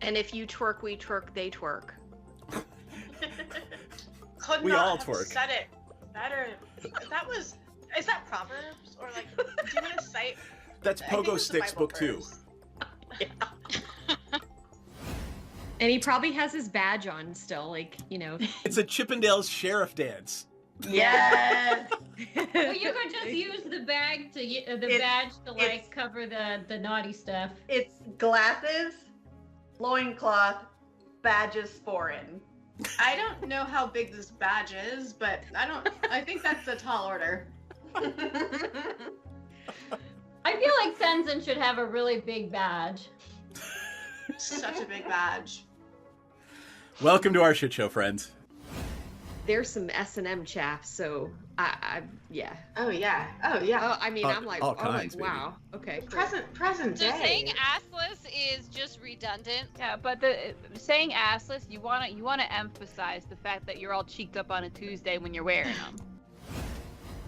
And if you twerk, we twerk, they twerk. Could We not all have twerk. said it better. Is that Proverbs? Or like, do you want to cite? That's I think Pogo it's the Sticks Bible book 2. verse. And he probably has his badge on still, like, you know. It's a Chippendales sheriff dance. Yes. Well, you could just use the bag to badge to like cover the naughty stuff. It's glasses, loincloth, badges foreign. I don't know how big this badge is, but I think that's a tall order. I feel like Tenzin should have a really big badge. Such a big badge. Welcome to our shit show, friends. There's some S&M chaff, so yeah. Oh yeah. Oh yeah. Oh, I mean, I'm like, all kinds, wow. Okay. Present So day. saying assless is just redundant. Yeah, but the saying assless, you wanna emphasize the fact that you're all cheeked up on a Tuesday when you're wearing them.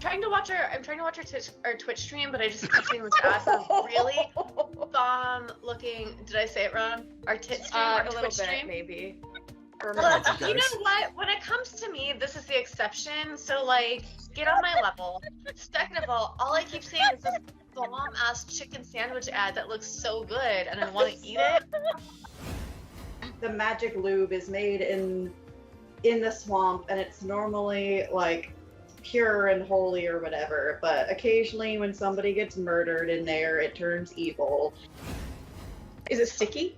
I'm trying to watch our Twitch stream, but I just keep seeing this ass is really bomb looking. Did I say it wrong? Our tit stream, our A little Twitch bit, stream. maybe. Well, you know what? When it comes to me, this is the exception. So, like, get on my level. Second of all I keep seeing is this bomb-ass chicken sandwich ad that looks so good, and I want to eat it. The magic lube is made in the swamp, and it's normally like pure and holy or whatever. But occasionally, when somebody gets murdered in there, it turns evil. Is it sticky?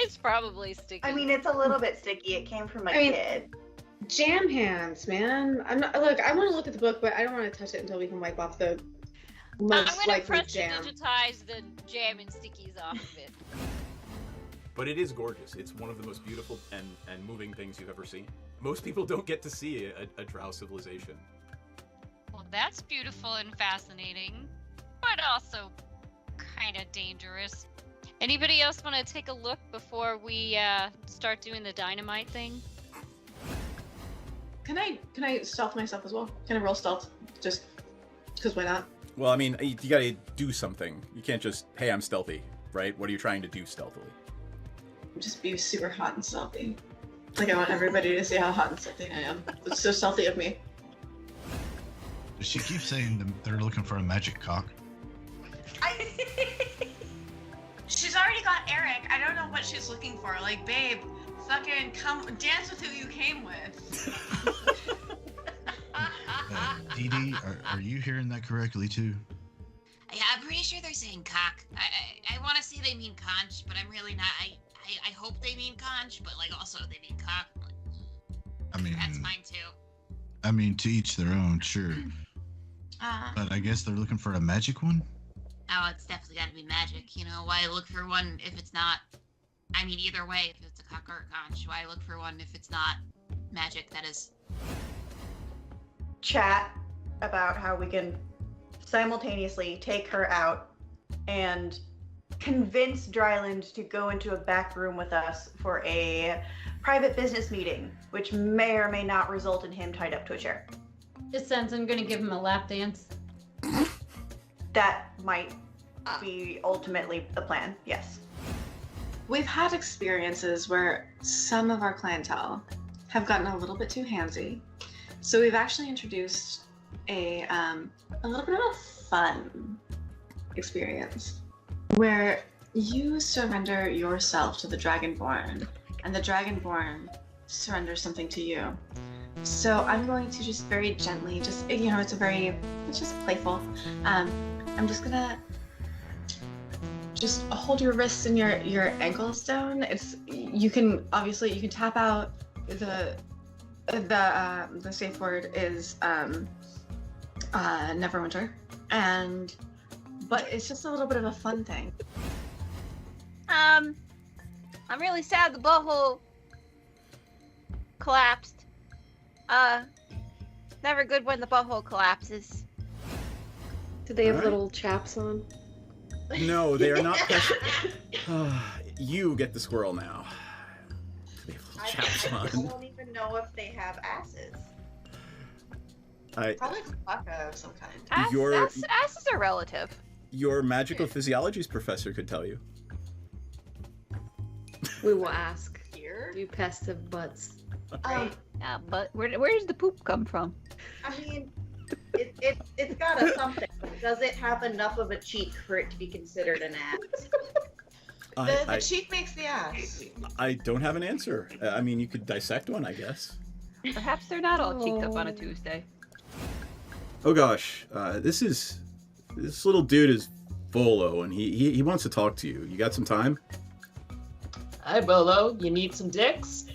It's probably sticky. I mean, it's a little bit sticky. It came from a kid. Jam hands, man. I'm not. Look, I want to look at the book, but I don't want to touch it until we can wipe off the most I'm gonna likely press to jam. digitize the jam and stickies off of it. But it is gorgeous. It's one of the most beautiful and moving things you've ever seen. Most people don't get to see a drow civilization. Well, that's beautiful and fascinating, but also kind of dangerous. Anybody else want to take a look before we start doing the dynamite thing? Can I stealth myself as well? Can I roll stealth? Just because why not? Well, I mean, you gotta do something. You can't just, hey, I'm stealthy, right? What are you trying to do stealthily? Just be super hot and stealthy. Like I want everybody to see how hot and stealthy I am. It's so stealthy of me. She keeps saying they're looking for a magic cock. She's already got Eric. I don't know what she's looking for. Like, babe, fucking come dance with who you came with. Dee Dee, are you hearing that correctly too? Yeah, I'm pretty sure they're saying cock. I want to say they mean conch, but I'm really not. I hope they mean conch, but like also they mean cock. I mean, That's fine too. I mean, to each their own, sure. But I guess they're looking for a magic one? Oh, it's definitely got to be magic. You know, why look for one if it's not? I mean, either way, if it's a cock or a conch, why look for one if it's not magic? That is. Chat about how we can simultaneously take her out and convince Dryland to go into a back room with us for a private business meeting, which may or may not result in him tied up to a chair. Is Tenzin gonna give him a lap dance? That might be ultimately the plan, yes. We've had experiences where some of our clientele have gotten a little bit too handsy. So we've actually introduced a little bit of a fun experience where you surrender yourself to the Dragonborn and the Dragonborn surrenders something to you. So I'm going to just very gently, it's just playful. I'm just gonna just hold your wrists and your ankles down. You can tap out the safe word is Neverwinter, but it's just a little bit of a fun thing. I'm really sad the butthole collapsed. Never good when the butthole collapses. Do they have Alright. little chaps on? No, they are not precious. You get the squirrel now. They have little chaps I on. don't even know if they have asses. Probably Klaka of some kind. Asses are relative. Your magical physiologies professor could tell you. We will ask. Here? Do pests have butts? Yeah, but where does the poop come from? I mean, it's got a something. Does it have enough of a cheek for it to be considered an ass? The cheek makes the ass. I don't have an answer. I mean, you could dissect one, I guess. Perhaps they're not all cheeked up on a Tuesday. Oh gosh, this little dude is Volo, and he wants to talk to you. You got some time? Hi, Bolo. You need some dicks?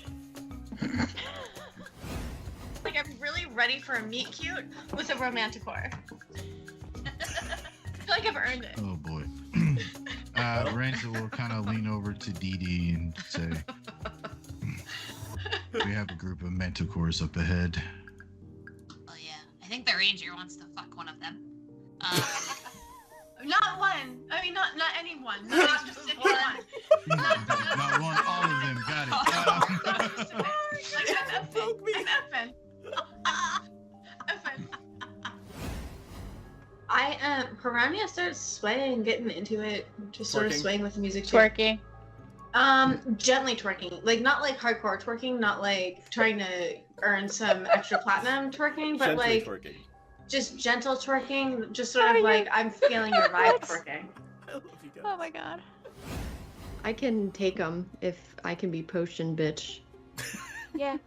Like, I'm really ready for a meet cute with a romanticore. I feel like I've earned it. Oh boy. Ranza will kind of lean over to Dee Dee and say, "We have a group of manticores up ahead." Oh yeah, I think the ranger wants to fuck one of them. Not one. I mean, not any one. Not just any one. Not one, all of them. Got it. Like, I'm effing. Piranha starts swaying, getting into it, just sort of Twerking? swaying with the music too. Twerking. Gently twerking, like not like hardcore twerking, not like trying to earn some extra platinum twerking, but Gently like twerking. just gentle twerking, just sort of like I'm feeling your vibe twerking. I love you guys. Oh my god. I can take them if I can be potion bitch. Yeah.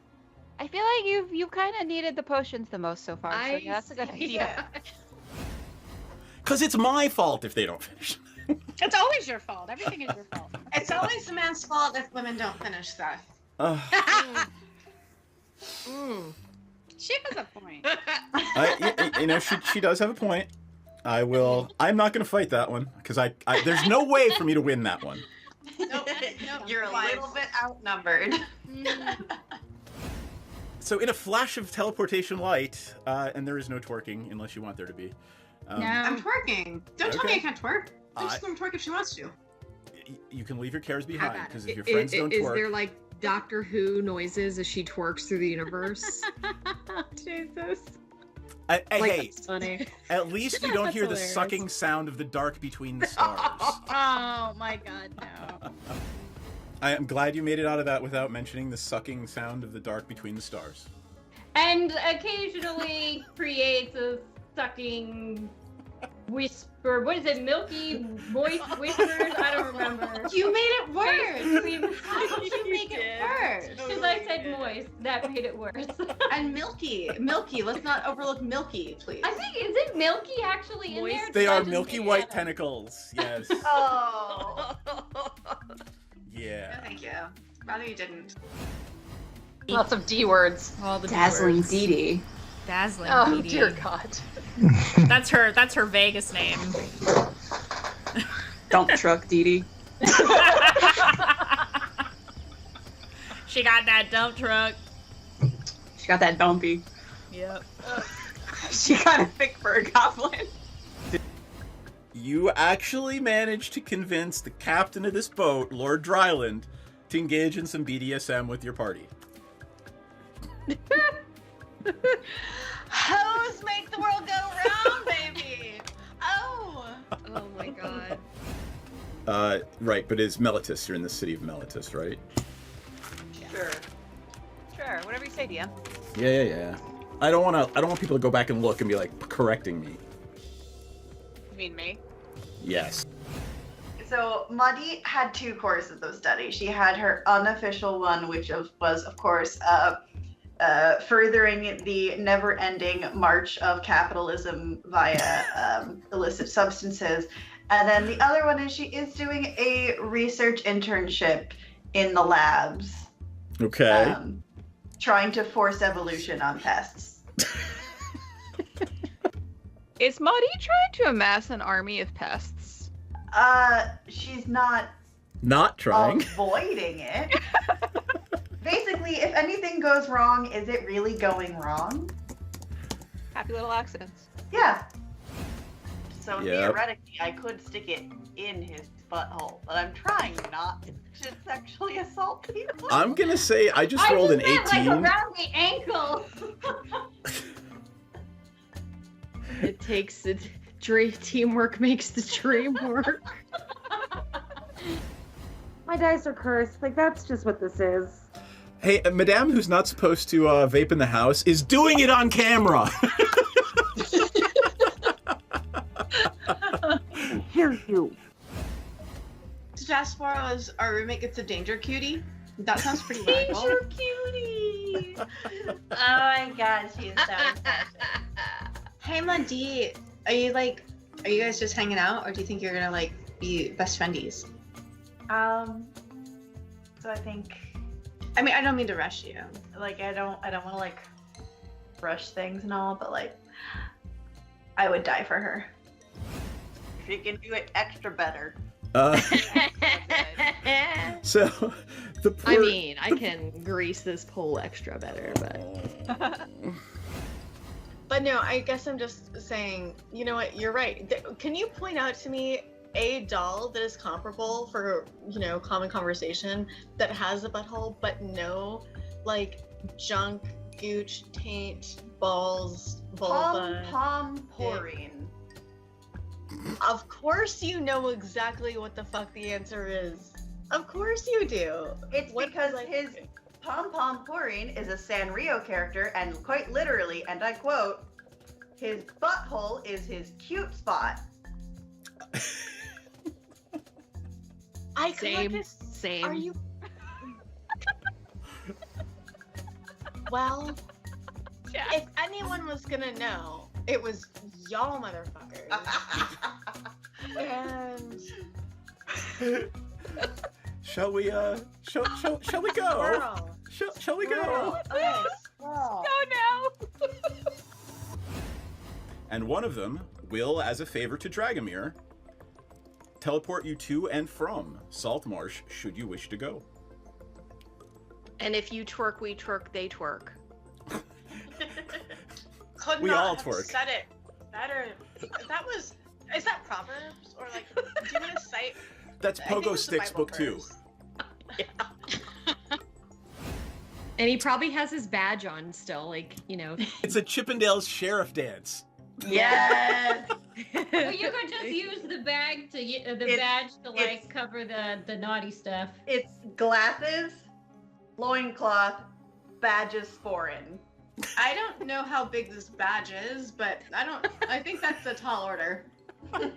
I feel like you've kind of needed the potions the most so far. So yeah, that's a good idea. Cause it's my fault if they don't finish. It's always your fault. Everything is your fault. It's always the man's fault if women don't finish stuff. She has a point. She does have a point. I'm not gonna fight that one because I there's no way for me to win that one. Nope. You're a little bit outnumbered. So in a flash of teleportation light, and there is no twerking unless you want there to be. I'm twerking. Don't tell me I Okay. can't twerk. I'm just gonna twerk if she wants to. You can leave your cares behind because if your Is- friends don't is twerk, there like Doctor Who noises as she twerks through the universe? Jesus. Hey, That's funny. at least you don't That's hear the hilarious. sucking sound of the dark between the stars. Oh my god, no. I am glad you made it out of that without mentioning the sucking sound of the dark between the stars. And occasionally creates a sucking whisper. What is it? Milky moist whispers? I don't remember. You made it worse. How did you make it worse? Because I said moist. That made it worse. And milky. Let's not overlook milky, please. I think, is it milky actually in there? They Did I are just milky make white it up? tentacles. Yes. Oh. Yeah. Thank you. Rather you didn't. Lots of D words. All the Dazzling words. Dee Dee. Dazzling Oh Dee dear Dee. God. That's her Vegas name. Dump truck Dee Dee. She got that dump truck. She got that dumpy. Yep. She kind of thick for a goblin. You actually managed to convince the captain of this boat, Lord Dryland, to engage in some BDSM with your party. Hoes make the world go round, baby. Oh. Oh my god. Right, but it's Melitus. You're in the city of Melitus, right? Sure. Sure, whatever you say, DM. Yeah. I don't want people to go back and look and be like correcting me. You mean me? Yes. So Muddy had 2 courses of study. She had her unofficial one, which was, of course, furthering the never-ending march of capitalism via illicit substances. And then the other one is she is doing a research internship in the labs, Okay. trying to force evolution on pests. Is Maudie trying to amass an army of pests? She's not Not trying. avoiding it. Basically, if anything goes wrong, is it really going wrong? Happy little accidents. Yeah. So Yep. theoretically, I could stick it in his butthole, but I'm trying not to sexually assault people. I'm gonna say I just rolled an 18. Like around the ankle. It takes it. Teamwork makes the dream work. my dice are cursed. Like, that's just what this is. Hey, Madame, who's not supposed to vape in the house, is doing it on camera. Hear you. Jasparo, our roommate, gets a danger cutie. That sounds pretty radical. Danger cutie! Oh my god, she is so excited. Hey, Madi, are you guys just hanging out, or do you think you're gonna like be best friendies? So I think, I mean, I don't mean to rush you. like, I don't want to like rush things and all, but like, I would die for her. She can do it extra better. So, the poor... I mean, I can grease this pole extra better, but... But no, I guess I'm just saying, you know what, you're right. Can you point out to me a doll that is comparable for, you know, common conversation that has a butthole, but no, like, junk, gooch, taint, balls, vulva? Pom pouring. Of course you know exactly what the fuck the answer is. Of course you do. It's because his Pom Pom Pouring is a Sanrio character, and quite literally, and I quote, his butthole is his cute spot. I could like this. Same. Are you? Well, if anyone was gonna know, it was y'all motherfuckers. And Shall we go? girl, Shall we go? yes, Go now. And one of them will, as a favor to Dragomir, teleport you to and from Saltmarsh should you wish to go. And if you twerk, we twerk, they twerk. Could We not all have twerk. said it better. Is that Proverbs, or like, do you want to cite? That's I think Pogo it's a Sticks Bible book 2. verse. And he probably has his badge on still, like, you know. It's a Chippendales sheriff dance. Yes. Well, you could just use the bag to badge to like cover the naughty stuff. It's glasses, loincloth, badges foreign. I don't know how big this badge is, but I think that's a tall order. I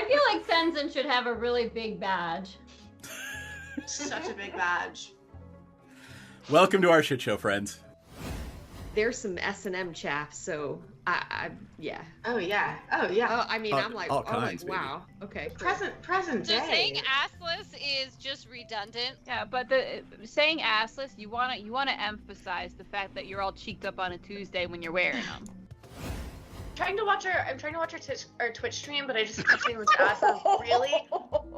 feel like Tenzin should have a really big badge. Such a big badge. Welcome to our shit show, friends. There's some S&M chaff, so yeah. Oh yeah. Oh yeah. Oh, I mean, I'm like, all kinds, baby. wow. Okay. Cool. Present So day. saying assless is just redundant. Yeah, but the saying assless, you wanna emphasize the fact that you're all cheeked up on a Tuesday when you're wearing them. I'm trying to watch our Twitch stream, but I just keep seeing this ass is really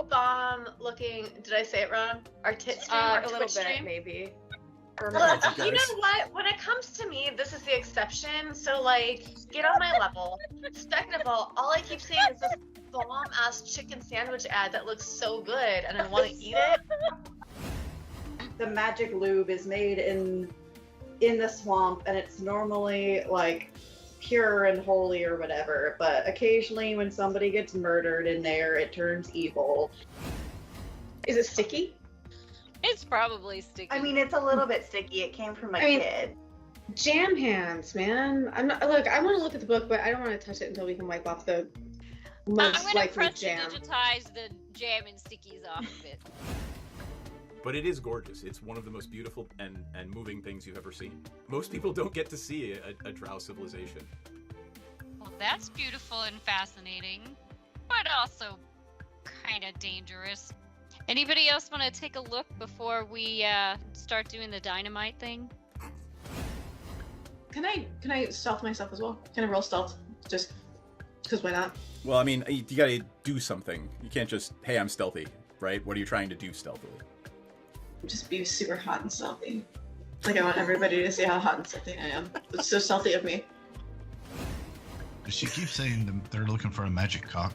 bomb looking. Did I say it wrong? Our tit stream, our a little Twitch bit, stream. maybe. Look, you know what? When it comes to me, this is the exception. So, like, get on my level. Second of all I keep seeing is this bomb-ass chicken sandwich ad that looks so good, and I want to eat it. The magic lube is made in the swamp, and it's normally like pure and holy or whatever, but occasionally when somebody gets murdered in there, it turns evil. Is it sticky? It's probably sticky. I mean, it's a little bit sticky. It came from a kid. Jam hands, man. I want to look at the book, but I don't want to touch it until we can wipe off the most I'm gonna likely French jam. digitize the jam and stickies off of it. But it is gorgeous. It's one of the most beautiful and moving things you've ever seen. Most people don't get to see a drow civilization. Well, that's beautiful and fascinating, but also kind of dangerous. Anybody else want to take a look before we start doing the dynamite thing? Can I stealth myself as well? Can I roll stealth? Just because why not? Well, I mean, you gotta do something. You can't just, hey, I'm stealthy, right? What are you trying to do stealthily? Just be super hot and stealthy. Like, I want everybody to see how hot and stealthy I am. It's so stealthy of me. She keeps saying they're looking for a magic cock.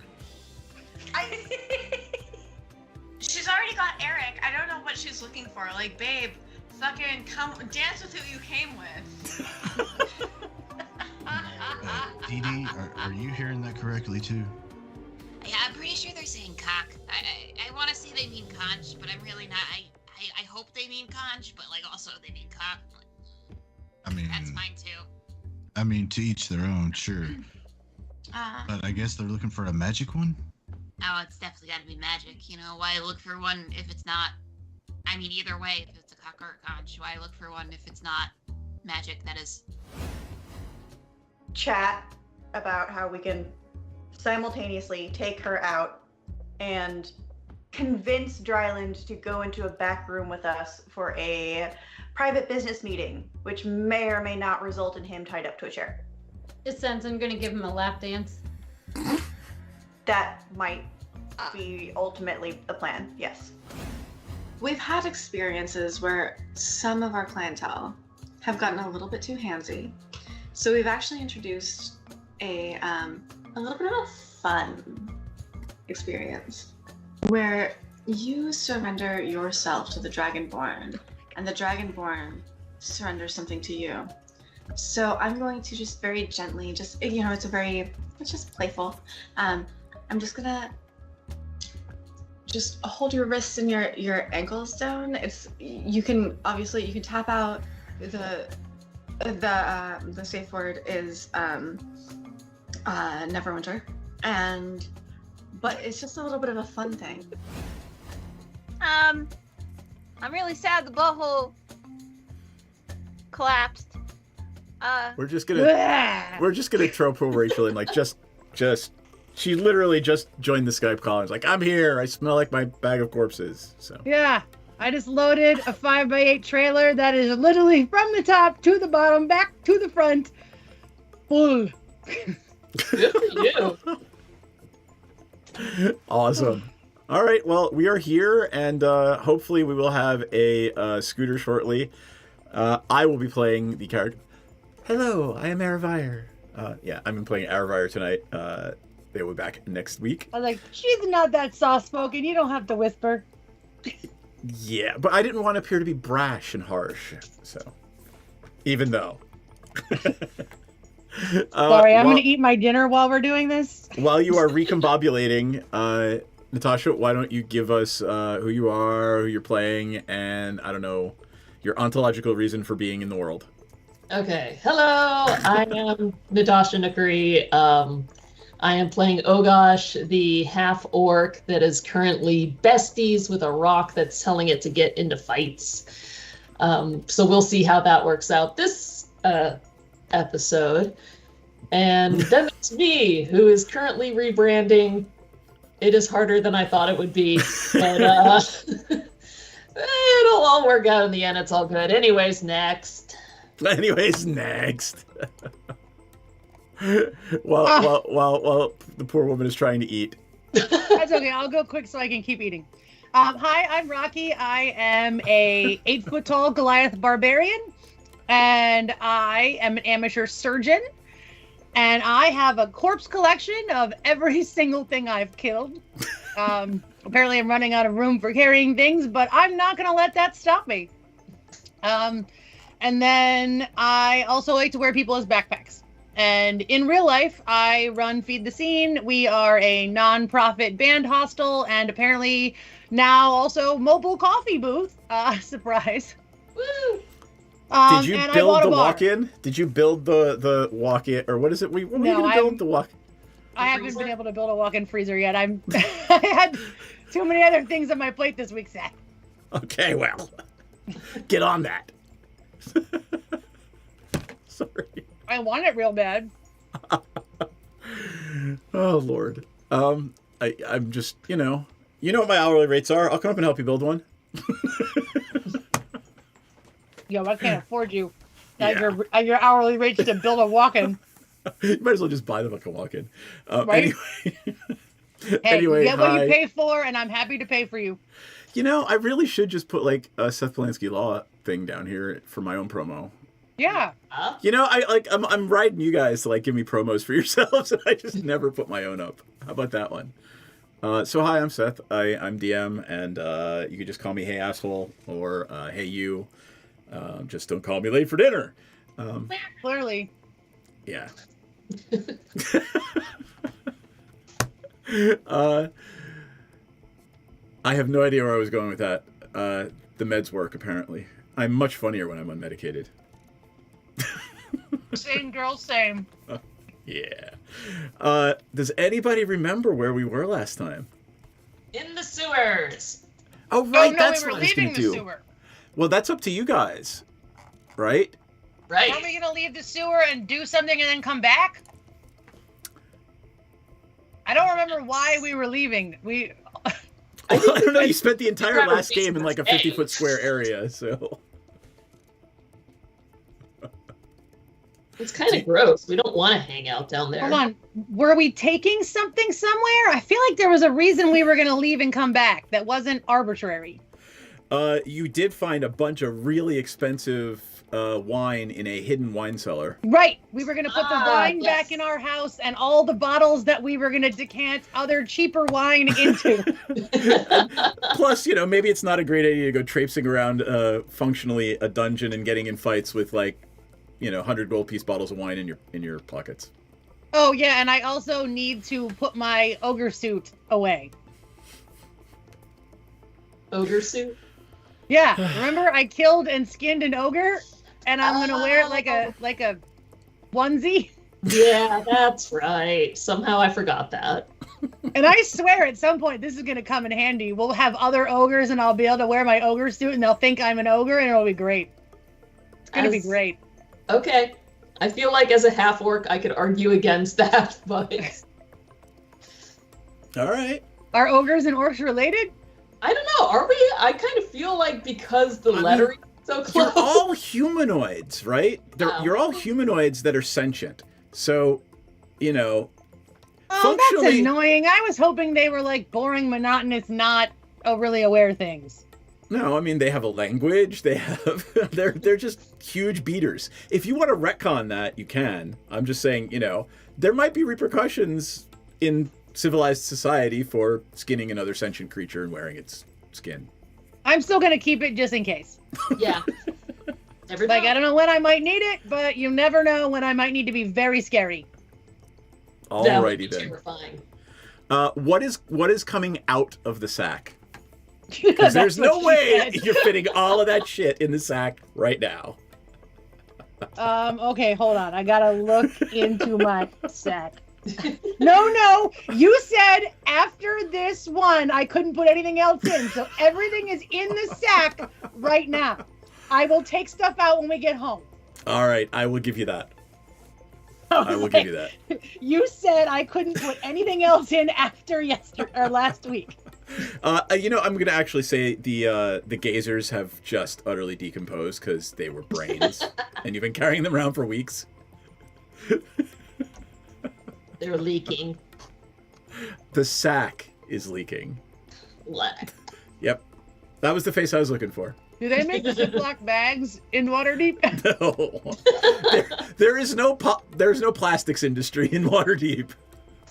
She's already got Eric. I don't know what she's looking for. Like, babe, fucking come dance with who you came with. Dee Dee, are you hearing that correctly too? Yeah, I'm pretty sure they're saying cock. I want maybe they mean conch, but I'm really not. I hope they mean conch, but like also they mean conch. I mean, That's fine too. I mean, to each their own, sure. But I guess they're looking for a magic one? Oh, it's definitely got to be magic. You know, why look for one if it's not? I mean, either way, if it's a cock or a conch, why look for one if it's not magic? That is. Chat about how we can simultaneously take her out and convince Dryland to go into a back room with us for a private business meeting, which may or may not result in him tied up to a chair. It sounds I'm gonna give him a lap dance. That might be ultimately the plan, yes. We've had experiences where some of our clientele have gotten a little bit too handsy. So we've actually introduced a little bit of a fun experience where you surrender yourself to the Dragonborn and the Dragonborn surrenders something to you. So I'm going to just very gently, it's just playful. I'm just gonna just hold your wrists and your ankles down. You can tap out. The safe word is Neverwinter, but it's just a little bit of a fun thing. I'm really sad the butthole collapsed. We're just gonna trope over Rachel and she literally just joined the Skype call and was like, I'm here, I smell like my bag of corpses. So yeah, I just loaded a 5x8 trailer that is literally from the top to the bottom, back to the front, full. Good for you. Awesome. All right, well, we are here, and hopefully we will have a scooter shortly. I will be playing the character. Hello, I am Aravire. I'm playing Aravire tonight. They will be back next week. I was like, she's not that soft-spoken. You don't have to whisper. Yeah, but I didn't want to appear to be brash and harsh, so even though. Sorry, I'm going to eat my dinner while we're doing this. While you are recombobulating, Natasha, why don't you give us who you are, who you're playing, and, I don't know, your ontological reason for being in the world. Okay, hello, I am Natasha Nakari. I am playing Ogosh, the half-orc that is currently besties with a rock that's telling it to get into fights. So we'll see how that works out this episode. And then it's me, who is currently rebranding. It is harder than I thought it would be, but it'll all work out in the end. It's all good. Anyways, next. Well, the poor woman is trying to eat. That's okay. I'll go quick so I can keep eating. Hi, I'm Rocky. I am a 8-foot-tall Goliath barbarian, and I am an amateur surgeon. And I have a corpse collection of every single thing I've killed. Apparently, I'm running out of room for carrying things, but I'm not going to let that stop me. And then I also like to wear people as backpacks. And in real life, I run Feed the Scene. We are a non-profit band hostel and apparently now also mobile coffee booth. Surprise. Woo! Did you build the walk-in? Did you build the walk-in? Or what is it? What were you going to build the walk? I haven't been able to build a walk-in freezer yet. I had too many other things on my plate this week, Seth. Okay, well, get on that. Sorry. I want it real bad. Oh, Lord. I'm just, you know what my hourly rates are. I'll come up and help you build one. Yo, I can't afford you at your hourly rates to build a walk-in. You might as well just buy the fucking walk-in. Right? Anyway, you get what you pay for, and I'm happy to pay for you. I really should just put like a Seth Polanski Law thing down here for my own promo. Yeah. I'm riding you guys to like give me promos for yourselves, and I just never put my own up. How about that one? So hi, I'm Seth. I'm DM, and you can just call me Hey Asshole or Hey You. Just don't call me late for dinner. Clearly. Yeah. I have no idea where I was going with that. The meds work, apparently. I'm much funnier when I'm unmedicated. Same girl, same. Yeah. Does anybody remember where we were last time? In the sewers. Oh, right, no, that's we were what I was going leaving to the do. sewer. Well, that's up to you guys, right? Right. Aren't we gonna leave the sewer and do something and then come back? I don't remember why we were leaving. I don't know. You spent the entire Remember last game in like a 50-foot square area, so. It's kind of gross. We don't want to hang out down there. Hold on. Were we taking something somewhere? I feel like there was a reason we were gonna leave and come back that wasn't arbitrary. You did find a bunch of really expensive wine in a hidden wine cellar. Right. We were gonna put the wine back in our house and all the bottles that we were gonna decant other cheaper wine into. Plus, maybe it's not a great idea to go traipsing around functionally a dungeon and getting in fights with 100 gold piece bottles of wine in your pockets. Oh yeah, and I also need to put my ogre suit away. Ogre suit? Yeah, remember I killed and skinned an ogre, and I'm gonna wear it like a onesie. Yeah, that's right. Somehow I forgot that. And I swear at some point this is gonna come in handy. We'll have other ogres, and I'll be able to wear my ogre suit, and they'll think I'm an ogre, and it'll be great. It's gonna be great. Okay. I feel like as a half-orc, I could argue against that, but... All right. Are ogres and orcs related? I don't know. Are we? I kind of feel like because the lettering is so close. You're all humanoids, right? You're all humanoids that are sentient. So, Oh, functionally... that's annoying. I was hoping they were like boring, monotonous, not really aware things. No, I mean, they have a language. They have... they're just huge beaters. If you want to retcon that, you can. I'm just saying, there might be repercussions in civilized society for skinning another sentient creature and wearing its skin. I'm still going to keep it just in case. Yeah. Never Like, know. I don't know when I might need it, but you never know when I might need to be very scary. Alrighty then. Terrifying. What is coming out of the sack? Because there's no way you're fitting all of that shit in the sack right now. Okay, hold on. I gotta look into my sack. No. You said after this one, I couldn't put anything else in. So everything is in the sack right now. I will take stuff out when we get home. All right, I will give you that. I will give you that. You said I couldn't put anything else in after last week. I'm going to actually say the gazers have just utterly decomposed because they were brains, and you've been carrying them around for weeks. They're leaking. The sack is leaking. Black. Yep. That was the face I was looking for. Do they make Ziploc bags in Waterdeep? No. There's no plastics industry in Waterdeep.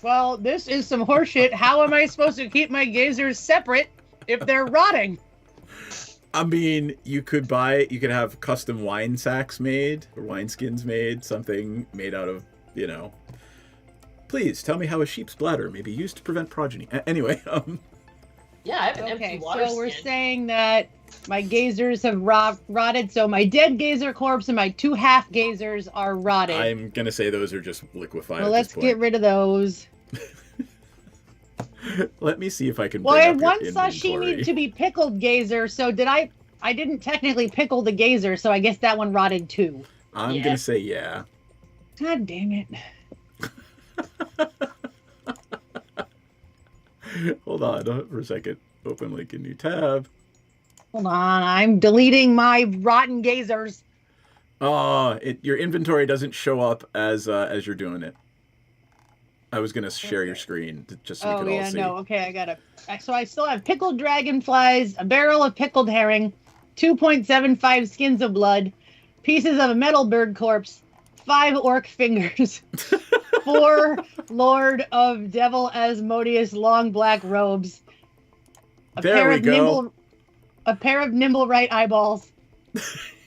Well, this is some horseshit. How am I supposed to keep my gazers separate if they're rotting? I mean, you could have custom wine sacks made, or wineskins made, something made out of, Please, tell me how a sheep's bladder may be used to prevent progeny. Anyway, Yeah, I have an empty water so we're skin. saying that my gazers have rotted, so my dead gazer corpse and my 2 half gazers are rotted. I'm going to say those are just liquefied Well, at let's this point. get rid of those. Let me see if I can Well, bring I up your once saw she inventory. needed to be pickled gazer, so I didn't technically pickle the gazer, so I guess that one rotted too. I'm going to say yeah. God dang it. Hold on for a second. Open link in new tab. Hold on, I'm deleting my rotten gazers. Oh, your inventory doesn't show up as you're doing it. I was gonna share your screen just so we could all see. Okay, I gotta. So I still have pickled dragonflies, a barrel of pickled herring, 2.75 skins of blood, pieces of a metal bird corpse, 5 orc fingers, 4 Lord of Devil Asmodeus long black robes, a pair of nimble right eyeballs,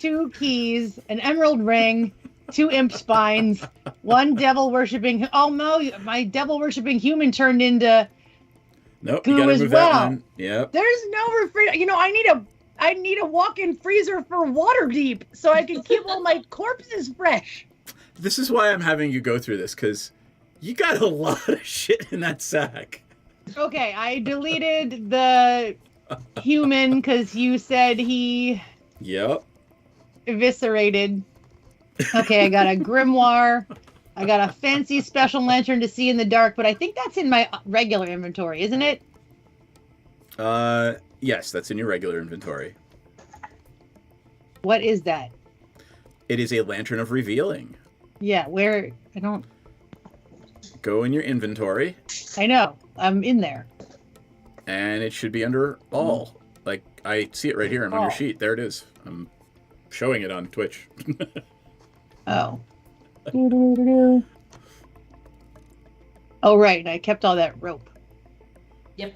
2 keys, an emerald ring, 2 imp spines, 1 devil worshipping. Oh no, my devil worshipping human turned into. Nope, Goo you gotta as move well. that one. Yep. There's no refrigerator. You know, I need a walk-in freezer for Waterdeep so I can keep all my corpses fresh. This is why I'm having you go through this, because you got a lot of shit in that sack. Okay, I deleted the human because you said he Yep. eviscerated. Okay, I got a grimoire. I got a fancy special lantern to see in the dark, but I think that's in my regular inventory, isn't it? Yes, that's in your regular inventory. What is that? It is a Lantern of Revealing. Yeah, where? I don't... Go in your inventory. I know. I'm in there. And it should be under all. Like, I see it right here. I'm on your All. sheet. There it is. I'm showing it on Twitch. Oh. Oh, right. And I kept all that rope. Yep.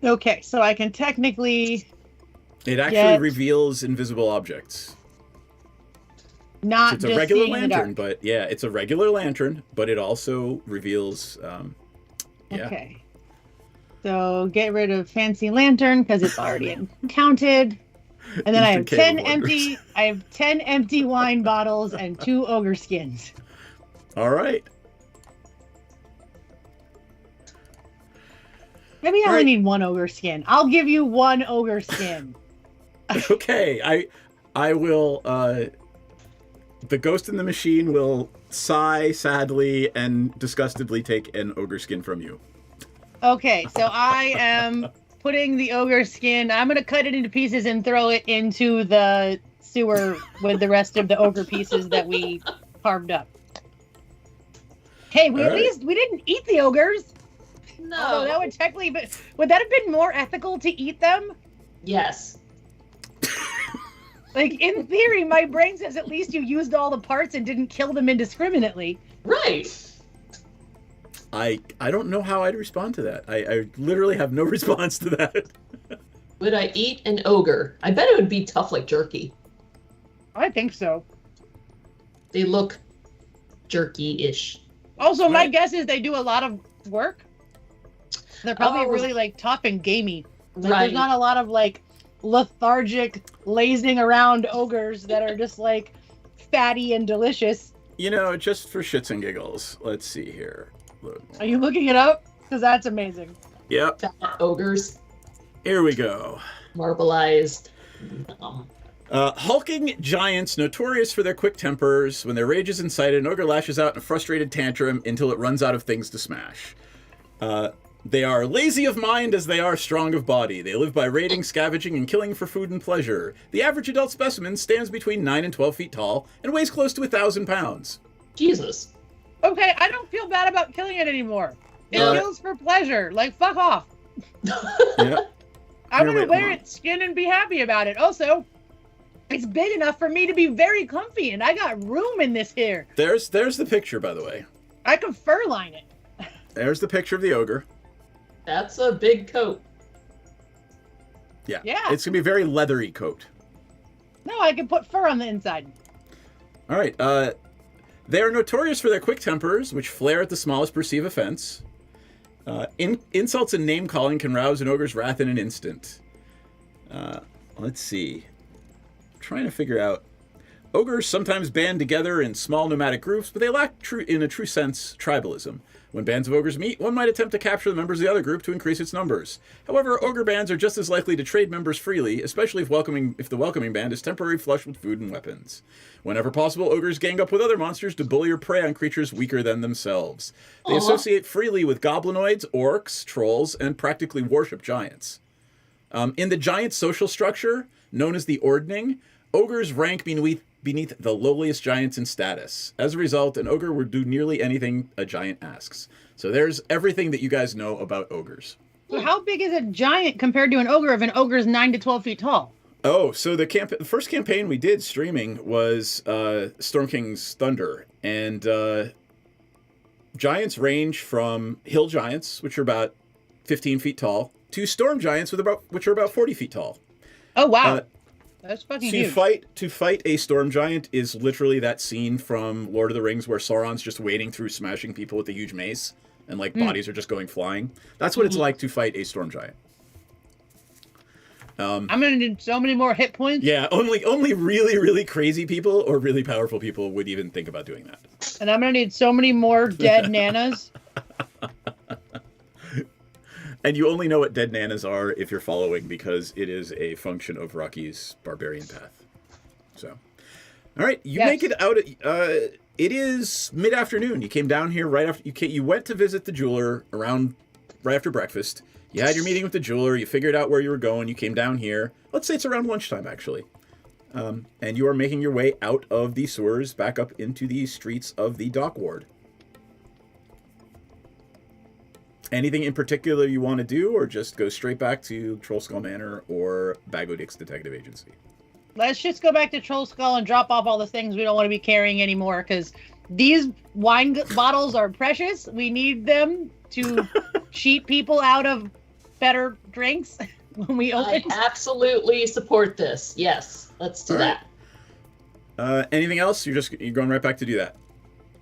Okay, so I can technically It actually Get- reveals invisible objects. not So it's a just regular seeing in the lantern, dark. but yeah, it's a regular lantern, but it also reveals, yeah. Okay. So get rid of fancy lantern because it's already counted. And then I have Instant 10 cave wonders. empty. I have 10 empty wine bottles and 2 ogre skins. All right. Maybe I All only right. need 1 ogre skin. I'll give you 1 ogre skin. Okay, I will, the ghost in the machine will sigh sadly and disgustedly take an ogre skin from you. Okay, so I am putting the ogre skin. I'm gonna cut it into pieces and throw it into the sewer with the rest of the ogre pieces that we carved up. Hey, we All at right. least we didn't eat the ogres. No. Although that would technically, but would that have been more ethical to eat them? Yes. Like in theory, my brain says at least you used all the parts and didn't kill them indiscriminately. Right. I don't know how I'd respond to that. I literally have no response to that. Would I eat an ogre? I bet it would be tough like jerky. I think so. They look jerky-ish. Also, my Right. guess is they do a lot of work. They're probably Oh. really like tough and gamey. Like, Right. There's not a lot of like lethargic, lazing around ogres that are just like fatty and delicious. You know, just for shits and giggles. Let's see here. Load more. Are you looking it up? Because that's amazing. Yep. Fat ogres, Here we go. marbleized. Hulking giants notorious for their quick tempers. When their rage is incited, an ogre lashes out in a frustrated tantrum until it runs out of things to smash. They are lazy of mind as they are strong of body. They live by raiding, scavenging, and killing for food and pleasure. The average adult specimen stands between 9 and 12 feet tall and weighs close to 1,000 pounds. Jesus. Okay, I don't feel bad about killing it anymore. It Uh, kills for pleasure. Like, fuck off. Yep. I'm Here, gonna wait, wear hold on. its skin and be happy about it. Also, it's big enough for me to be very comfy, and I got room in this here. There's the picture, by the way. I can fur line it. There's the picture of the ogre. That's a big coat. Yeah. Yeah. It's going to be a very leathery coat. No, I can put fur on the inside. All right. They are notorious for their quick tempers, which flare at the smallest perceived offense. Insults and name-calling can rouse an ogre's wrath in an instant. Let's see. I'm trying to figure out. Ogres sometimes band together in small nomadic groups, but they lack in a true sense tribalism. When bands of ogres meet, one might attempt to capture the members of the other group to increase its numbers. However, ogre bands are just as likely to trade members freely, especially if the welcoming band is temporarily flush with food and weapons. Whenever possible, ogres gang up with other monsters to bully or prey on creatures weaker than themselves. They Aw. associate freely with goblinoids, orcs, trolls, and practically worship giants. In the giant social structure, known as the Ordning, ogres rank beneath the lowliest giants in status. As a result, an ogre will do nearly anything a giant asks. So there's everything that you guys know about ogres. So how big is a giant compared to an ogre if an ogre is 9 to 12 feet tall? Oh, so the first campaign we did streaming was Storm King's Thunder. And giants range from hill giants, which are about 15 feet tall, to storm giants, which are about 40 feet tall. Oh, wow. That's fucking huge. To fight a storm giant is literally that scene from Lord of the Rings where Sauron's just wading through smashing people with a huge mace. and like bodies are just going flying. That's what it's like to fight a storm giant. I'm gonna need so many more hit points. Yeah, only really, really crazy people or really powerful people would even think about doing that. And I'm gonna need so many more dead nanas. And you only know what dead nanas are if you're following, because it is a function of Rocky's barbarian path. So, all right, you make it out. It is mid-afternoon. You came down here right after you went to visit the jeweler around right after breakfast. You had your meeting with the jeweler. You figured out where you were going. You came down here. Let's say it's around lunchtime, actually. And you are making your way out of the sewers back up into the streets of the dock ward. Anything in particular you want to do, or just go straight back to Trollskull Manor or Bagodix Detective Agency? Let's just go back to Troll Skull and drop off all the things we don't want to be carrying anymore, because these wine bottles are precious. We need them to cheat people out of better drinks when we open. I absolutely support this. Yes, let's do that. Anything else? You're going right back to do that?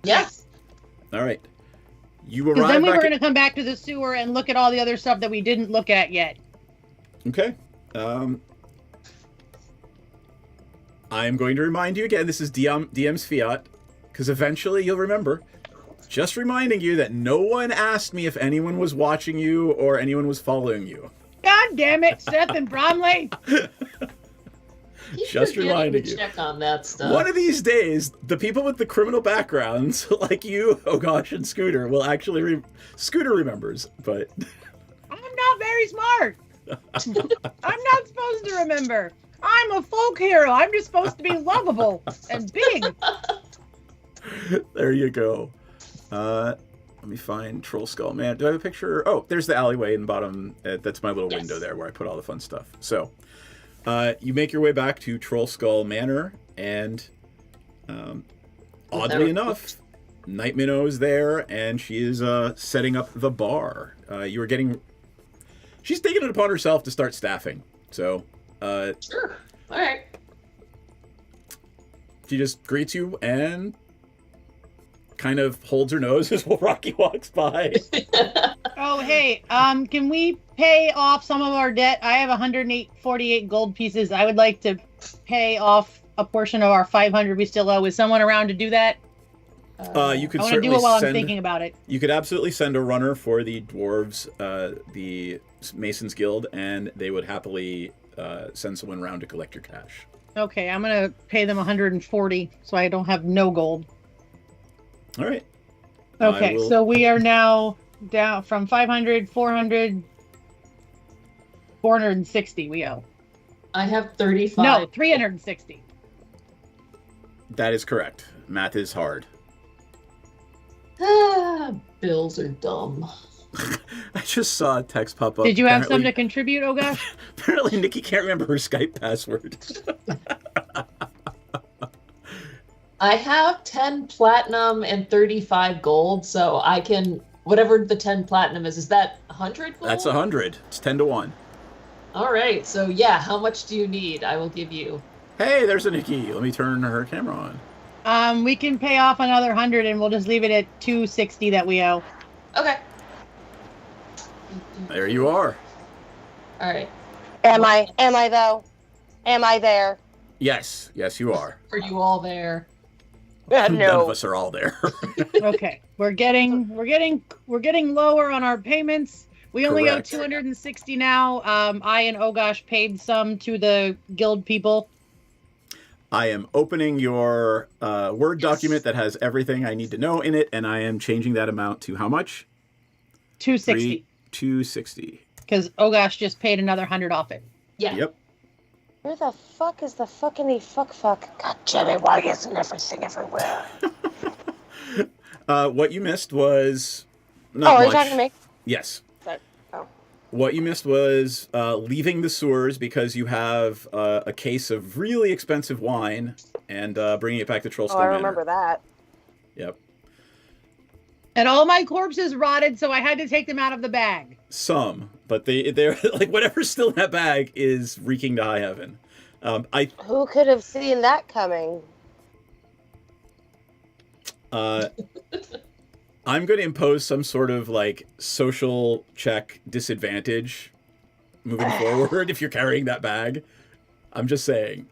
Yes. All right. You Because arrive then we were back going to come back to the sewer and look at all the other stuff that we didn't look at yet. Okay. I am going to remind you again, this is DM's fiat, because eventually you'll remember. Just reminding you that no one asked me if anyone was watching you or anyone was following you. God damn it, Seth and Bromley! Just reminding you. Check on that stuff. One of these days, the people with the criminal backgrounds, like you, oh gosh, and Scooter, will actually... Scooter remembers, but... I'm not very smart! I'm not supposed to remember! I'm a folk hero! I'm just supposed to be lovable and big! There you go. Let me find Trollskull Man. Do I have a picture? Oh, there's the alleyway in the bottom. That's my little window there where I put all the fun stuff. So, you make your way back to Trollskull Manor, and oddly enough, Night Minnow is there, and she is setting up the bar. She's taken it upon herself to start staffing. So, sure. All right. She just greets you and kind of holds her nose as Rocky walks by. Oh, hey, can we pay off some of our debt? I have 148 gold pieces. I would like to pay off a portion of our 500 we still owe. Is someone around to do that? You could I want to certainly do it while send, I'm thinking about it. You could absolutely send a runner for the dwarves, the Masons Guild, and they would happily send someone around to collect your cash. Okay, I'm going to pay them 140 so I don't have no gold. All right. Okay, so we are now down from 500, 400, 460 we owe. I have 35. No, 360. That is correct. Math is hard. Bills are dumb. I just saw a text pop up. Did you have some to contribute? Oh gosh. Apparently Nikki can't remember her Skype password. I have 10 platinum and 35 gold, so I can, whatever the 10 platinum is that 100 gold? That's 100. It's 10 to 1. All right, so yeah, how much do you need? I will give you. Hey, there's a Nikki. Let me turn her camera on. We can pay off another 100 and we'll just leave it at 260 that we owe. Okay. There you are. All right. Am I though? Am I there? Yes, you are. Are you all there? None of us are all there. Okay, we're getting lower on our payments. We only owe Correct. 260 now. I and Ogosh paid some to the guild people. I am opening your Word document that has everything I need to know in it, and I am changing that amount to how much? 260. 260. Because Ogosh just paid another 100 off it. Yeah. Yep. Where the fuck is the fucking fuck? God, Jimmy, why isn't everything everywhere? What you missed was not are much. you talking to me? Yes. Sorry. Oh. What you missed was leaving the sewers because you have a case of really expensive wine and bringing it back to Trollskull I Manor. remember that. Yep. And all my corpses rotted, so I had to take them out of the bag. Some, but they're like whatever's still in that bag is reeking to high heaven. Who could have seen that coming? I'm going to impose some sort of like social check disadvantage moving forward if you're carrying that bag. I'm just saying.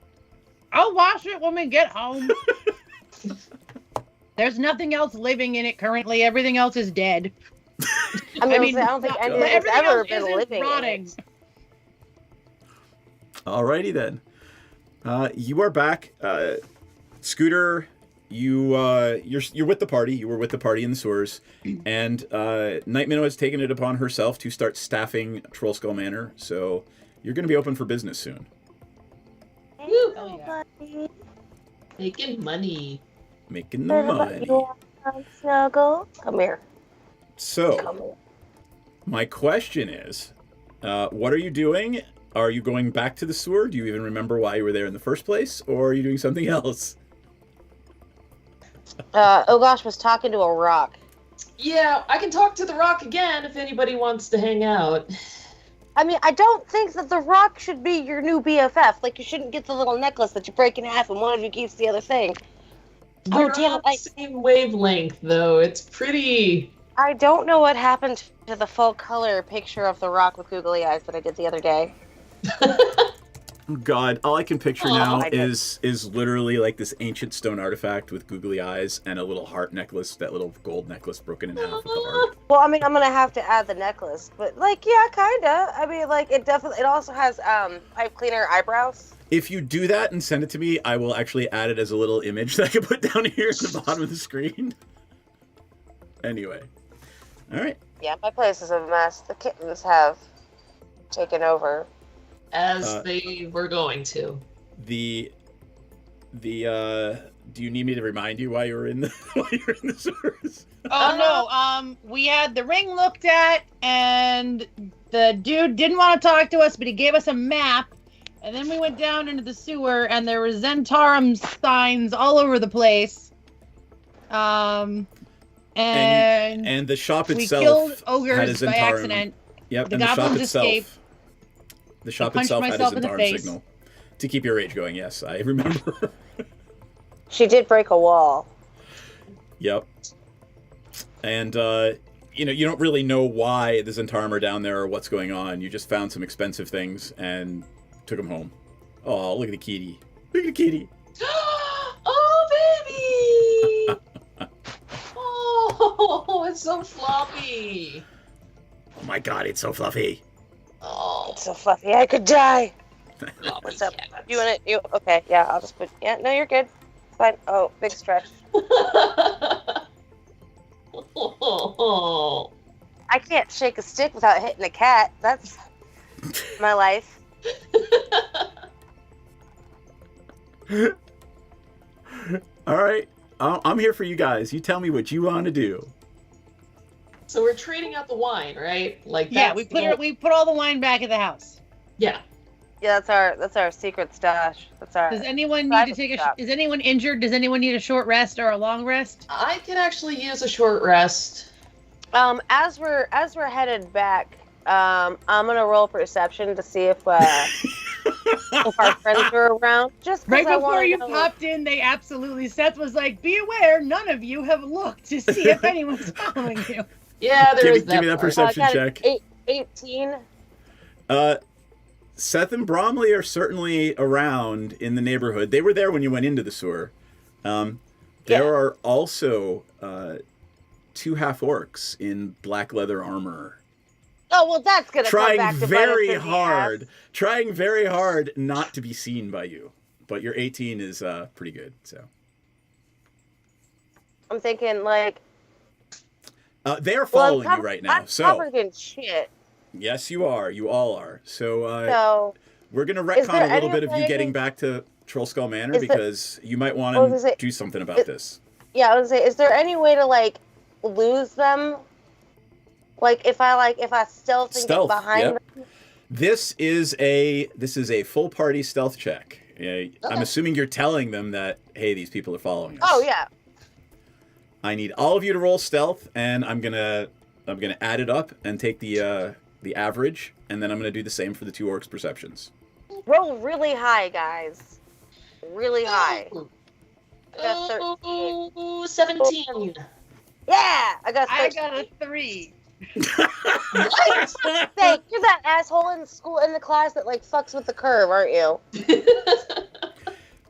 I'll wash it when we get home. There's nothing else living in it currently. Everything else is dead. I mean, I don't think anything's everything ever else been isn't living rotting. in it. Alrighty then. You are back. Scooter, you're with the party. You were with the party in the sewers, and Night Minnow has taken it upon herself to start staffing Trollskull Manor. So you're going to be open for business soon. Woo! Buddy. Making money. Making the money. Snuggle. Come here. So, my question is, what are you doing? Are you going back to the sewer? Do you even remember why you were there in the first place? Or are you doing something else? Oh gosh, was talking to a rock. Yeah, I can talk to the rock again if anybody wants to hang out. I mean, I don't think that the rock should be your new BFF. Like, you shouldn't get the little necklace that you break in half and one of you keeps the other thing. We're on the same wavelength, though. It's pretty... I don't know what happened to the full color picture of the rock with googly eyes that I did the other day. God, all I can picture now I did. is literally like this ancient stone artifact with googly eyes and a little heart necklace, that little gold necklace broken in half with the heart. Well, I mean, I'm gonna have to add the necklace, but like, yeah, kinda. I mean, like, it also has pipe cleaner eyebrows. If you do that and send it to me, I will actually add it as a little image that I can put down here at the bottom of the screen. Anyway. All right. Yeah, my place is a mess. The kittens have taken over. As they were going to. Do you need me to remind you why you were in the sewers? Oh no, we had the ring looked at, and the dude didn't want to talk to us, but he gave us a map, and then we went down into the sewer, and there were Zentarum signs all over the place. And the shop we itself killed had a ogres by Zentarum. accident. Yep, The and the shop goblins itself. escaped. The shop punched itself had a myself in the Zentarum face. signal to keep your rage going. Yes, I remember. She did break a wall. Yep. And you don't really know why the Zentarum are down there or what's going on. You just found some expensive things and took them home. Oh, look at the kitty! Look at the kitty! Oh, baby! Oh, it's so floppy. Oh my God, it's so fluffy. Oh, It's so fluffy, I could die. floppy What's up? cat. You want it? Okay, yeah, I'll just put. Yeah, no, you're good. Fine. Oh, big stretch. Oh. I can't shake a stick without hitting a cat. That's my life. All right, I'm here for you guys. You tell me what you want to do. So we're trading out the wine, right? Like Yeah, that's we put all the wine back at the house. Yeah. Yeah, that's our secret stash. That's our. Does anyone need to take stop. Is anyone injured? Does anyone need a short rest or a long rest? I can actually use a short rest. As we're headed back, I'm gonna roll perception to see if if our friends are around. Just 'cause Right I before wanna you know- popped in, they absolutely. Seth was like, "Be aware, none of you have looked to see if anyone's following you." Yeah, there is Give me that part. perception I got an check. 18. Seth and Bromley are certainly around in the neighborhood. They were there when you went into the sewer. There are also 2 half-orcs in black leather armor. Oh well, that's gonna come Trying back to very bite us in the hard. ass. Trying very hard not to be seen by you. But your 18 is pretty good, so. I'm thinking like. They're following you right now. I'm So, covered in shit. yes, you are. You all are. So, So. we're going to Is retcon there a little bit of you anything- getting back to Trollskull Manor Is there- because you might want I was gonna to say, do something about this. Yeah, I was gonna say, is there any way to like lose them? Like if I stealth and Stealth, get behind yep. them. This is a full party stealth check. I'm assuming you're telling them that, hey, these people are following us. Oh yeah. I need all of you to roll stealth, and I'm gonna add it up and take the average, and then I'm gonna do the same for the 2 orcs' perceptions. Roll really high, guys. Really high. I got 13. Oh, 17. Yeah, I got. I got a 3. Hey, you're that asshole in school in the class that like fucks with the curve, aren't you?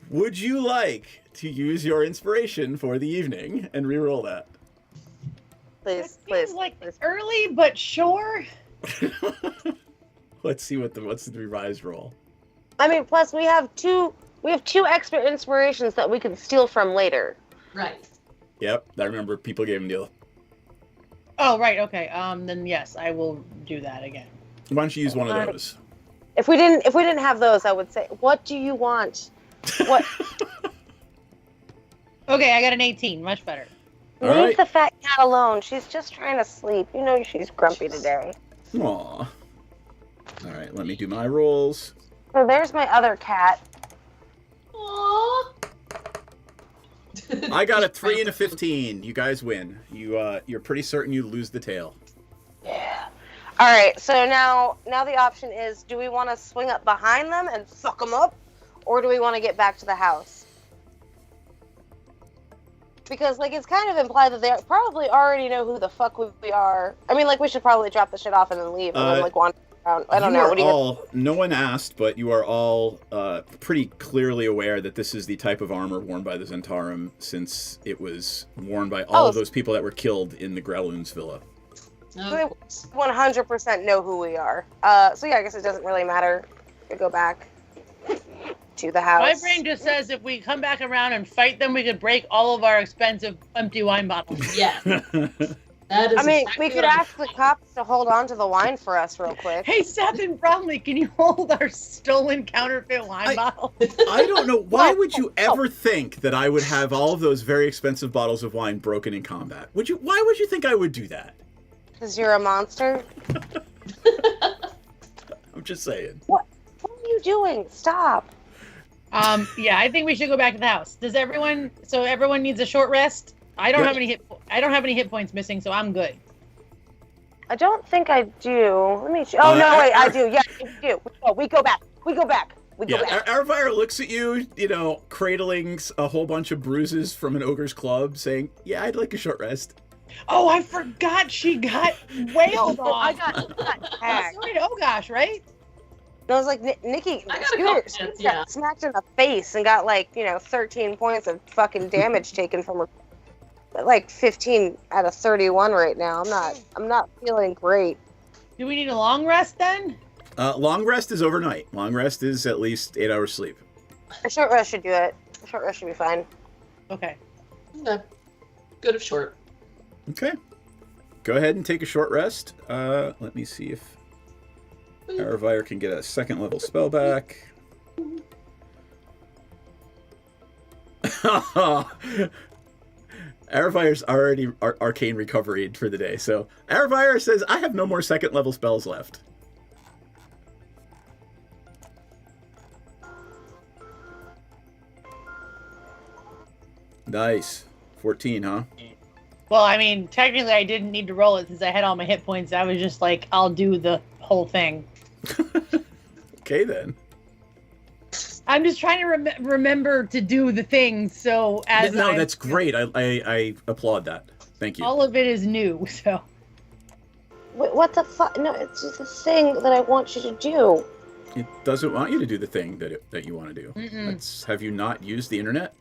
Would you like to use your inspiration for the evening and reroll that? Please, Seems like early, but sure. Let's see what's the revised roll. I mean, plus we have two extra inspirations that we can steal from later. Right. Yep, I remember people gave him deal. Oh, right. Okay. Then yes, I will do that again. Why don't you use one of those? If we didn't have those, I would say, "What do you want?" What? Okay, I got an 18. Much better. Leave the fat cat alone. She's just trying to sleep. You know she's grumpy today. Aw. All right, let me do my rolls. So there's my other cat. Aww. I got a 3 and a 15. You guys win. You're pretty certain you lose the tail. Yeah. All right. So now the option is: do we want to swing up behind them and fuck them up, or do we want to get back to the house? Because like it's kind of implied that they probably already know who the fuck we are. I mean, like we should probably drop the shit off and then leave and then like wander around. I don't know. What do you? No one asked, but you are all pretty clearly aware that this is the type of armor worn by the Zentarum, since it was worn by all of those people that were killed in the Grelun's villa. We 100% know who we are. So yeah, I guess it doesn't really matter to go back to the house. My brain just says if we come back around and fight them, we could break all of our expensive empty wine bottles. Yeah. I mean, we could ask the cops to hold on to the wine for us real quick. Hey, Seth and Bromley, can you hold our stolen counterfeit wine bottle? I don't know. Why would you ever think that I would have all of those very expensive bottles of wine broken in combat? Why would you think I would do that? Because you're a monster? I'm just saying. What are you doing? Stop. Yeah, I think we should go back to the house. So everyone needs a short rest? I don't have any hit points missing, so I'm good. I don't think I do. Let me oh no, wait, I do. Yeah, I do. We go back. We go back. Arvire looks at you, cradling a whole bunch of bruises from an ogre's club, saying, "Yeah, I'd like a short rest." Oh, I forgot she got wailed on. I got tagged. Sorry, oh gosh, right? I was like, Nikki, Scooter got smacked in the face and got 13 points of fucking damage taken from her. Like 15 out of 31 right now. I'm not feeling great. Do we need a long rest then? Long rest is overnight. Long rest is at least 8 hours sleep. A short rest should do it. A short rest should be fine. Okay. Yeah. Good of short. Okay. Go ahead and take a short rest. Let me see if Arvire can get a 2nd level spell back. Arvire's already arcane recovery for the day, so Arvire says, "I have no more 2nd level spells left." Nice. 14, huh? Well, I mean, technically I didn't need to roll it since I had all my hit points. I was just like, I'll do the whole thing. Okay, then. I'm just trying to remember to do the things, so as No, that's great. I applaud that. Thank you. All of it is new, so. Wait, what the fuck? No, it's just a thing that I want you to do. It doesn't want you to do the thing that you want to do. Mm-mm. Have you not used the internet?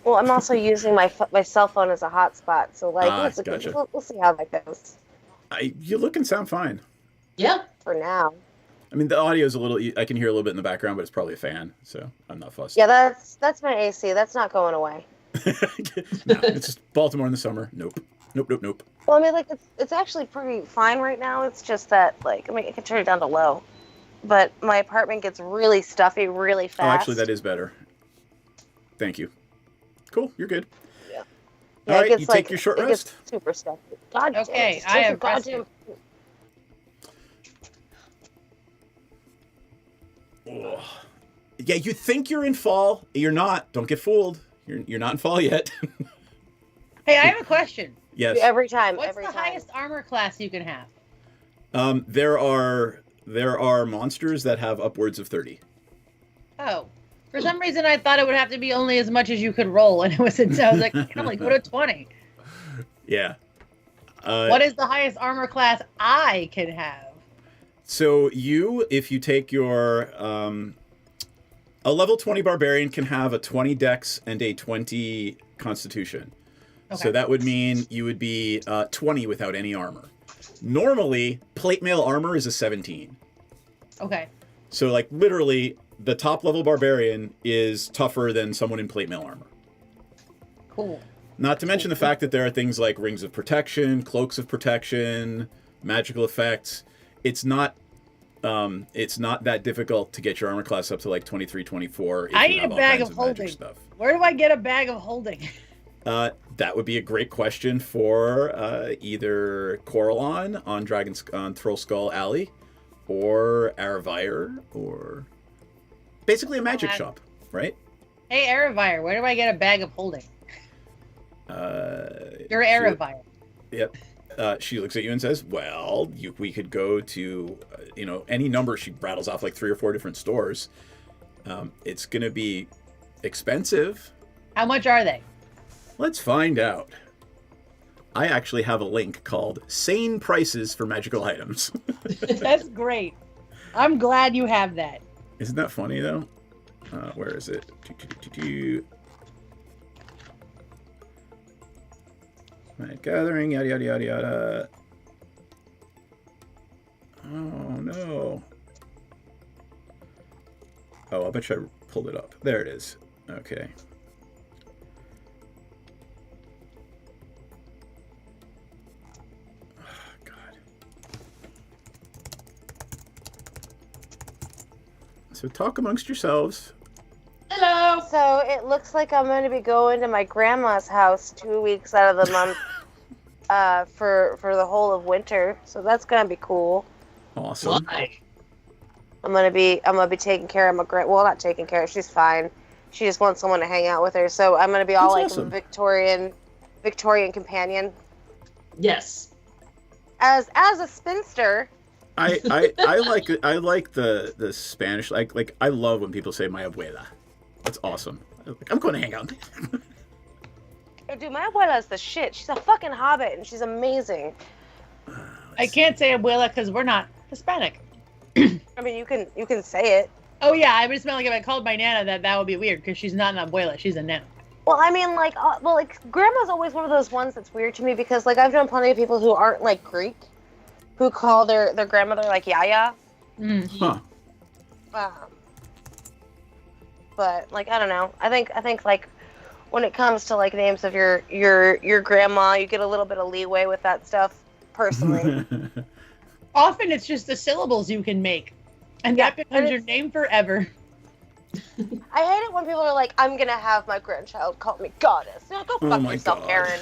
Well, I'm also using my cell phone as a hotspot, so gotcha. we'll see how that goes. You look and sound fine. Yeah. For now. I mean, the audio's a little. I can hear a little bit in the background, but it's probably a fan, so I'm not fussed. Yeah, that's my AC. That's not going away. No, it's just Baltimore in the summer. Nope. Well, I mean, it's actually pretty fine right now. It's just that, I can turn it down to low, but my apartment gets really stuffy really fast. Oh, actually, that is better. Thank you. Cool, you're good. Yeah. All right, you take your short rest. Gets super stuffy. God damn, Okay, just I take a have goddamn. Oh. Yeah, you think you're in fall. You're not. Don't get fooled. You're not in fall yet. Hey, I have a question. Yes. Every time. What's the highest armor class you can have? There are monsters that have upwards of 30. Oh. For some reason, I thought it would have to be only as much as you could roll, and I was like, go to 20. Yeah. What is the highest armor class I can have? So if you take your a level 20 barbarian can have a 20 dex and a 20 constitution. Okay. So that would mean you would be 20 without any armor. Normally, plate mail armor is a 17. Okay. So like literally the top level barbarian is tougher than someone in plate mail armor. Cool. Not to mention the fact that there are things like rings of protection, cloaks of protection, magical effects. It's not that difficult to get your armor class up to like 23, 24 if I you need a have all bag kinds of magic holding. stuff. Where do I get a bag of holding? That would be a great question for either Coralon on Throll Skull Alley, or Aravire, or basically a magic shop, right? Hey, Aravire, where do I get a bag of holding? You're Aravire. Yep. She looks at you and says, well, we could go to, any number. She rattles off like 3 or 4 different stores. It's going to be expensive. How much are they? Let's find out. I actually have a link called Sane Prices for Magical Items. That's great. I'm glad you have that. Isn't that funny, though? Where is it? Right, gathering, yada, yada, yada, yada. Oh, no. Oh, I bet you I pulled it up. There it is. Okay. So talk amongst yourselves. Hello. So it looks like I'm going to be going to my grandma's house 2 weeks out of the month for the whole of winter. So that's going to be cool. Awesome. Why? I'm gonna be taking care of my well, not taking care of. She's fine. She just wants someone to hang out with her. So I'm gonna be all That's like awesome. Victorian companion. Yes. As a spinster. I like the Spanish, like I love when people say my abuela. That's awesome. I'm going to hang out. Dude, my abuela is the shit. She's a fucking hobbit and she's amazing. I can't say abuela because we're not Hispanic. I mean, you can say it. Oh yeah, I just meant like if I called my nana that would be weird because she's not an abuela, she's a nana. Well, I mean, like grandma's always one of those ones that's weird to me because like I've known plenty of people who aren't like Greek, who call their grandmother like Yaya. Huh. But like I don't know. I think like when it comes to like names of your grandma, you get a little bit of leeway with that stuff. Personally. Often it's just the syllables you can make, and that becomes your name forever. I hate it when people are like, "I'm gonna have my grandchild call me goddess." You know, go fuck yourself, God. Karen.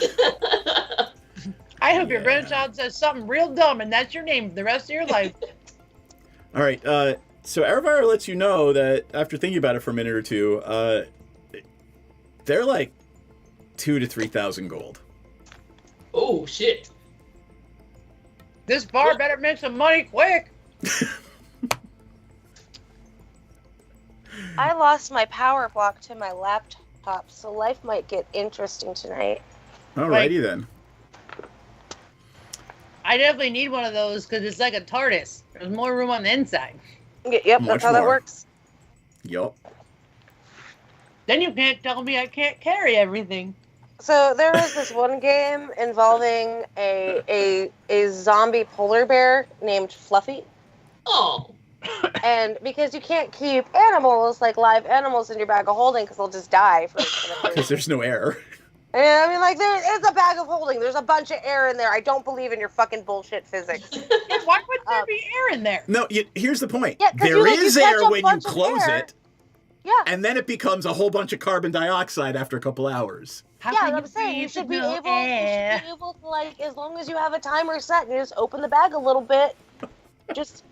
I hope your grandchild says something real dumb, and that's your name for the rest of your life. All right. So Aravire lets you know that after thinking about it for a minute or two, they're like 2,000 to 3,000 gold. Oh shit. This bar better make some money quick. I lost my power block to my laptop, so life might get interesting tonight. Alrighty then. I definitely need one of those because it's like a TARDIS. There's more room on the inside. Yep, Much that's how that more. works. Yup. Then you can't tell me I can't carry everything. So there was this one game involving a zombie polar bear named Fluffy. Oh. And because you can't keep animals, like live animals, in your bag of holding because they'll just die. Because there's no air. And I mean, like, there is a bag of holding. There's a bunch of air in there. I don't believe in your fucking bullshit physics. Why would there be air in there? No, here's the point. Yeah, 'cause There is you catch air a when you bunch of close air. it. Yeah. And then it becomes a whole bunch of carbon dioxide after a couple hours. How Yeah, can I'm saying you should be no able. air? You should be able to, like, as long as you have a timer set, and you just open the bag a little bit.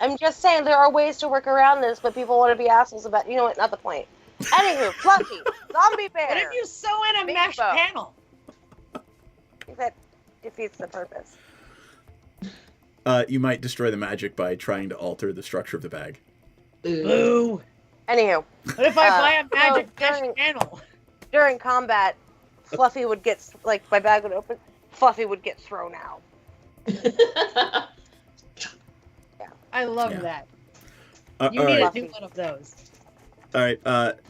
I'm just saying there are ways to work around this, but people want to be assholes about. You know what? Not the point. Anywho, Fluffy, zombie bear. What if you sew in a Big mesh bow. panel? That defeats the purpose. You might destroy the magic by trying to alter the structure of the bag. Boo. Anywho. What if I buy a so magic mesh panel? During combat, Fluffy would get, like, my bag would open. Fluffy would get thrown out. I love Yeah. that. all You need right. to do one of those. All right.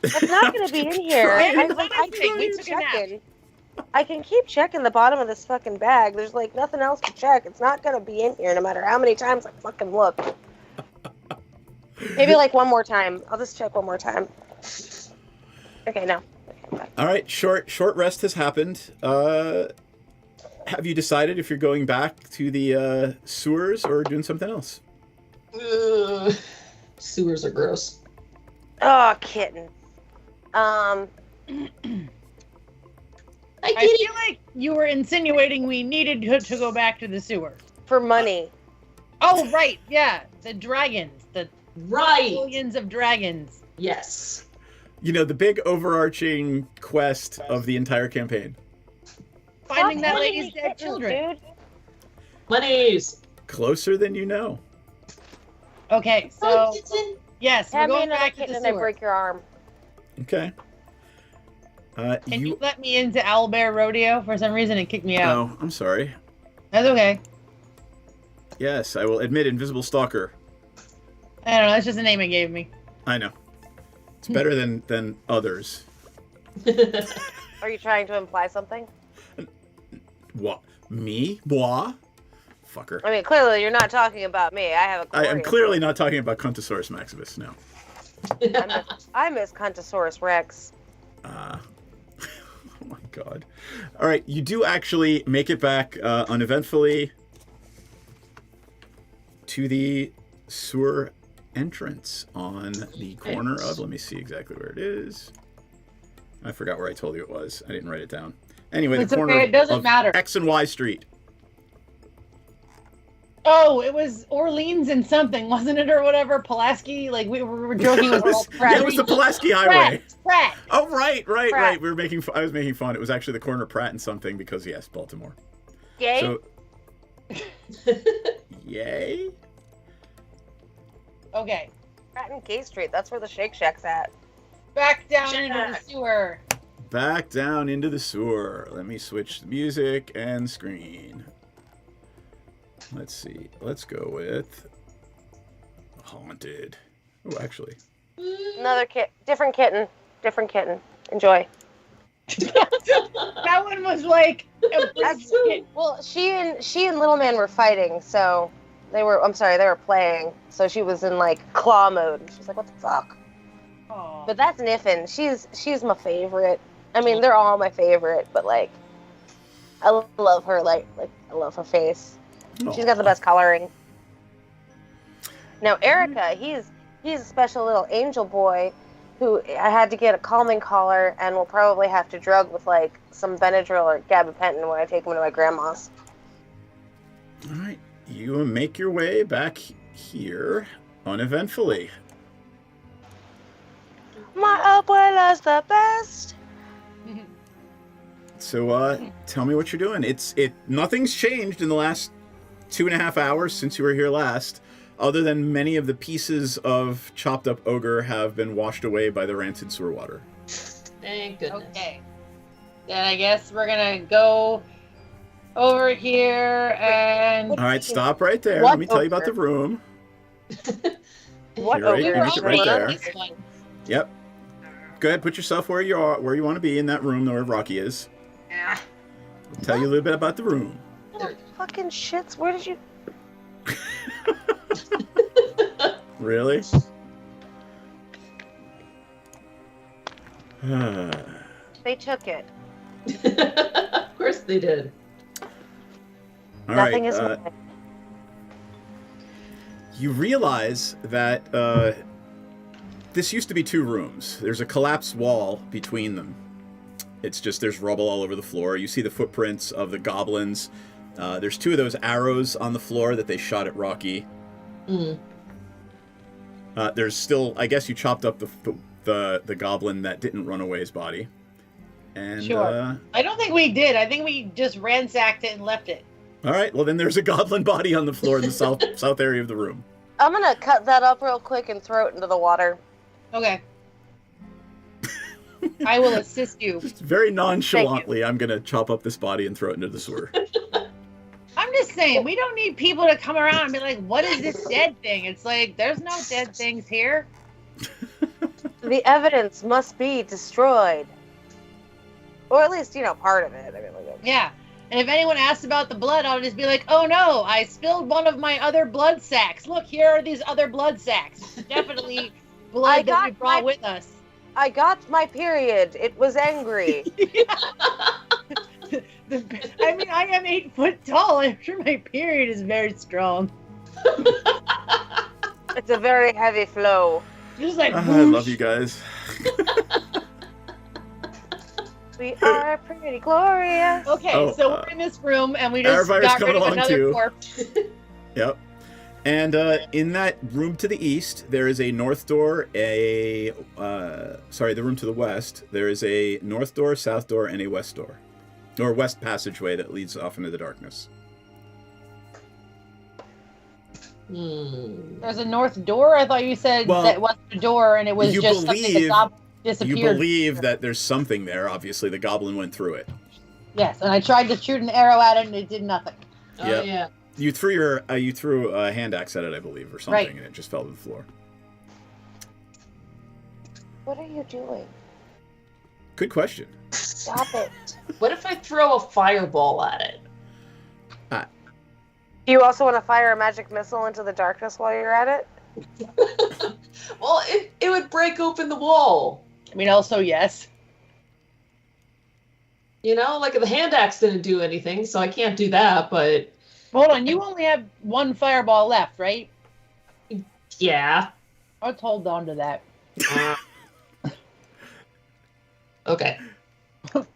It's not going to be in here. Trying. I Honestly, we keep took a nap. checking. I can keep checking the bottom of this fucking bag. There's like nothing else to check. It's not going to be in here no matter how many times I fucking look. Maybe like one more time. I'll just check one more time. Okay, no. All right. Short rest has happened. Have you decided if you're going back to the sewers or doing something else? Sewers are gross. Oh, kitten. I feel like you were insinuating we needed to go back to the sewer. For money. Oh, right. Yeah. The dragons. The billions of dragons. Yes. You know, the big overarching quest of the entire campaign. Finding that Stop lady's hitting me, dead children. dude. Monies. Closer than you know. Okay, so yes, we're Hand me going another back to kitten the and I sewer. break your arm. Okay. Can you let me into Owlbear Rodeo? For some reason, it kicked me out. Oh, I'm sorry. That's okay. Yes, I will admit Invisible Stalker. I don't know. That's just the name it gave me. I know. It's better than others. Are you trying to imply something? What? Me? Moi? Fucker. I mean, clearly you're not talking about me. I have a I am glorious- clearly not talking about Cuntosaurus Maximus, no. I miss Cuntosaurus Rex. Oh my god. Alright, you do actually make it back uneventfully to the sewer entrance on the corner of, let me see exactly where it is. I forgot where I told you it was. I didn't write it down. Anyway, It's the corner okay, it doesn't of matter. X and Y Street. Oh, it was Orleans and something, wasn't it, or whatever? Pulaski? Like, we were joking with all Yeah, it was the Pulaski Highway. Pratt. Oh, right. Pratt. We were making. I was making fun. It was actually the corner of Pratt and something because yes, Baltimore. Yay? So, yay. Okay. Pratt and Gay Street. That's where the Shake Shack's at. Back down into the sewer. Back down into the sewer. Let me switch the music and screen. Let's see. Let's go with haunted. Oh, actually. Another different kitten. Different kitten. Enjoy. That one was like. Well, she and Little Man were fighting, so they were. I'm sorry, they were playing. So she was in like claw mode. She's like, "What the fuck?" Aww. But that's Niffin. She's my favorite. I mean, they're all my favorite, but like, I love her. Like I love her face. She's got the best coloring. Now Erica, he's a special little angel boy who I had to get a calming collar and will probably have to drug with like some Benadryl or gabapentin when I take him to my grandma's. All right. You make your way back here uneventfully. My abuela's the best. So, tell me what you're doing. Nothing's changed in the last 2.5 hours since you were here last, other than many of the pieces of chopped up ogre have been washed away by the rancid sewer water. Thank goodness. Okay. Then I guess we're gonna go over here and. All right, stop right there. What Let me tell you about the ogre? room. What You're right, ogre? finish it right there. This one. Yep. Go ahead, put yourself where you want to be in that room, where Rocky is. Yeah. I'll tell you a little bit about the room. Fucking shits. Where did you? Really? They took it. Of course they did. All Nothing right. is mine. You realize that this used to be 2 rooms. There's a collapsed wall between them. It's just there's rubble all over the floor. You see the footprints of the goblins. There's 2 of those arrows on the floor that they shot at Rocky. Mm. There's still, I guess you chopped up the goblin that didn't run away's body. And Sure. I don't think we did. I think we just ransacked it and left it. all right, well then there's a goblin body on the floor in the south area of the room. I'm gonna cut that up real quick and throw it into the water. Okay. I will assist you. Just very nonchalantly, I'm gonna chop up this body and throw it into the sewer. I'm just saying, we don't need people to come around and be like, what is this dead thing? It's like, there's no dead things here. The evidence must be destroyed. Or at least, part of it. I mean, Yeah. And if anyone asks about the blood, I'll just be like, oh no, I spilled one of my other blood sacks. Look, here are these other blood sacks. Definitely blood that we brought with us. I got my period. It was angry. I mean, I am 8 foot tall. I'm sure my period is very strong. It's a very heavy flow. Just like I love you guys. We are pretty glorious. Okay, so we're in this room and we just Aravire's got coming rid of along another too. corpse. Yep. And in that room to the east, there is a north door, the room to the west, there is a north door, south door, and a west door. Or west passageway that leads off into the darkness. There's a north door? I thought you said that wasn't a door and it was just something that goblin disappeared. You believe that there's something there. Obviously, the goblin went through it. Yes, and I tried to shoot an arrow at it and it did nothing. Yep. Yeah. You threw a hand axe at it, I believe, or something, Right. and it just fell to the floor. What are you doing? Good question. Stop it. What if I throw a fireball at it? Do you also want to fire a magic missile into the darkness while you're at it? Well, it would break open the wall. I mean, also, yes. Like the hand axe didn't do anything, so I can't do that, but... Hold on, you only have one fireball left, right? Yeah. Let's hold on to that. Okay.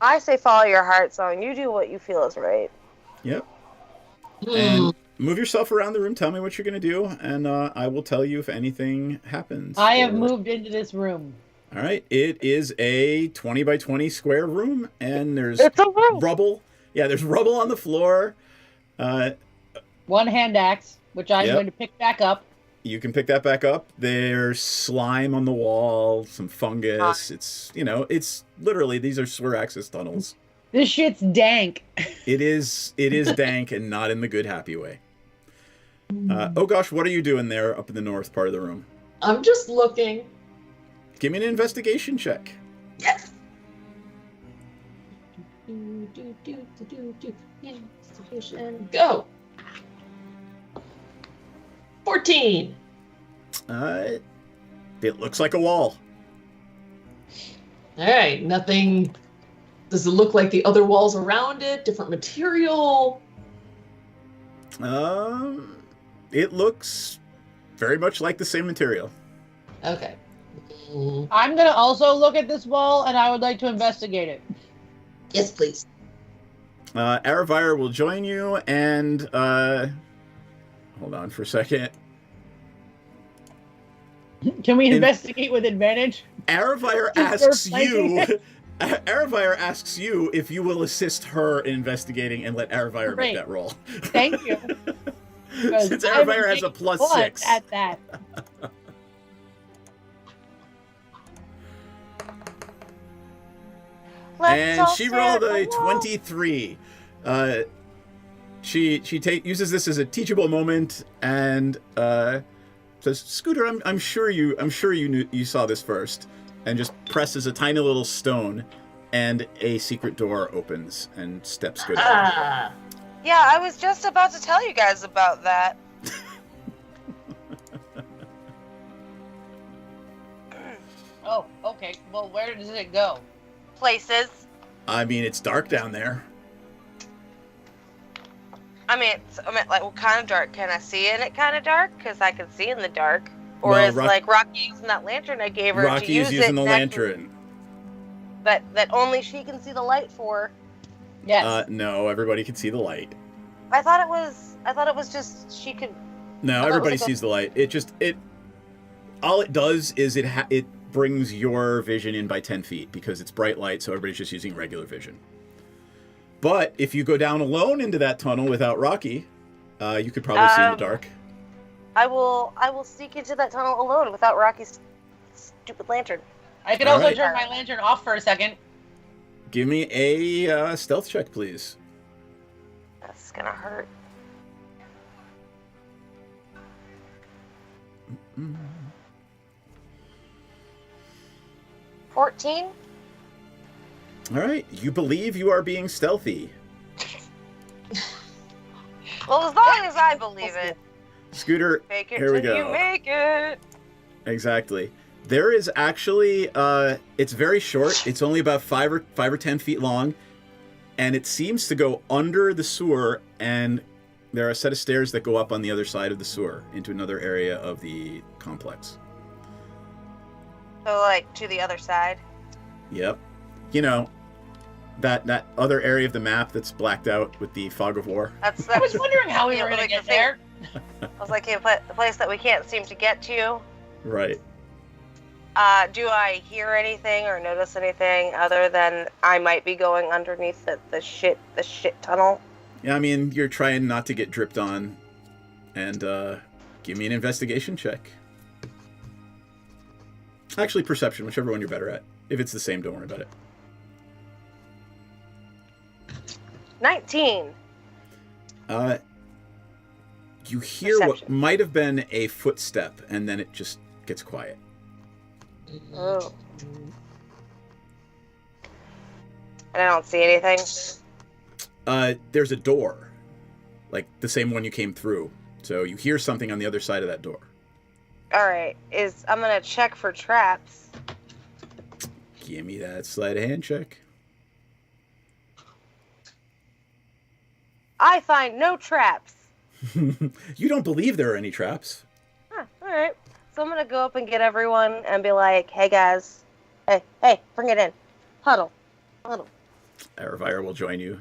I say follow your heart song. You do what you feel is right. Yep. And move yourself around the room. Tell me what you're going to do, and I will tell you if anything happens. I have moved into this room. All right. It is a 20 by 20 square room, and there's rubble. Yeah, there's rubble on the floor. One hand axe, which I'm going to pick back up. You can pick that back up. There's slime on the wall, some fungus. It's literally, these are sewer access tunnels. This shit's dank. It is dank and not in the good, happy way. Oh gosh, what are you doing there up in the north part of the room? I'm just looking. Give me an investigation check. Yes. Go. 14. It looks like a wall. All right, nothing. Does it look like the other walls around it? Different material? It looks very much like the same material. Okay. I'm going to also look at this wall, and I would like to investigate it. Yes, please. Aravire will join you, and hold on for a second. Can we investigate with advantage? Aravire asks you. Aravire asks you if you will assist her in investigating and let Aravire make that roll. Thank you. Since Aravire has a +6 at that. And she rolled a 23. She uses this as a teachable moment and says, "Scooter, I'm sure you saw this first," and just presses a tiny little stone, and a secret door opens and steps Scooter. Yeah, I was just about to tell you guys about that. Oh, okay. Well, where does it go? Places. I mean, it's dark down there. I mean, like, what kind of dark? Can I see in it kind of dark? Because I can see in the dark. Or Well, is, like, Rocky using that lantern I gave her Rocky to use is using the it lantern. that only she can see the light for. Yes. No, everybody can see the light. I thought it was just she could. No, everybody sees the light. All it does is it brings your vision in by 10 feet because it's bright light, so everybody's just using regular vision. But if you go down alone into that tunnel without Rocky, you could probably see in the dark. I will sneak into that tunnel alone without Rocky's stupid lantern. I could All also right. turn my lantern off for a second. Give me a stealth check, please. That's gonna hurt. Mm. 14? All right. You believe you are being stealthy. Well, as long as I believe it. Scooter, Fake it here we till go. you make it. Exactly. There is actually, it's very short. It's only about 5 or 10 feet long, and it seems to go under the sewer. And there are a set of stairs that go up on the other side of the sewer into another area of the complex. So, like, to the other side? Yep. You know, that other area of the map that's blacked out with the fog of war. I was wondering how we were going to get there. I was like, the place that we can't seem to get to. Right. Do I hear anything or notice anything other than I might be going underneath the shit tunnel? Yeah, I mean, you're trying not to get dripped on. And give me an investigation check. Actually, perception, whichever one you're better at. If it's the same, don't worry about it. 19. You hear what might have been a footstep, and then it just gets quiet. Oh. And I don't see anything? There's a door. Like, the same one you came through. So you hear something on the other side of that door. Alright, I'm gonna check for traps. Give me that sleight of hand check. I find no traps. You don't believe there are any traps. Huh, alright. So I'm gonna go up and get everyone and be like, hey guys, hey, bring it in. Huddle. Aravire will join you.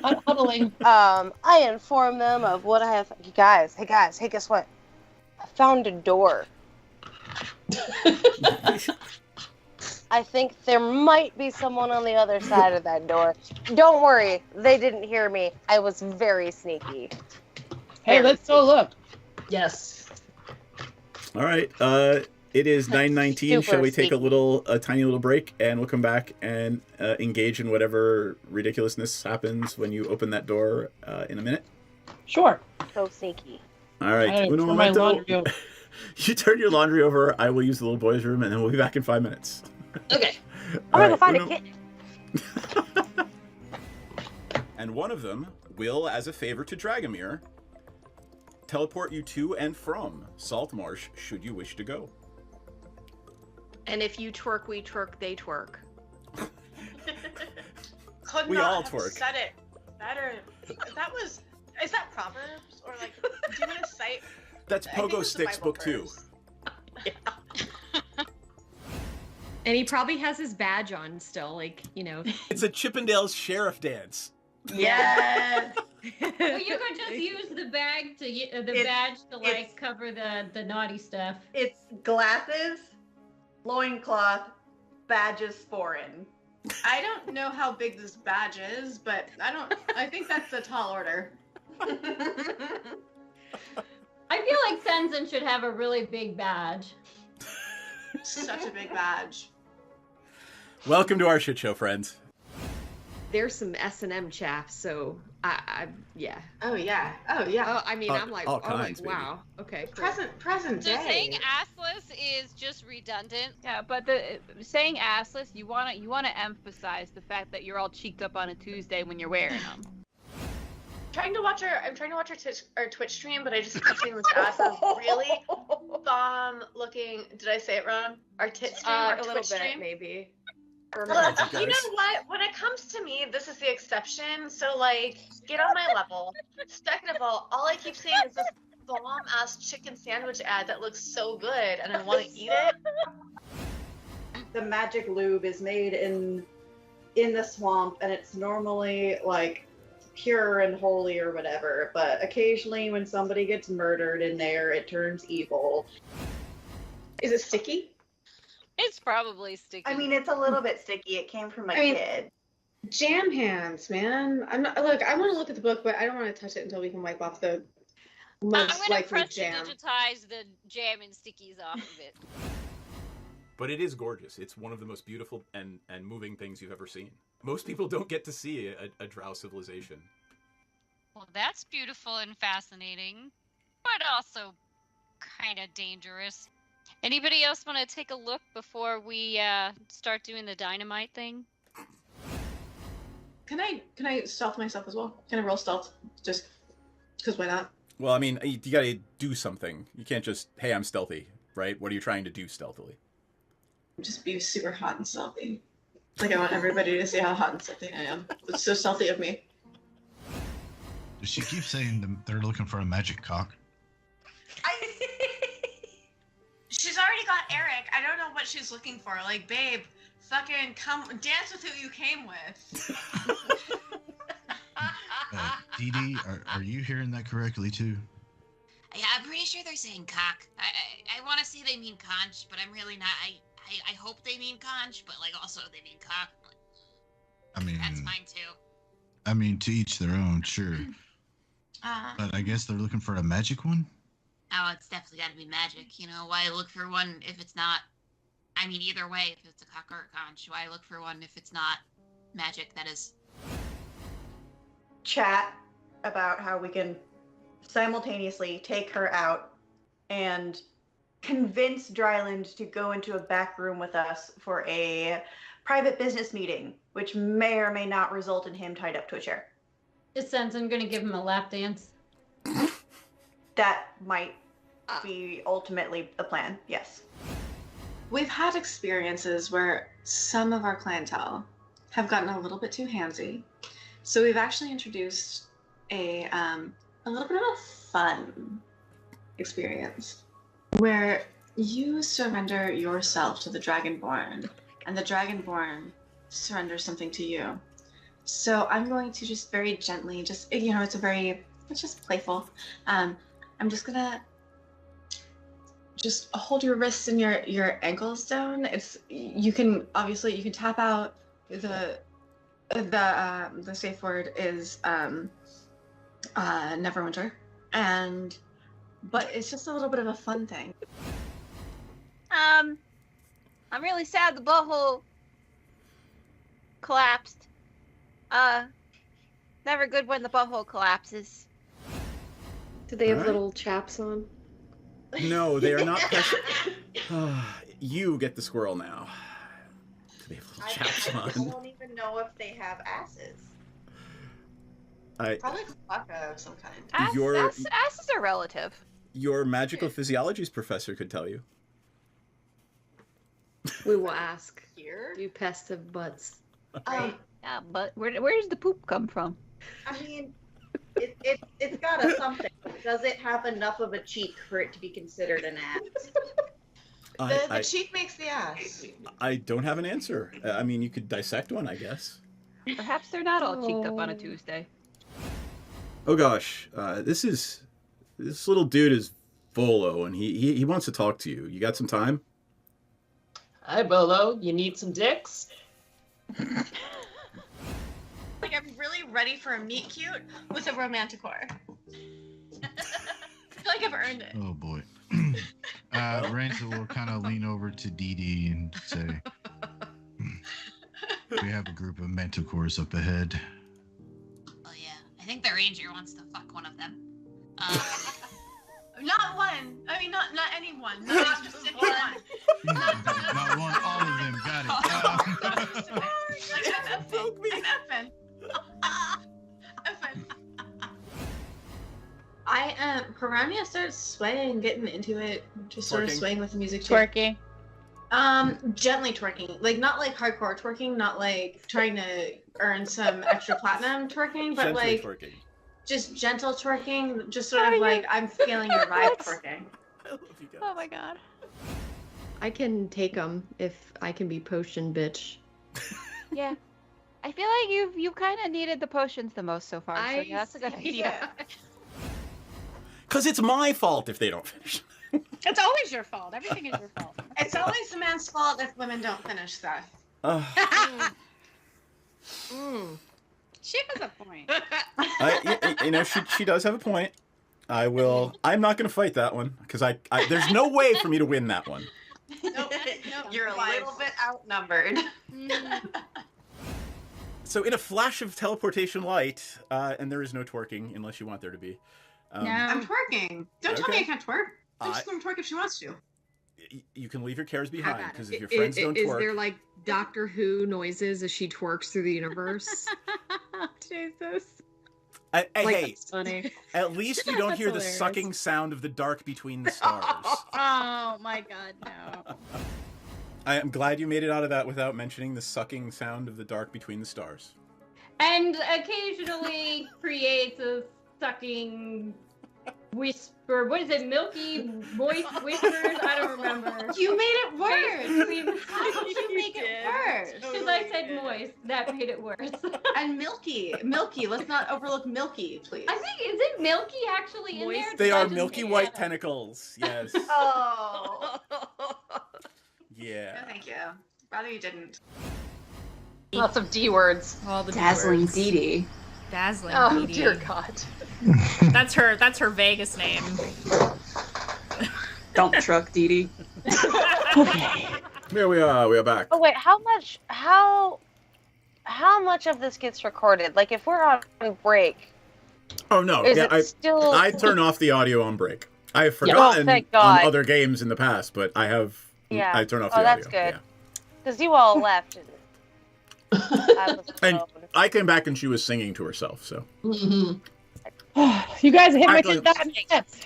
Huddling. I inform them of what I have. Hey guys, hey, guess what? I found a door. I think there might be someone on the other side of that door. Don't worry, they didn't hear me. I was very sneaky. Hey, let's go look. Yes. All right. It is 9:19. Shall we take a tiny little break, and we'll come back and engage in whatever ridiculousness happens when you open that door in a minute? Sure. So sneaky. All right. Uno momento. You turn your laundry over. I will use the little boys' room, and then we'll be back in 5 minutes. Okay. I'm gonna go find a kitten. And one of them will, as a favor to Dragomir, teleport you to and from Saltmarsh should you wish to go. And if you twerk, we twerk, they twerk. Could We not all have twerk. said it better. Is that Proverbs? Or like, do you want to cite? That's I think Pogo it's the Sticks Bible Book 2. And he probably has his badge on still, like, you know. It's a Chippendales sheriff dance. Yes. Well, you could just use the bag to badge to like cover the naughty stuff. It's glasses, loincloth, badges foreign. I don't know how big this badge is, but I think that's a tall order. I feel like Tenzin should have a really big badge. Such a big badge. Welcome to our shit show, friends. There's some S&M chaff, so yeah. Oh yeah. Oh, I mean, I'm like, all kinds, wow. Okay. Cool. Present So day. saying assless is just redundant. Yeah, but saying assless, you wanna emphasize the fact that you're all cheeked up on a Tuesday when you're wearing them. I'm trying to watch our Twitch stream, but I just keep seeing this ass is really bomb looking. Did I say it wrong? Our tit stream, our a little Twitch bit, stream. maybe. You know what? When it comes to me, this is the exception. So like, get on my level. Second of all I keep seeing is this bomb ass chicken sandwich ad that looks so good, and I want to eat it. The magic lube is made in the swamp, and it's normally like pure and holy or whatever, but occasionally when somebody gets murdered in there, it turns evil. Is it sticky? It's probably sticky. I mean, it's a little bit sticky. It came from a kid. Jam hands, man. I'm not. Look, I want to look at the book, but I don't want to touch it until we can wipe off the most I'm gonna likely press to jam. digitize the jam and stickies off of it. But it is gorgeous. It's one of the most beautiful and moving things you've ever seen. Most people don't get to see a drow civilization. Well, that's beautiful and fascinating, but also kind of dangerous. Anybody else want to take a look before we start doing the dynamite thing? Can I stealth myself as well? Can I roll stealth? Just because why not? Well, I mean, you gotta do something. You can't just, hey, I'm stealthy, right? What are you trying to do stealthily? Just be super hot and stealthy. Like I want everybody to see how hot and stealthy I am. It's so stealthy of me. Does she keep saying they're looking for a magic cock? She's already got Eric. I don't know what she's looking for. Like, babe, fucking come dance with who you came with. Dee Dee, are you hearing that correctly too? Yeah, I'm pretty sure they're saying cock. I want to say they mean conch, but I'm really not. I hope they mean conch, but like also they mean cock. I mean, That's fine too. I mean, to each their own, sure. But I guess they're looking for a magic one? Oh, it's definitely got to be magic. You know, why look for one if it's not... I mean, either way, if it's a cock or a conch, why look for one if it's not magic that is... Chat about how we can simultaneously take her out and convince Dryland to go into a back room with us for a private business meeting, which may or may not result in him tied up to a chair. It sounds I'm gonna give him a lap dance. That might be ultimately the plan, yes. We've had experiences where some of our clientele have gotten a little bit too handsy. So we've actually introduced a little bit of a fun experience where you surrender yourself to the Dragonborn and the Dragonborn surrenders something to you. So I'm going to just very gently, it's just playful. I'm just gonna just hold your wrists and your ankles down. You can tap out. The safe word is Neverwinter, but it's just a little bit of a fun thing. I'm really sad the butthole collapsed. Never good when the butthole collapses. Do they have Alright. little chaps on? No, they are not. You get the squirrel now. They have little chaps I on. don't even know if they have asses. Probably Klaka of some kind. Asses are relative. Your magical physiologies professor could tell you. We will ask. Here? Do pests have butts? Yeah, but where does the poop come from? I mean, it's got a something. Does it have enough of a cheek for it to be considered an ass? The cheek makes the ass. I don't have an answer. I mean, you could dissect one, I guess. Perhaps they're not all cheeked up on a Tuesday. Oh gosh, this little dude is Volo, and he wants to talk to you. You got some time? Hi, Bolo. You need some dicks? Like, I'm really ready for a meet cute with a romanticore. I feel like I've earned it. Oh boy. Ranza will kind of lean over to Dee Dee and say, we have a group of manticores up ahead. Oh yeah, I think the ranger wants to fuck one of them. Not one. I mean, not any one. Not a specific one. Not one, all of them. Got it. I'm effing. Piranha starts swaying, getting into it, just sort of Twerking? swaying with the music too. Twerking. Gently twerking, like not like hardcore twerking, not like trying to earn some extra platinum twerking, but Gently like twerking. just gentle twerking, just sort of like I'm feeling your vibe twerking. I love you guys. Oh my god. I can take them if I can be potion bitch. Yeah. I feel like you've kind of needed the potions the most so far. So yeah, that's a good idea. Because it's my fault if they don't finish. It's always your fault. Everything is your fault. It's always the man's fault if women don't finish stuff. She has a point. She does have a point. I'm not going to fight that one because there's no way for me to win that one. Nope, You're a twice. little bit outnumbered. So in a flash of teleportation light, and there is no twerking unless you want there to be. I'm twerking. Don't tell me I Okay. can't twerk. I'm just gonna twerk if she wants to. You can leave your cares behind, How about because it? if your friends don't Is twerk... there like Doctor Who noises as she twerks through the universe? Jesus. Hey, That's funny. at least you don't That's hear the hilarious. sucking sound of the dark between the stars. Oh my god, no. I am glad you made it out of that without mentioning the sucking sound of the dark between the stars. And occasionally creates a sucking whisper. What is it? Milky, moist whispers? I don't remember. You made it worse. How did you make it worse? Because I said moist. That made it worse. And milky. Let's not overlook milky, please. I think, is it milky actually in there? They Did I are just milky make white that up? tentacles. Yes. Oh. Yeah. No, thank you. Rather you didn't. Lots of D words. All the Dazzling words. Dee Dee. Dazzling Oh, Dee Dee. dear God. That's her Vegas name. Dump truck Dee Dee. Here we are back. Oh wait, how much of this gets recorded? Like if we're on break, Oh no, is yeah, it still? I turn off the audio on break. I have Oh, forgotten thank on God. other games in the past, but I have. Yeah. I turn off Oh, the that's audio. good. Because you all left. And I was Yeah. And alone. I came back and she was singing to herself. So You guys hit my Actually- steps.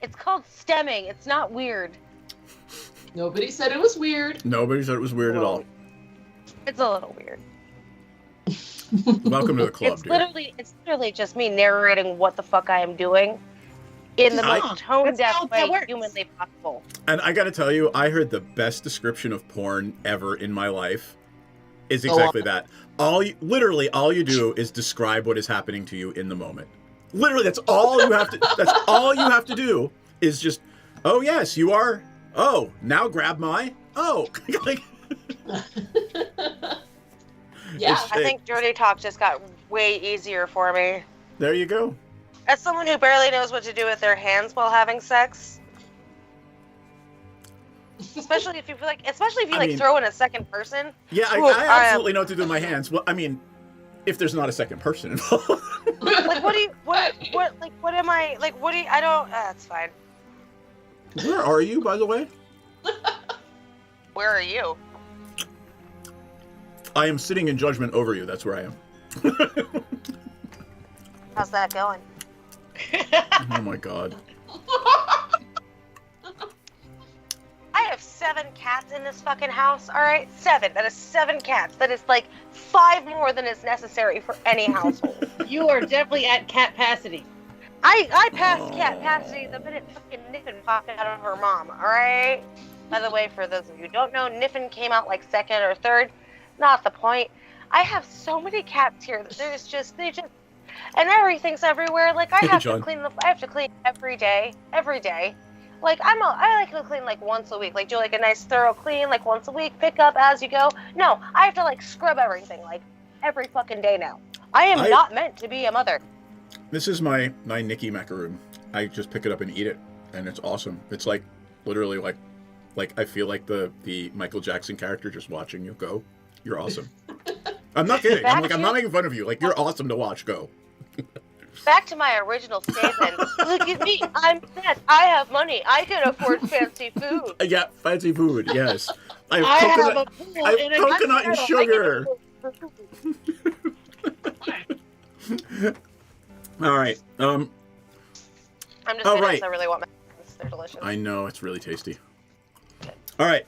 It's called stemming. It's not weird. Nobody said it was weird. nobody said it was weird at all. It's a little weird. Welcome to the club, It's dude. literally just me narrating what the fuck I am doing in the I- most tone-deaf how that way works. humanly possible. And I gotta tell you, I heard the best description of porn ever in my life. Is Go exactly that. Literally all you do is describe what is happening to you in the moment. Literally, that's all you have to. That's all you have to do is just. Oh yes, you are. Oh, now grab my. Oh. Like, Yeah. It's- I think dirty talk just got way easier for me. there you go. As someone who barely knows what to do with their hands while having sex, especially if you I mean- throw in a second person. Yeah, Ooh, I absolutely know what to do with my hands. Well, I mean, if there's not a second person involved. Like what am I like? What do you? I don't. It's fine. Where are you, by the way? Where are you? I am sitting in judgment over you. That's where I am. How's that going? Oh my god. I have 7 cats in this fucking house. All right, 7. That is 7 cats. That is like 5 more than is necessary for any household. You are definitely at capacity. I passed cat capacity the minute fucking Niffin popped out of her mom. All right. By the way, for those of you who don't know, Niffin came out like 2nd or 3rd. Not the point. I have so many cats here that and everything's everywhere. Like I Hey, have John. to clean I have to clean every day. Like I like to clean like once a week. Like do like a nice thorough clean like once a week. Pick up as you go. No, I have to like scrub everything like every fucking day now. I am not meant to be a mother. This is my Nikki macaroon. I just pick it up and eat it, and it's awesome. It's like literally like I feel like the Michael Jackson character just watching you go. You're awesome. I'm not kidding. I'm not making fun of you. Like you're awesome to watch. Go. Back to my original statement. Look at me. I'm set. I have money. I can afford fancy food. Yeah, fancy food. Yes. I I have have coconut, a pool I have in a coconut and hospital. I can sugar. All right. I'm just Oh, saying right. I really want my They're delicious. I know it's really tasty. All right.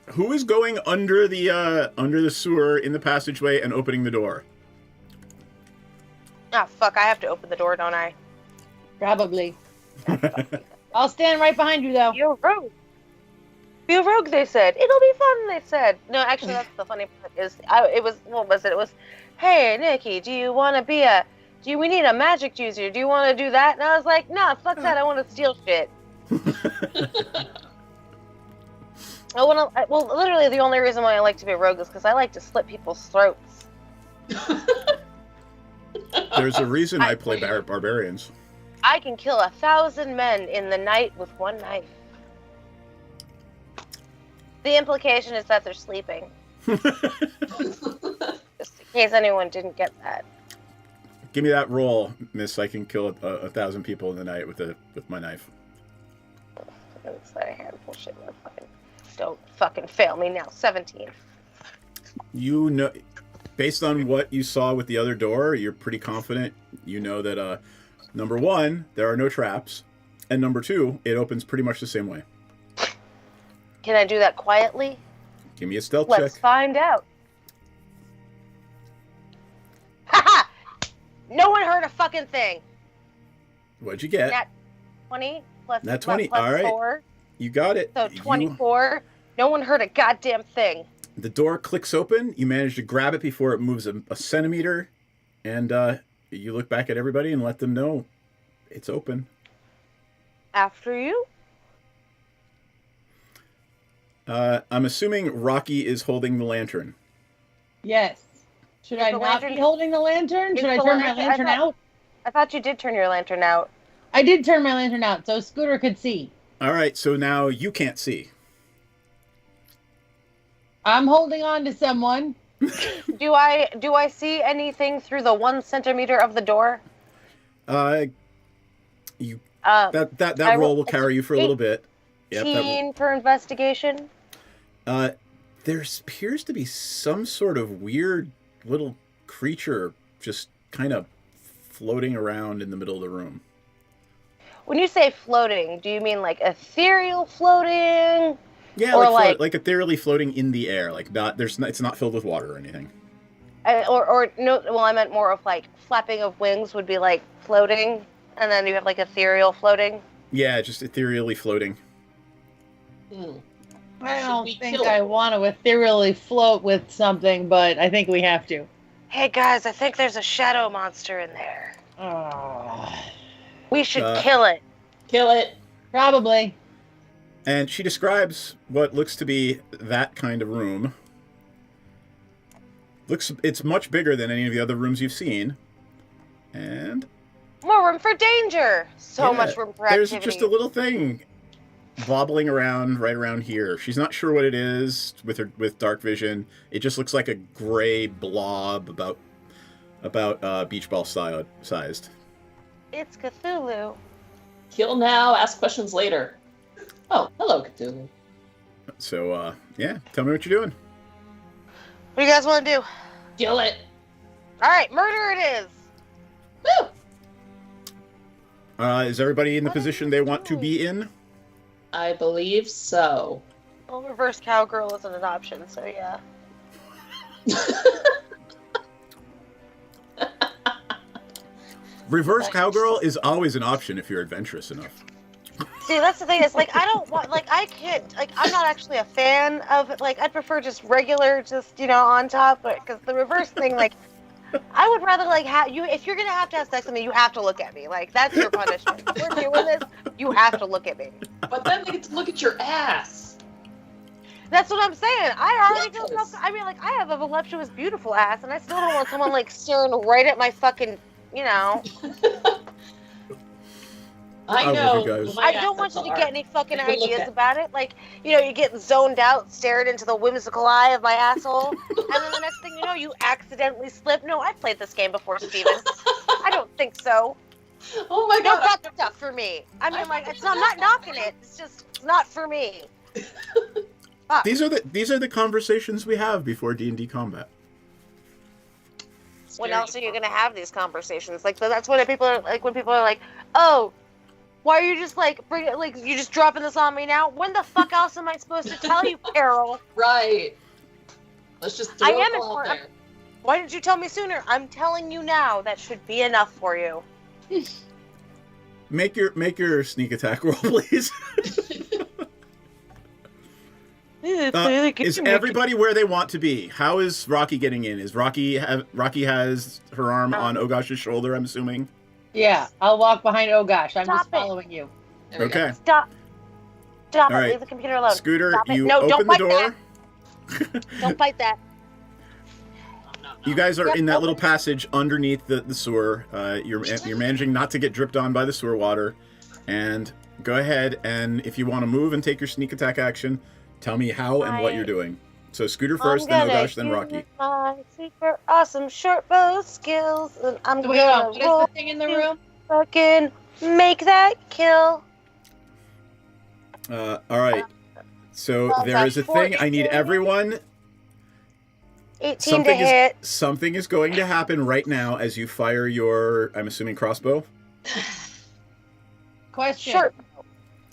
Who is going under the sewer in the passageway and opening the door? Ah, fuck. I have to open the door, don't I? Probably. I'll stand right behind you, though. You're rogue. Be a rogue, they said. It'll be fun, they said. No, actually, that's the funny part is, what was it? It was, hey, Nikki, do we need a magic user? Do you want to do that? And I was like, nah, fuck that. I want to steal shit. Well, literally the only reason why I like to be a rogue is because I like to slit people's throats. There's a reason I play barbarians. I can kill 1,000 men in the night with one knife. The implication is that they're sleeping. Just in case anyone didn't get that. Give me that roll, miss. I can kill 1,000 people in the night with my knife. It's not a handful shit. Don't fucking fail me now. 17. You know, based on what you saw with the other door, you're pretty confident. You know that number one, there are no traps, and number two, it opens pretty much the same way. Can I do that quietly? Give me a stealth Let's check. find out. Haha! No one heard a fucking thing. What'd you get? Nat 20 plus, Nat 20. plus All right. 4. You got it. So 24. No one heard a goddamn thing. The door clicks open. You manage to grab it before it moves a centimeter, and you look back at everybody and let them know it's open. After you? I'm assuming Rocky is holding the lantern. Yes. Should Is I the not lantern- be holding the lantern? Is Should I the turn my lantern- lantern out? I thought you did turn your lantern out. I did turn my lantern out so Scooter could see. All right, so now you can't see. I'm holding on to someone. Do I see anything through the 1 centimeter of the door? You I that roll will carry you for a little bit. Yep, that will. 18 for investigation. There appears to be some sort of weird little creature just kind of floating around in the middle of the room. When you say floating, do you mean like ethereal floating? Yeah, or like ethereally floating in the air, like it's not filled with water or anything. Or no, well, I meant more of like flapping of wings would be like floating, and then you have like ethereal floating. Yeah, just ethereally floating. I don't we think kill I it? want to ethereally float with something, but I think we have to. Hey guys, I think there's a shadow monster in there. We should kill it. Kill it. Probably. And she describes what looks to be that kind of room. It's much bigger than any of the other rooms you've seen. And More room for danger. So yeah, much room for there's activity. just a little thing bobbling around right around here. She's not sure what it is with dark vision. It just looks like a gray blob about beach ball sized. It's Cthulhu. Kill now, ask questions later. Oh, hello, Cthulhu. So yeah, tell me what you're doing. What do you guys want to do? Kill it. All right, murder it is. Woo! Is everybody in the position they want to be in? I believe so. Well, reverse cowgirl isn't an option, so yeah. Reverse cowgirl is always an option if you're adventurous enough. See, that's the thing is, like, I don't want, like, I can't, like, I'm not actually a fan of it. Like, I'd prefer just regular, just, you know, on top, but, because the reverse thing, like, I would rather, like, if you're gonna have to have sex with me, you have to look at me. Like, that's your punishment. If we're doing this, you have to look at me. But then they get to look at your ass. That's what I'm saying. I already feel I mean, like, I have a voluptuous, beautiful ass, and I still don't want someone, like, staring right at my fucking, you know. I know. I don't want you to get any fucking ideas about it. Like, you know, you get zoned out, staring into the whimsical eye of my asshole, and then the next thing you know, you accidentally slip. No, I've played this game before, Steven. I don't think so. Oh my no, god. No, that's stuff for me. I mean, like, I'm not knocking it. It's just it's not for me. These are the conversations we have before D&D combat. When else are you gonna have these conversations? Like, that's when people are like, oh. Why are you just like you just dropping this on me now? When the fuck else am I supposed to tell you, Carol? Right. Let's just throw it all out there. Why didn't you tell me sooner? I'm telling you now. That should be enough for you. Make your sneak attack roll, please. Is everybody where they want to be? How is Rocky getting in? Is Rocky has her arm on Ogash's shoulder, I'm assuming? Yeah, I'll walk behind Ogash. I'm Stop just following you. Okay. Stop. Stop All it. right. Leave the computer alone. Scooter, Stop it. you No, open don't the bite door. That. Don't bite that. You guys are in that little passage underneath the sewer. You're managing not to get dripped on by the sewer water. And go ahead, and if you want to move and take your sneak attack action, Tell me how and what you're doing. So Scooter first, then Ogosh, then Rocky. My super awesome short bow skills, and I'm So wait, gonna what is roll the thing in the room? fucking make that kill. All right. So Well, there is a that's thing. I 14. need everyone. 18 to hit. Something is going to happen right now as you fire your, I'm assuming, crossbow? Question.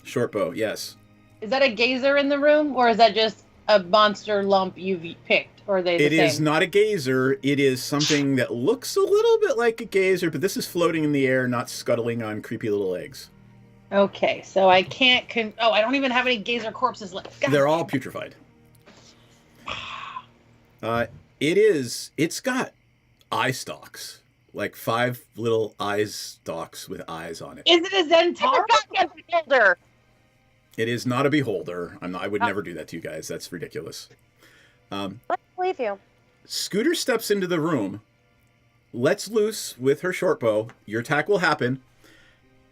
Short bow, yes. Is that a gazer in the room, or is that just a monster lump you've picked? Or are they the It same? is not a gazer. It is something that looks a little bit like a gazer, but this is floating in the air, not scuttling on creepy little eggs. Okay, so I can't. I don't even have any gazer corpses left. God. They're all putrefied. It's got eye stalks. Like 5 little eye stalks with eyes on it. Is it a Zentara? Beholder. It is not a beholder. I would never do that to you guys. That's ridiculous. I believe you. Scooter steps into the room, lets loose with her short bow. Your attack will happen.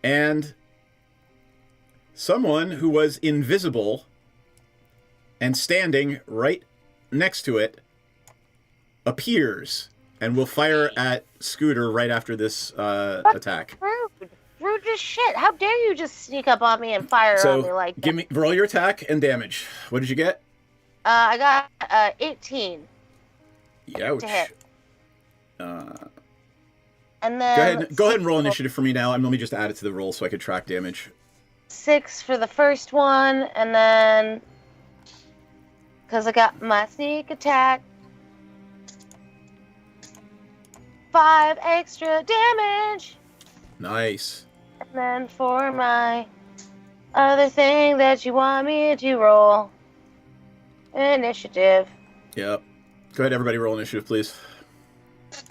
And someone who was invisible and standing right next to it appears and will fire at Scooter right after this attack. Rude. Rude as shit. How dare you just sneak up on me and fire on me like that? Roll your attack and damage. What did you get? I got 18 Ouch. to hit. And Go then ahead and roll initiative for me now. Let me just add it to the roll so I can track damage. 6 for the first one, and then because I got my sneak attack, 5 extra damage. Nice. And then for my other thing that you want me to roll, initiative. Yep. Go ahead, everybody, roll initiative, please. Is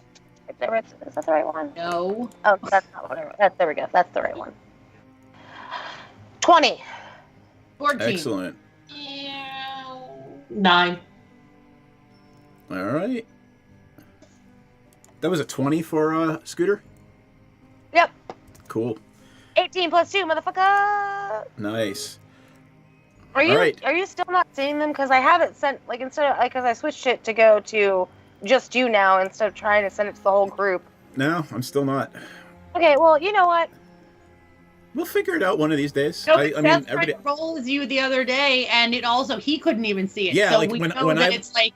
that the right one? No. Oh, that's not what I wrote. There we go. That's the right one. 20. 14. Excellent. 9. All right. That was a 20 for Scooter? Yep. Cool. 18 plus 2, motherfucker. Nice. Are you All right. are you still not seeing them? Because I have it sent, like, instead of, because I switched it to go to just you now instead of trying to send it to the whole group. No, I'm still not. Okay, well, you know what? We'll figure it out one of these days. No, I mean, Seth every tried day. to roll as you the other day, and it also he couldn't even see it. Yeah, so like we when know that I- it's like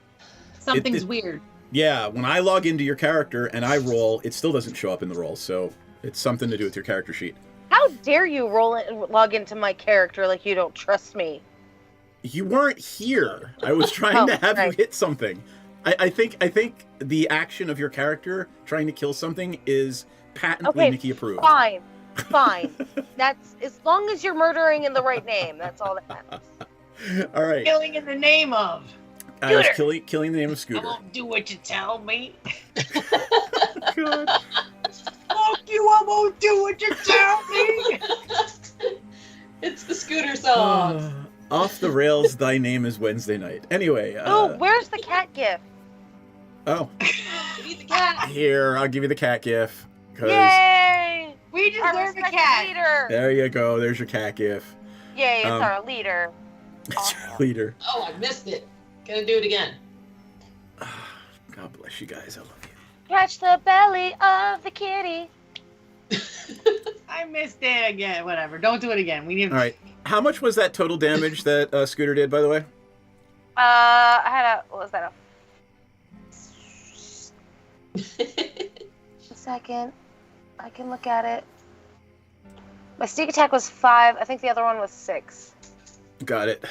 something's weird. Yeah, when I log into your character and I roll, it still doesn't show up in the roll, so it's something to do with your character sheet. How dare you log into my character like you don't trust me? You weren't here. I was trying to have you right. hit something. I think the action of your character trying to kill something is patently Okay, Nikki approved. Fine. That's as long as you're murdering in the right name. That's all that matters. All right. Killing in the name of. I was killing the name of I Scooter. won't do what you tell me. God. Fuck you! I won't do what you tell me. It's the Scooter song. Off the rails, thy name is Wednesday night. Anyway. Oh, where's the cat gif? Oh. Eat the cat. Here, I'll give you the cat gif. 'Cause Yay! We deserve Our a respected cat. leader. there you go. There's your cat gif. Yay! It's Um, our leader. It's your leader. Oh, I missed it. Gonna do it again. God bless you guys. I love you. Scratch the belly of the kitty. I missed it again. Whatever. Don't do it again. We need. All right. How much was that total damage that Scooter did, by the way? I had what was that? A second. I can look at it. My sneak attack was 5. I think the other one was 6. Got it.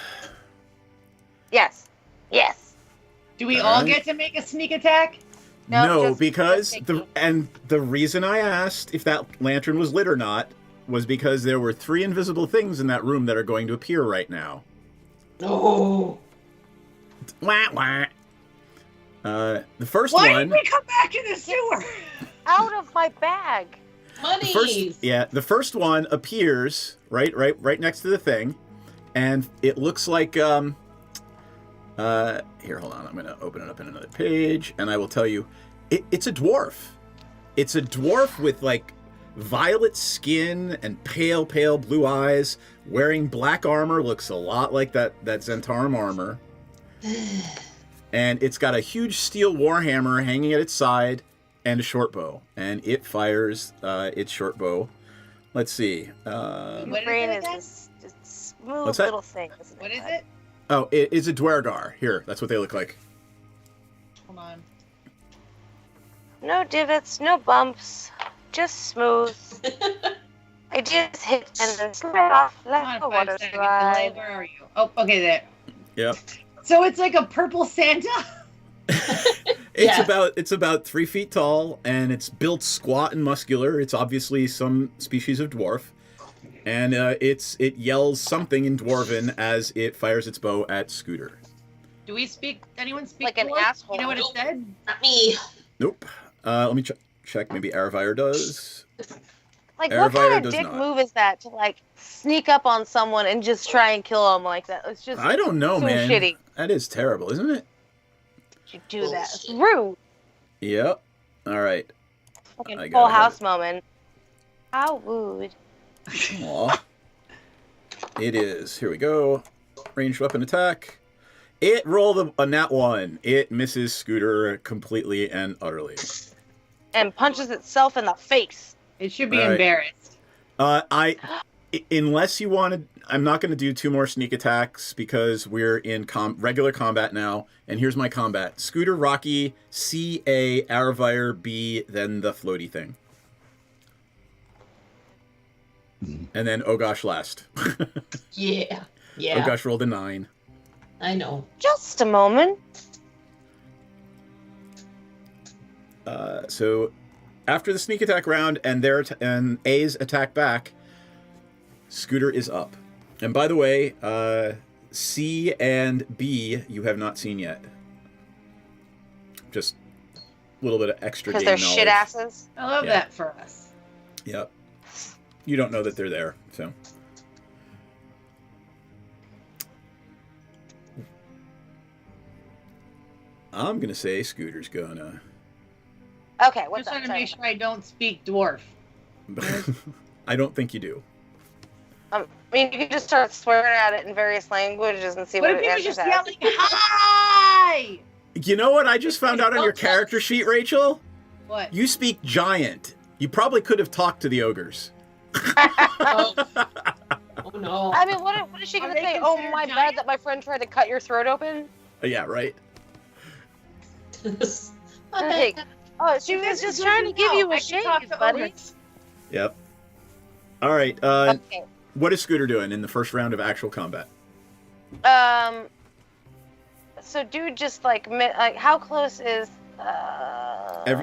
Yes. Yes. Do we All all right. get to make a sneak attack? No, just because Nikki. the reason I asked if that lantern was lit or not was because there were 3 invisible things in that room that are going to appear right now. Oh. Wah, wah. The first Why one. did we come back in the sewer? Out of my bag. Money. The first one appears right next to the thing, and it looks like here, hold on, I'm gonna open it up in another page, and I will tell you, it's a dwarf. It's a dwarf with like violet skin and pale, pale blue eyes, wearing black armor, looks a lot like that Zentarum armor. And it's got a huge steel warhammer hanging at its side and a short bow. And it fires its short bow. Let's see. Your brain is this smooth What's that? little thing. What is it? Oh, it is a Dwergar. Here, that's what they look like. Hold on. No divots, no bumps, just smooth. I just hit and then slide off like a water slide. Where are you? Oh, okay, there. Yep. So it's like a purple Santa? It's about 3 feet tall, and it's built squat and muscular. It's obviously some species of dwarf. And it yells something in Dwarven as it fires its bow at Scooter. Do anyone speak like an dwarf? asshole? You know what it said? Not me. Nope. Let me check. Maybe Aravire does. Like, Aravire what kind of does dick not. move is that to, like, sneak up on someone and just try and kill them like that? It's just I don't know, so man. shitty. That is terrible, isn't it? You do that. It's rude. Yep. All right. Fucking I full gotta house moment. How rude. Aw. It is. Here we go. Ranged weapon attack. It rolled a nat 1. It misses Scooter completely and utterly. And punches itself in the face. It should be All right. embarrassed. Unless you wanted, I'm not going to do 2 more sneak attacks because we're in regular combat now. And here's my combat: Scooter, Rocky, C, A, Aravire, B, then the floaty thing. And then Ogosh last. Yeah. Ogosh rolled a 9. I know. Just a moment. So after the sneak attack round and and A's attack back, Scooter is up. And by the way, C and B you have not seen yet. Just a little bit of extra game Because they're knowledge. shit asses. I love that for us. Yep. You don't know that they're there, so. I'm gonna say Scooter's gonna. Okay, what's Just up? want to make sure I don't speak dwarf. I don't think you do. I mean, you can just start swearing at it in various languages and see What what if it people answers just as. yelling, hi? You know what I just found out on your character sheet, Rachel? What? You speak giant. You probably could have talked to the ogres. Oh no. I mean, what is she gonna say? Oh, my bad that my friend tried to cut your throat open. Yeah, right. Like, oh, she was just trying to give you a shave, buddy. Yep. All right. Okay. What is Scooter doing in the first round of actual combat? So dude, just like how close is?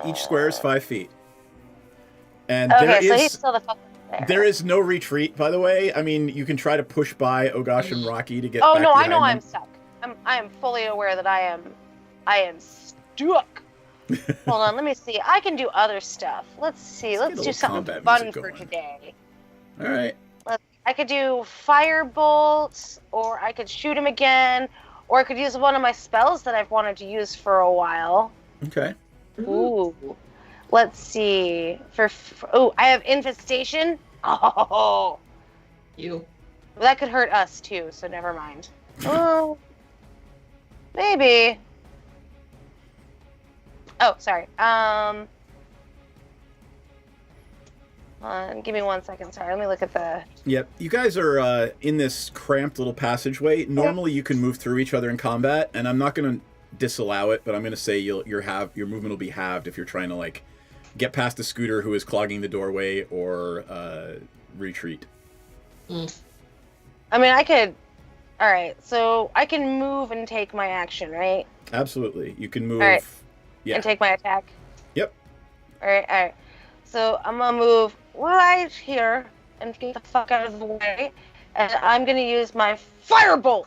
Each square is 5 feet. And Okay, so he's still the fuck there. there is no retreat, by the way. I mean, you can try to push by Ogosh and Rocky to get. Oh back no, I behind know them. I'm stuck. I am fully aware that I am stuck. Hold on, let me see. I can do other stuff. Let's see. Let's get a do little something combat fun music for going. today. All right. I could do firebolt, or I could shoot him again, or I could use one of my spells that I've wanted to use for a while. Okay. Ooh. Let's see. Oh, I have infestation. Oh. You. That could hurt us too, so never mind. Oh. Maybe. Oh, sorry. Give me 1 second. Sorry, let me look at the. Yep. You guys are in this cramped little passageway. Normally, you can move through each other in combat, and I'm not going to disallow it, but I'm going to say your movement will be halved if you're trying to like get past a Scooter who is clogging the doorway or retreat. I mean, I could. All right, so I can move and take my action, right? Absolutely, you can move. All right. Yeah. And take my attack. Yep. All right. So I'm gonna move right here and get the fuck out of the way, and I'm gonna use my firebolt.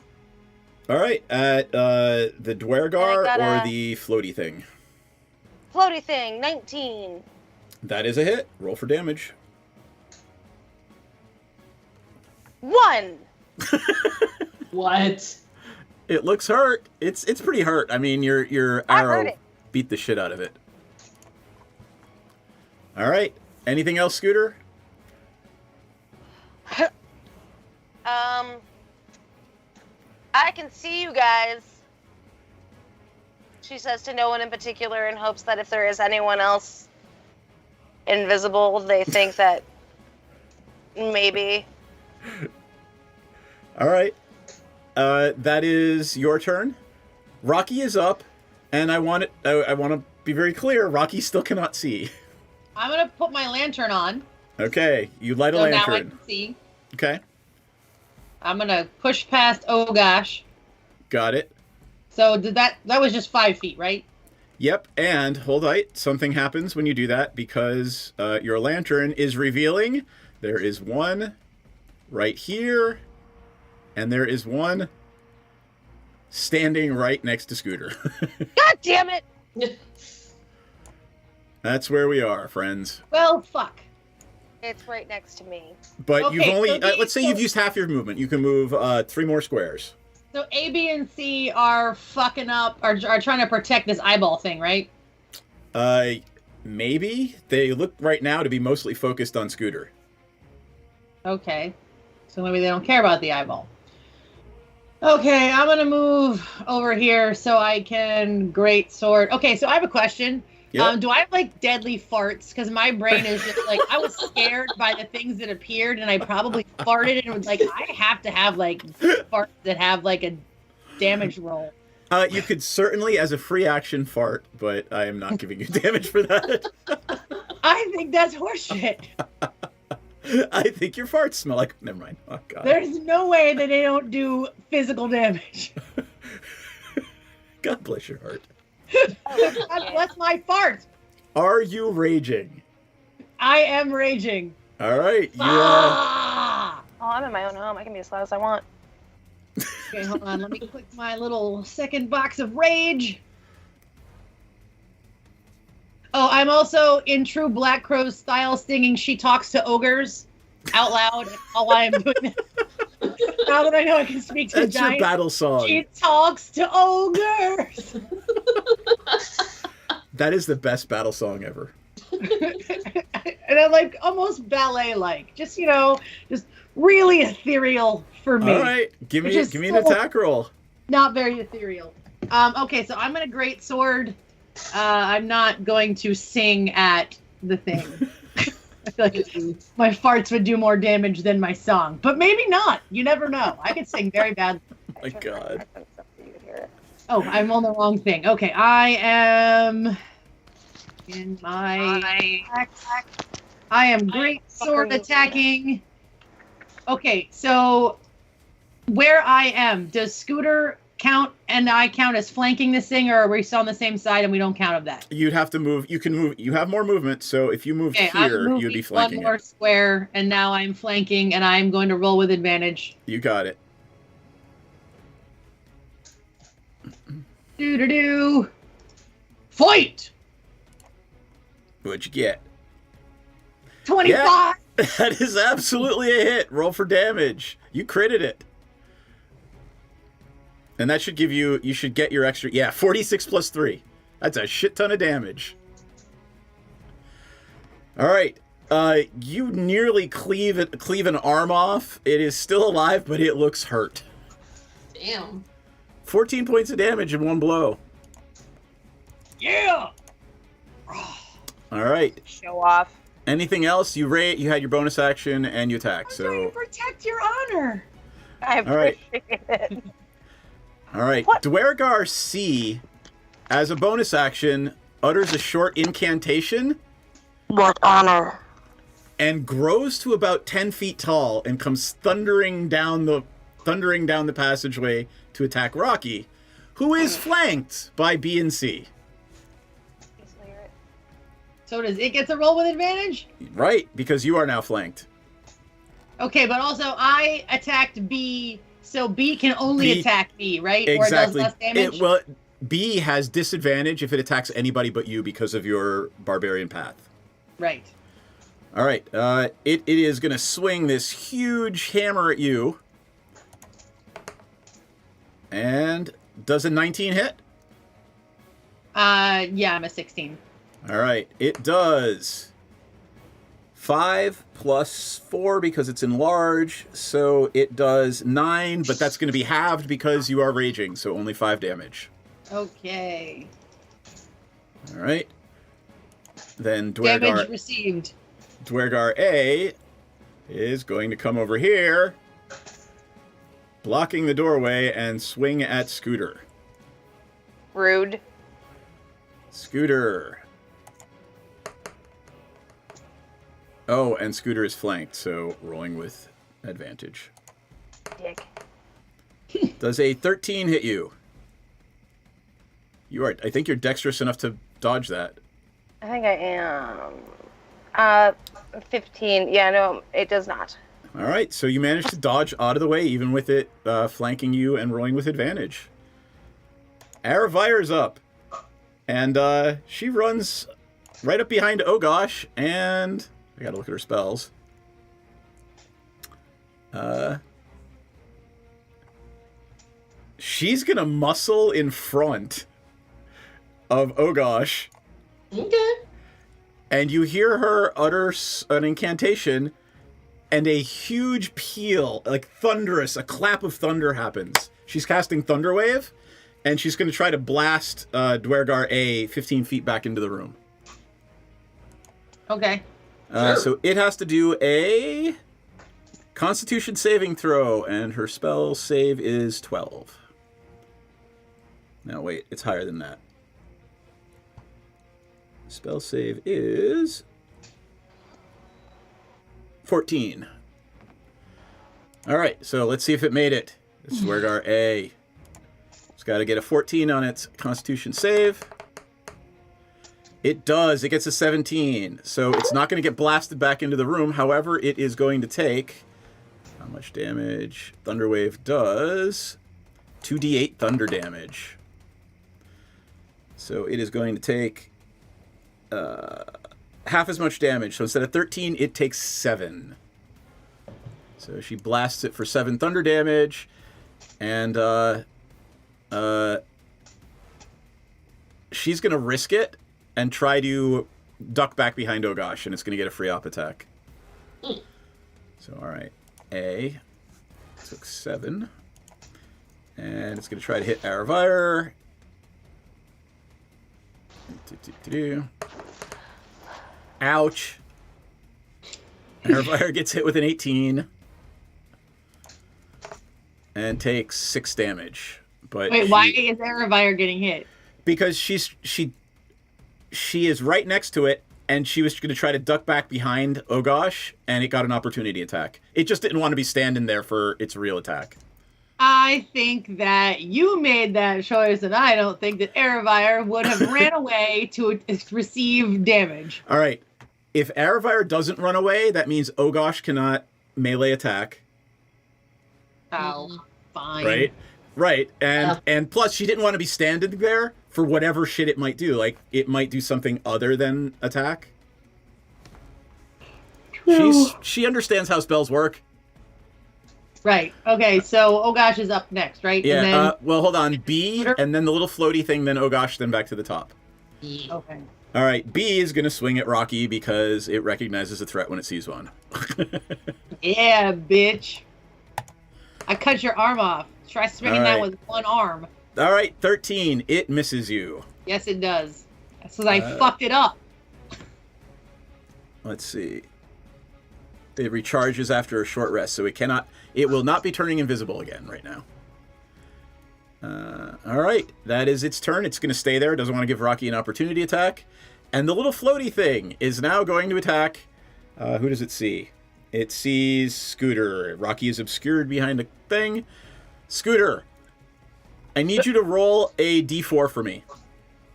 All right. At the Dwergar gotta- or the floaty thing. Floaty thing, 19. That is a hit. Roll for damage. 1. What? It looks hurt. It's pretty hurt. I mean, your I heard arrow it. beat the shit out of it. All right. Anything else, Scooter? I can see you guys. She says to no one in particular in hopes that if there is anyone else invisible, they think that maybe. All right. That is your turn. Rocky is up, and I want to be very clear. Rocky still cannot see. I'm gonna put my lantern on. Okay, you light a So lantern. now I can see. Okay, I'm gonna push past. Oh gosh. got it. So did that was just 5 feet, right? Yep, and hold on. Something happens when you do that because your lantern is revealing. There is one right here, and there is one standing right next to Scooter. God damn it! That's where we are, friends. Well, fuck. It's right next to me. But Okay, you've only, so these- let's say you've used half your movement. You can move 3 more squares. So A, B, and C are fucking up, are trying to protect this eyeball thing, right? Maybe. They look right now to be mostly focused on Scooter. Okay. So maybe they don't care about the eyeball. Okay, I'm gonna move over here so I can great sword. Okay, so I have a question. Yep. Do I have like deadly farts? Because my brain is just like, I was scared by the things that appeared, and I probably farted, and it was like, I have to have like farts that have like a damage roll. You could certainly, as a free action, fart, but I am not giving you damage for that. I think that's horseshit. I think your farts smell like... Never mind. Oh, God. There's no way that they don't do physical damage. God bless your heart. God bless my farts. Are you raging? I am raging. All right. You, Oh, I'm in my own home. I can be as loud as I want. Okay, hold on. Let me click my little second box of rage. Oh, I'm also in true Black Crow style singing She Talks to Ogres out loud while I am doing it. Now that I know I can speak to That's your giants. battle song. She talks to ogres. That is the best battle song ever. And I'm like almost ballet-like. Just, you know, just really ethereal for me. All right. Give me Which is an attack roll. Not very ethereal. Okay, so I'm gonna great sword. I'm not going to sing at the thing. I feel like my farts would do more damage than my song, but maybe not. You never know. I could sing very badly. Oh my God. Oh, I'm on the wrong thing. Okay, I am in my. I am great sword attacking. Okay, so where I am, does Scooter count and I count as flanking this thing, or are we still on the same side and we don't count of that? You'd have to move. You can move. You have more movement, so if you moved Okay, I'm here, moving you'd be flanking one more it. square, and now I'm flanking, and I'm going to roll with advantage. You got it. Do. Fight! What'd you get? 25! Yeah, that is absolutely a hit. Roll for damage. You critted it. And that should give you... You should get your extra... Yeah, 46 plus 3. That's a shit ton of damage. All right. You nearly cleave an arm off. It is still alive, but it looks hurt. Damn. 14 points of damage in one blow. Yeah! All right. Show off. Anything else? You had your bonus action and you attack. So Protect your honor! I All right. appreciate it. all right. Dwergar C, as a bonus action, utters a short incantation. What honor? And grows to about 10 feet tall and comes thundering down the passageway to attack Rocky, who is flanked by B and C. So does it get to roll with advantage? Right, because you are now flanked. Okay, but also I attacked B, so B can only B- attack me, right? Exactly. Or it does less damage? Well, B has disadvantage if it attacks anybody but you because of your barbarian path. Right. All right. It is going to swing this huge hammer at you. And does a 19 hit? Yeah, I'm a 16. All right. It does 5 plus 4 because it's enlarged, so it does 9, but that's going to be halved because you are raging, so only 5 damage. Okay. All right. Then Damage received. Dwergar A is going to come over here, blocking the doorway, and swing at Scooter. Rude. Scooter. Oh, and Scooter is flanked, so rolling with advantage. Dick. Does a 13 hit you? You are. I think you're dexterous enough to dodge that. I think I am. 15. Yeah, no, it does not. All right, so you managed to dodge out of the way, even with it flanking you and rolling with advantage. Aravire's up, and she runs right up behind Ogosh, and I gotta look at her spells. She's gonna muscle in front of Ogosh. Okay. And you hear her utter an incantation, and a huge peal, like thunderous, a clap of thunder happens. She's casting Thunderwave, and she's going to try to blast Dwergar A 15 feet back into the room. Okay. So it has to do a Constitution saving throw, and her spell save is 12. No, wait, it's higher than that. Spell save is 14. All right, so let's see if it made it. This is Dwergar A. It's got to get a 14 on its Constitution save. It does. It gets a 17. So it's not going to get blasted back into the room. However, it is going to take... How much damage? Thunderwave does 2d8 thunder damage. So it is going to take half as much damage. So instead of 13, it takes 7. So she blasts it for 7 thunder damage. And she's going to risk it and try to duck back behind Ogosh, and it's going to get a free op attack. So, all right. A took 7. And it's going to try to hit Aravire. Ouch. Aravire gets hit with an 18. And takes 6 damage. But wait, why is Aravire getting hit? Because she is right next to it, and she was going to try to duck back behind Ogosh, and it got an opportunity attack. It just didn't want to be standing there for its real attack. I think that you made that choice, and I don't think that Aravire would have ran away to receive damage. All right. If Aravire doesn't run away, that means Ogosh cannot melee attack. Oh, fine. Right? Right. And plus, she didn't want to be standing there for whatever shit it might do. Like, it might do something other than attack. She understands how spells work. Right. Okay, so Ogosh is up next, right? Yeah, And then... well, hold on. B, and then the little floaty thing, then Ogosh, then back to the top. Okay. All right, B is going to swing at Rocky because it recognizes a threat when it sees one. Yeah, bitch. I cut your arm off. Try swinging that right. with one arm. All right, 13. It misses you. Yes, it does. That's because I fucked it up. Let's see. It recharges after a short rest, so it will not be turning invisible again right now. All right, that is its turn. It's going to stay there. It doesn't want to give Rocky an opportunity attack. And the little floaty thing is now going to attack. Who does it see? It sees Scooter. Rocky is obscured behind a thing. Scooter, I need you to roll a d4 for me.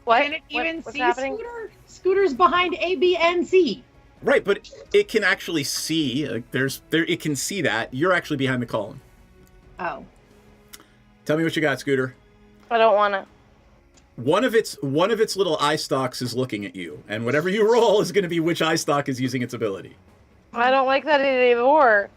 What? Can it even What's see happening? Scooter? Scooter's behind A, B, and C. Right, but it can actually see. Like, it can see that. You're actually behind the column. Oh. Tell me what you got, Scooter. I don't want to. One of its little eye stalks is looking at you, and whatever you roll is going to be which eye stalk is using its ability. I don't like that anymore.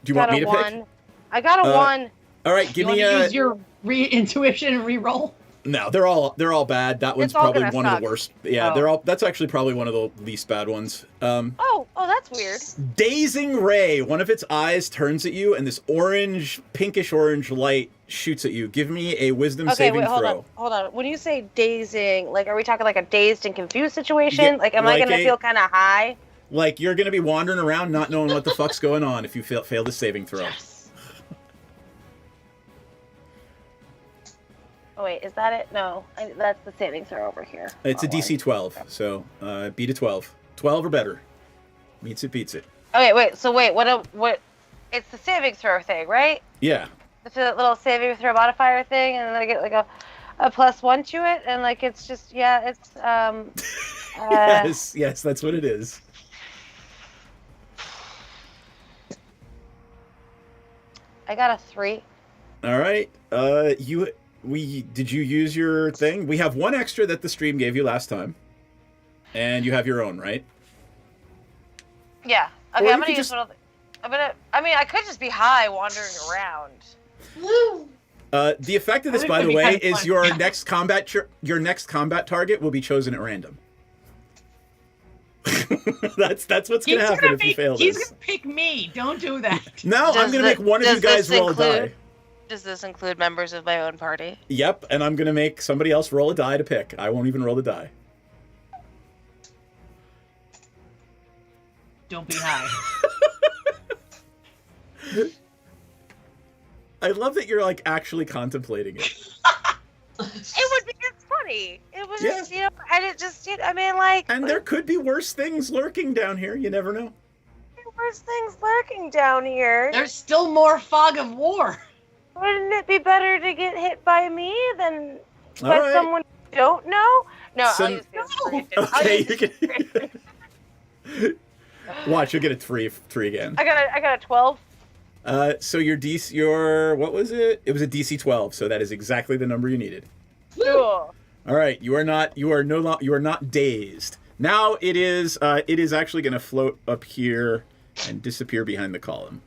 Do you want me to pick? I got a 1. All right, give me use your intuition and re-roll. No, they're all bad. That one's It's all probably gonna one of suck. the worst. Yeah, Oh. that's actually probably one of the least bad ones. Oh, that's weird. Dazing Ray. One of its eyes turns at you, and this pinkish orange light shoots at you. Give me a wisdom Okay, saving wait, throw. hold on. When you say dazing, like, are we talking like a dazed and confused situation? Yeah, Like, am I like gonna feel kind of high? Like, you're going to be wandering around not knowing what the fuck's going on if you fail the saving throw. Oh wait, is that it? No, that's the saving throw over here. It's a Wrong DC 12, so beat a 12. 12 or better. Meets it, beats it. one. Okay, what? It's the saving throw thing, right? Yeah. It's a little saving throw modifier thing, and then I get like a +1 to it, and like it's just it's Yes, that's what it is. I got a 3. All right. Did you use your thing? We have one extra that the stream gave you last time. And you have your own, right? Yeah. Or Okay, you I'm gonna could use just- one of the, I mean, I could just be high wandering around. The effect of this, I think by that'd the be way, kind of is fun. your next combat target will be chosen at random. that's what's gonna happen if you fail He's this. gonna pick me. Don't do that. No, I'm gonna make one of you guys roll a die. Does this include members of my own party? Yep, and I'm gonna make somebody else roll a die to pick. I won't even roll the die. Don't be high. I love that you're like actually contemplating it. It would be just funny. It was Yeah. just, and it just, I mean, like. And there could be worse things lurking down here. You never know. There's things lurking down here. There's still more fog of war. Wouldn't it be better to get hit by me than All by right. someone you don't know? No, So- I'll use the inspiration. Okay, you can. Watch, you'll get a three again. I got a 12. So what was it? It was a DC 12, so that is exactly the number you needed. Cool. All right, you are not dazed. Now it is actually going to float up here and disappear behind the column.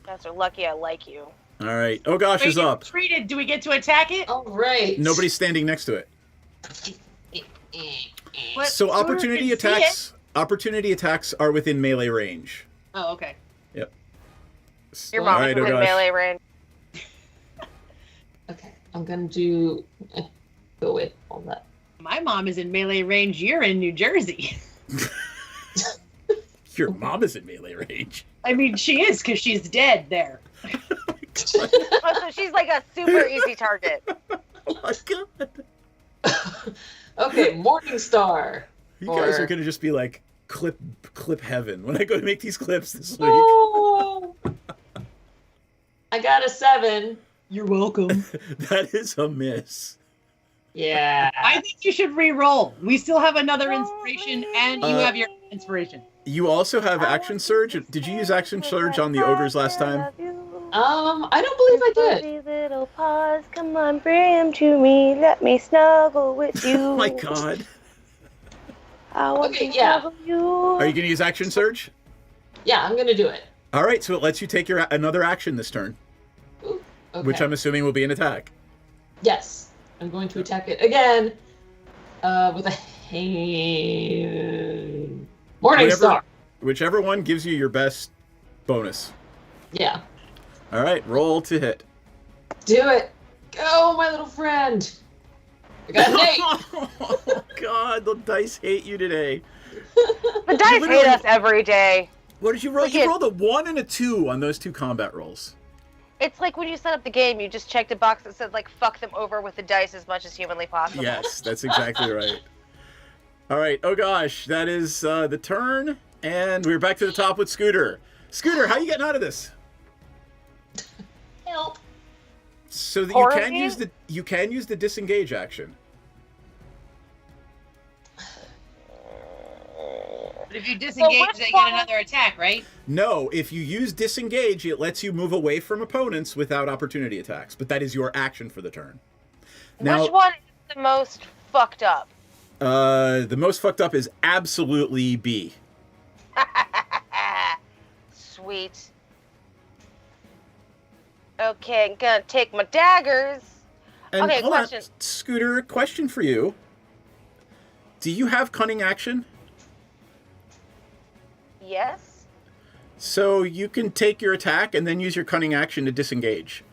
Guys are lucky I like you. All right. Oh gosh, is up. Treated. Do we get to attack it? All right. Nobody's standing next to it. What- So we opportunity can see attacks. Opportunity attacks are within melee range. Oh, okay. Yep. Your All mom right, is oh in gosh. melee range. Okay, I'm gonna do go with all that. My mom is in melee range. You're in New Jersey. Your mom is in melee range. I mean, she is because she's dead there. Oh, so she's like a super easy target. Oh my god. Okay, Morningstar. You guys are gonna just be like clip heaven when I go to make these clips this week. Oh, I got a 7. You're welcome. That is a miss. Yeah. I think you should re-roll. We still have another inspiration, and you have your inspiration. You also have action surge. Did you use action surge on the ogres last time? I don't believe I did. Fuzzy little paws, come on, bring him to me. Let me snuggle with you. Oh my god. I want Okay, to yeah. snuggle you. Are you gonna use action surge? Yeah, I'm gonna do it. All right, so it lets you take your another action this turn, Okay. which I'm assuming will be an attack. Yes, I'm going to attack it again with a Morningstar. Whichever one gives you your best bonus. Yeah. All right, roll to hit. Do it. Go, my little friend. I got an 8. Oh god, the dice hate you today. The dice hate us every day. What did you roll? You rolled a 1 and a 2 on those 2 combat rolls. It's like when you set up the game, you just checked a box that said, like, fuck them over with the dice as much as humanly possible. Yes, that's exactly right. All right, oh gosh, that is the turn, and we're back to the top with Scooter. Scooter, how you getting out of this? Help. So that Quarantine? you can use the disengage action. But if you disengage, they get another attack, right? No, if you use disengage, it lets you move away from opponents without opportunity attacks, but that is your action for the turn. Now, Which one is the most fucked up? the most fucked up is absolutely B. Sweet. Okay, I'm gonna take my daggers. And Okay, hold question. on, Scooter, question for you. Do you have cunning action? Yes. So you can take your attack and then use your cunning action to disengage.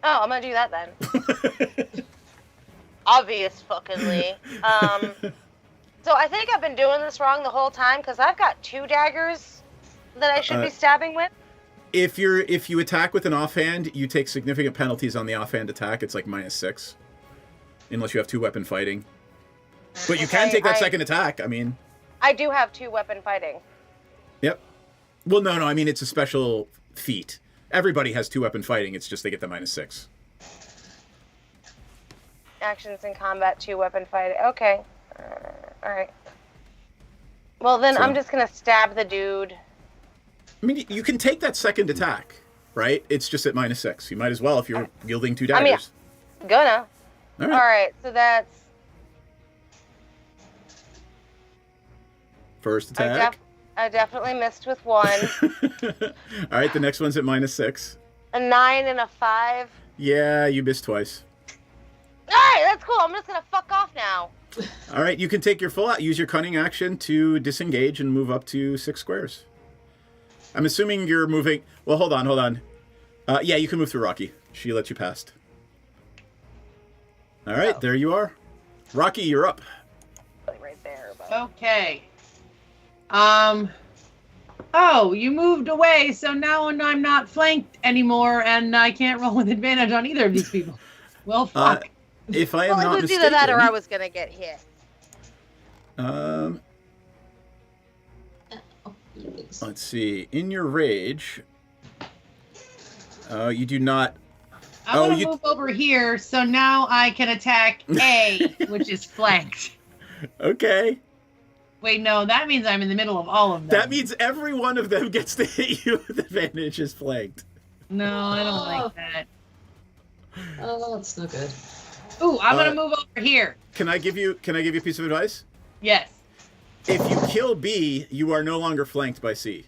Oh, I'm gonna do that then. Obvious fuckingly. So I think I've been doing this wrong the whole time because I've got 2 daggers that I should be stabbing with. If you attack with an offhand, you take significant penalties on the offhand attack. It's like -6, unless you have 2 weapon fighting. But you can take that second attack. I mean, I do have 2 weapon fighting. yep. Well, no. I mean, it's a special feat. Everybody has 2 weapon fighting. It's just they get the -6. Actions in combat, 2 weapon fighting. Okay. All right. Well, then I'm just gonna stab the dude. I mean, you can take that second attack, right? It's just at -6. You might as well if you're wielding 2 daggers. I mean, gonna. All right. All right. So that's First attack. I definitely missed with 1. All right, the next one's at -6. A 9 and a 5. Yeah, you missed twice. All right, that's cool. I'm just gonna fuck off now. All right, you can take your full out. Use your cunning action to disengage and move up to 6 squares. I'm assuming you're moving. Well, hold on. Yeah, you can move through Rocky. She lets you past. All right, there you are. Rocky, you're up. Right there. But... Okay. Oh, you moved away, so now I'm not flanked anymore, and I can't roll with advantage on either of these people. Well, fuck. If I am well, not it was mistaken, either that or I was gonna get hit. Let's see. In your rage, you do not. I'm gonna move over here, so now I can attack A, which is flanked. Okay. Wait, no, that means I'm in the middle of all of them. That means every one of them gets to hit you with advantage is flanked. No, I don't like that. Oh, that's no good. Ooh, I'm gonna move over here. Can I give you a piece of advice? Yes. If you kill B, you are no longer flanked by C.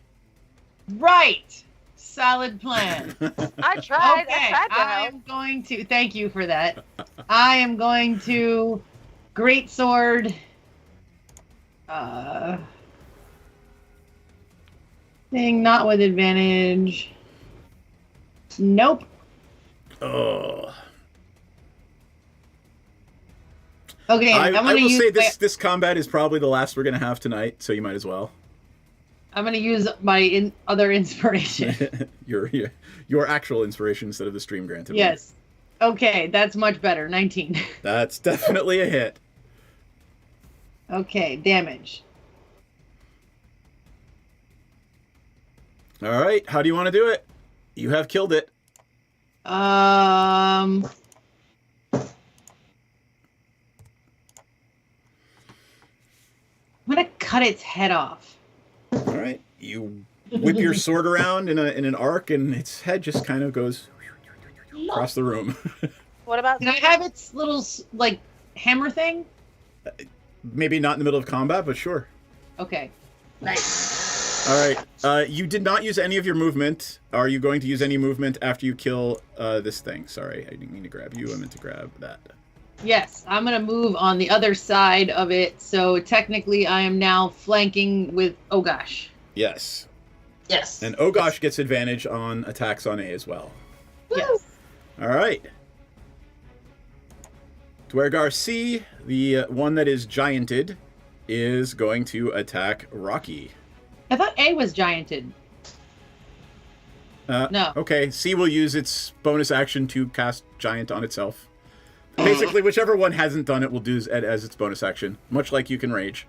Right. Solid plan. I tried. Okay, I tried to I help. am going to. Thank you for that. I am going to great sword. Thing not with advantage. Nope. Oh. Okay, I will use say this combat is probably the last we're gonna have tonight, so you might as well. I'm gonna use my other inspiration. your actual inspiration instead of the stream granted. Yes. Okay, that's much better. 19. That's definitely a hit. Okay, damage. All right, how do you want to do it? You have killed it. I'm gonna cut its head off. All right, you whip your sword around in an arc, and its head just kind of goes across the room. What about? Can I have its little like hammer thing? Maybe not in the middle of combat, but sure. Okay. Nice. All right. You did not use any of your movement. Are you going to use any movement after you kill this thing? Sorry, I didn't mean to grab you. I meant to grab that. Yes, I'm gonna move on the other side of it. So technically, I am now flanking with Ogosh. Yes. Yes. And Ogosh gets advantage on attacks on A as well. Yes. All right. Dwergar C, the one that is gianted, is going to attack Rocky. I thought A was gianted. No. Okay, C will use its bonus action to cast Giant on itself. Basically, whichever one hasn't done it will do it as its bonus action, much like you can rage.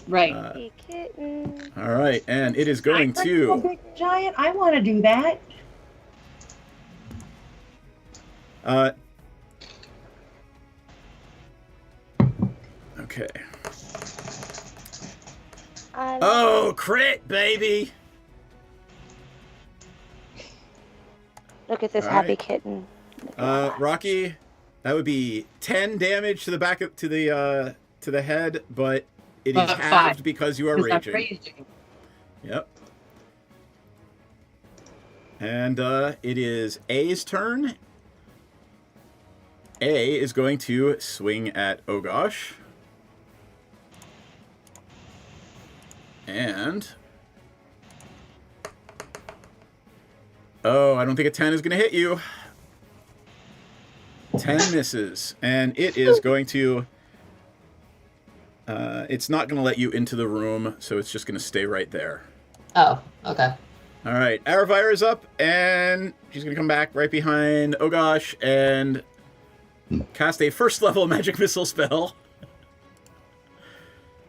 Right. All right, and it is going to... Big giant. I want to do that. Okay. Oh, crit, baby! Look at this All happy right. kitten. Rocky, that would be 10 damage to the back of, to the head, but it is halved 5, because you are because I'm raging. raging. Yep. And it is A's turn. A is going to swing at Ogosh. And... oh, I don't think a 10 is going to hit you. 10 misses. And it is going to... it's not going to let you into the room, so it's just going to stay right there. Oh, okay. All right, Aravire is up, and she's going to come back right behind Ogosh and cast a first-level magic missile spell.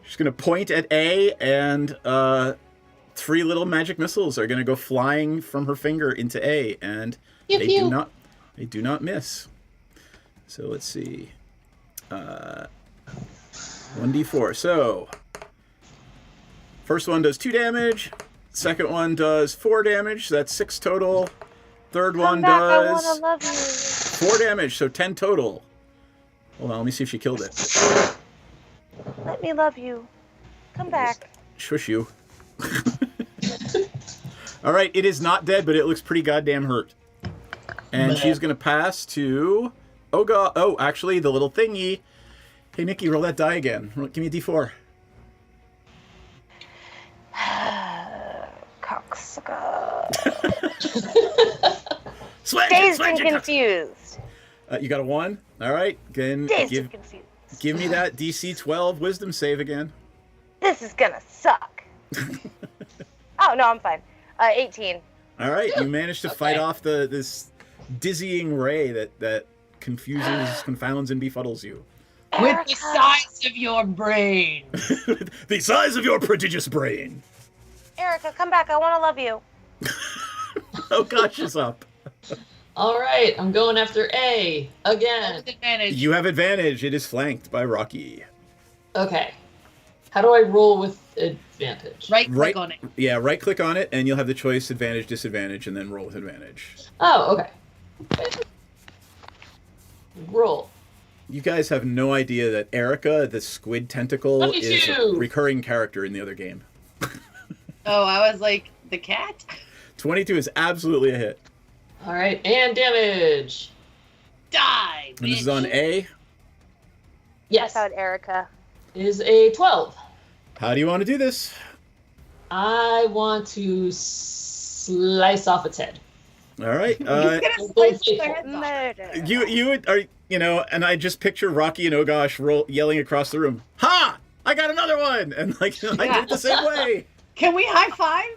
She's going to point at A, and 3 little magic missiles are going to go flying from her finger into A, and they do not miss. So let's see. 1d4. So first one does 2 damage. Second one does 4 damage. So that's 6 total. Third one does 4 damage. So 10 total. Hold on, let me see if she killed it. Let me love you. Come back. Shush you. All right, it is not dead, but it looks pretty goddamn hurt. And she's going to pass to Oga. Oh, actually, the little thingy. Hey, Nikki, roll that die again. Give me a d4. Cocksucker. Dazed and confused. You got a 1? All right. Then Dazed and confused. Give me that DC 12 wisdom save again. This is gonna suck. Oh, no, I'm fine. 18. All right. You managed to fight off this dizzying ray that confuses, confounds, and befuddles you. With the size of your brain. The size of your prodigious brain. Erica, come back. I want to love you. Oh, gosh, is up. All right, I'm going after A again. Advantage. You have advantage. It is flanked by Rocky. Okay. How do I roll with advantage? Right click on it. Yeah, right click on it, and you'll have the choice advantage, disadvantage, and then roll with advantage. Oh, okay. Roll. You guys have no idea that Erica, the squid tentacle, 22. is a recurring character in the other game. Oh, I was like, the cat? 22 is absolutely a hit. All right, and damage. Die, And this is on A. Yes. I thought Erica. Is a 12. How do you want to do this? I want to slice off its head. All right. Murder. You are, and I just picture Rocky and Ogosh yelling across the room. Ha! I got another one! And I did it the same way. Can we high five?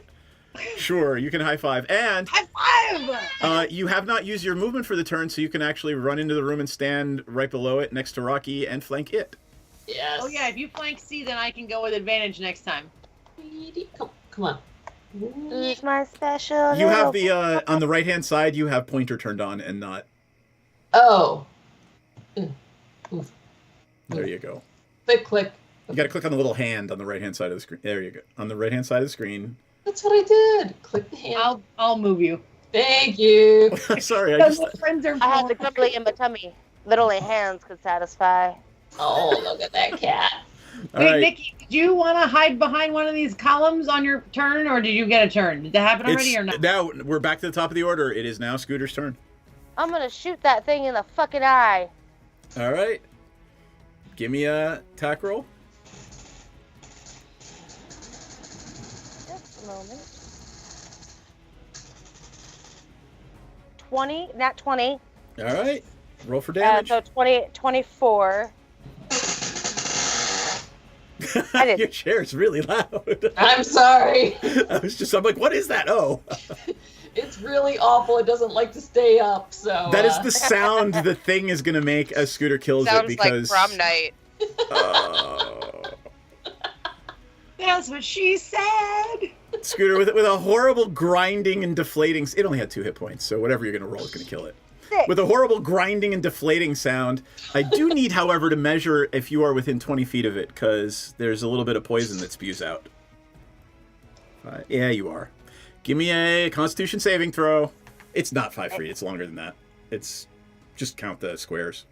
Sure, you can high five. And high five! You have not used your movement for the turn, so you can actually run into the room and stand right below it next to Rocky and flank it. Yes. Oh yeah, if you flank C, then I can go with advantage next time. Come on. Who's my special? You have the, on the right-hand side, you have pointer turned on and not. Oh. There you go. Click. You got to click on the little hand on the right-hand side of the screen. There you go. On the right-hand side of the screen. That's what I did. Click the hand. I'll move you. Thank you. Sorry, I had the cuddly in my tummy that only hands could satisfy. Oh, look at that cat. Wait, Nikki, did you want to hide behind one of these columns on your turn, or did you get a turn? Did that happen already or not? Now, we're back to the top of the order. It is now Scooter's turn. I'm gonna shoot that thing in the fucking eye. All right. Give me a attack roll. Just a moment. 20, not 20. All right. Roll for damage. So 24. Your chair's really loud. I'm sorry. I'm like, what is that? Oh. It's really awful. It doesn't like to stay up, so... That is the sound the thing is going to make as Scooter kills Sounds it because... like prom night. That's what she said. Scooter, with a horrible grinding and deflating... It only had 2 hit points, so whatever you're going to roll is going to kill it. With a horrible grinding and deflating sound, I do need, however, to measure if you are within 20 feet of it, because there's a little bit of poison that spews out. Yeah, you are. Give me a Constitution saving throw. It's not 5 feet. It's longer than that. It's just count the squares.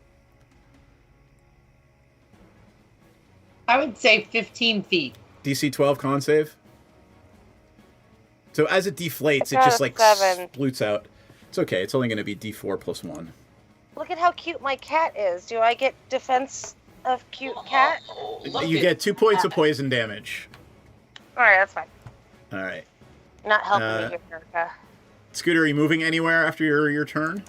I would say 15 feet. DC 12 con save. So as it deflates, It's it just a like 7. sploots out. It's okay. It's only going to be D4 plus 1. Look at how cute my cat is. Do I get defense of cute cat? You get 2 points of poison damage. All right, that's fine. All right. Not helping me here, Erica. Scooter, are you moving anywhere after your turn?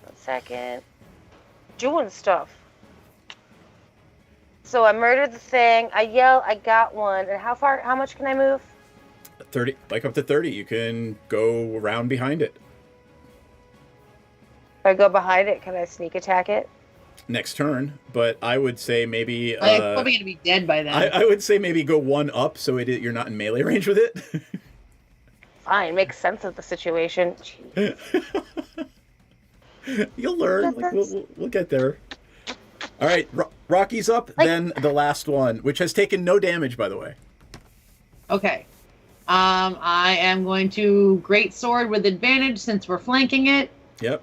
1 second. Doing stuff. So I murdered the thing. I yell, I got one. And how much can I move? 30, like up to 30. You can go around behind it. If I go behind it, can I sneak attack it? Next turn, but I would say maybe. I'm probably gonna be dead by then. I would say maybe go 1 up so you're not in melee range with it. Fine, makes sense of the situation. You'll learn. Like, we'll get there. All right, Rocky's up. Then the last one, which has taken no damage, by the way. Okay. I am going to great sword with advantage since we're flanking it. Yep.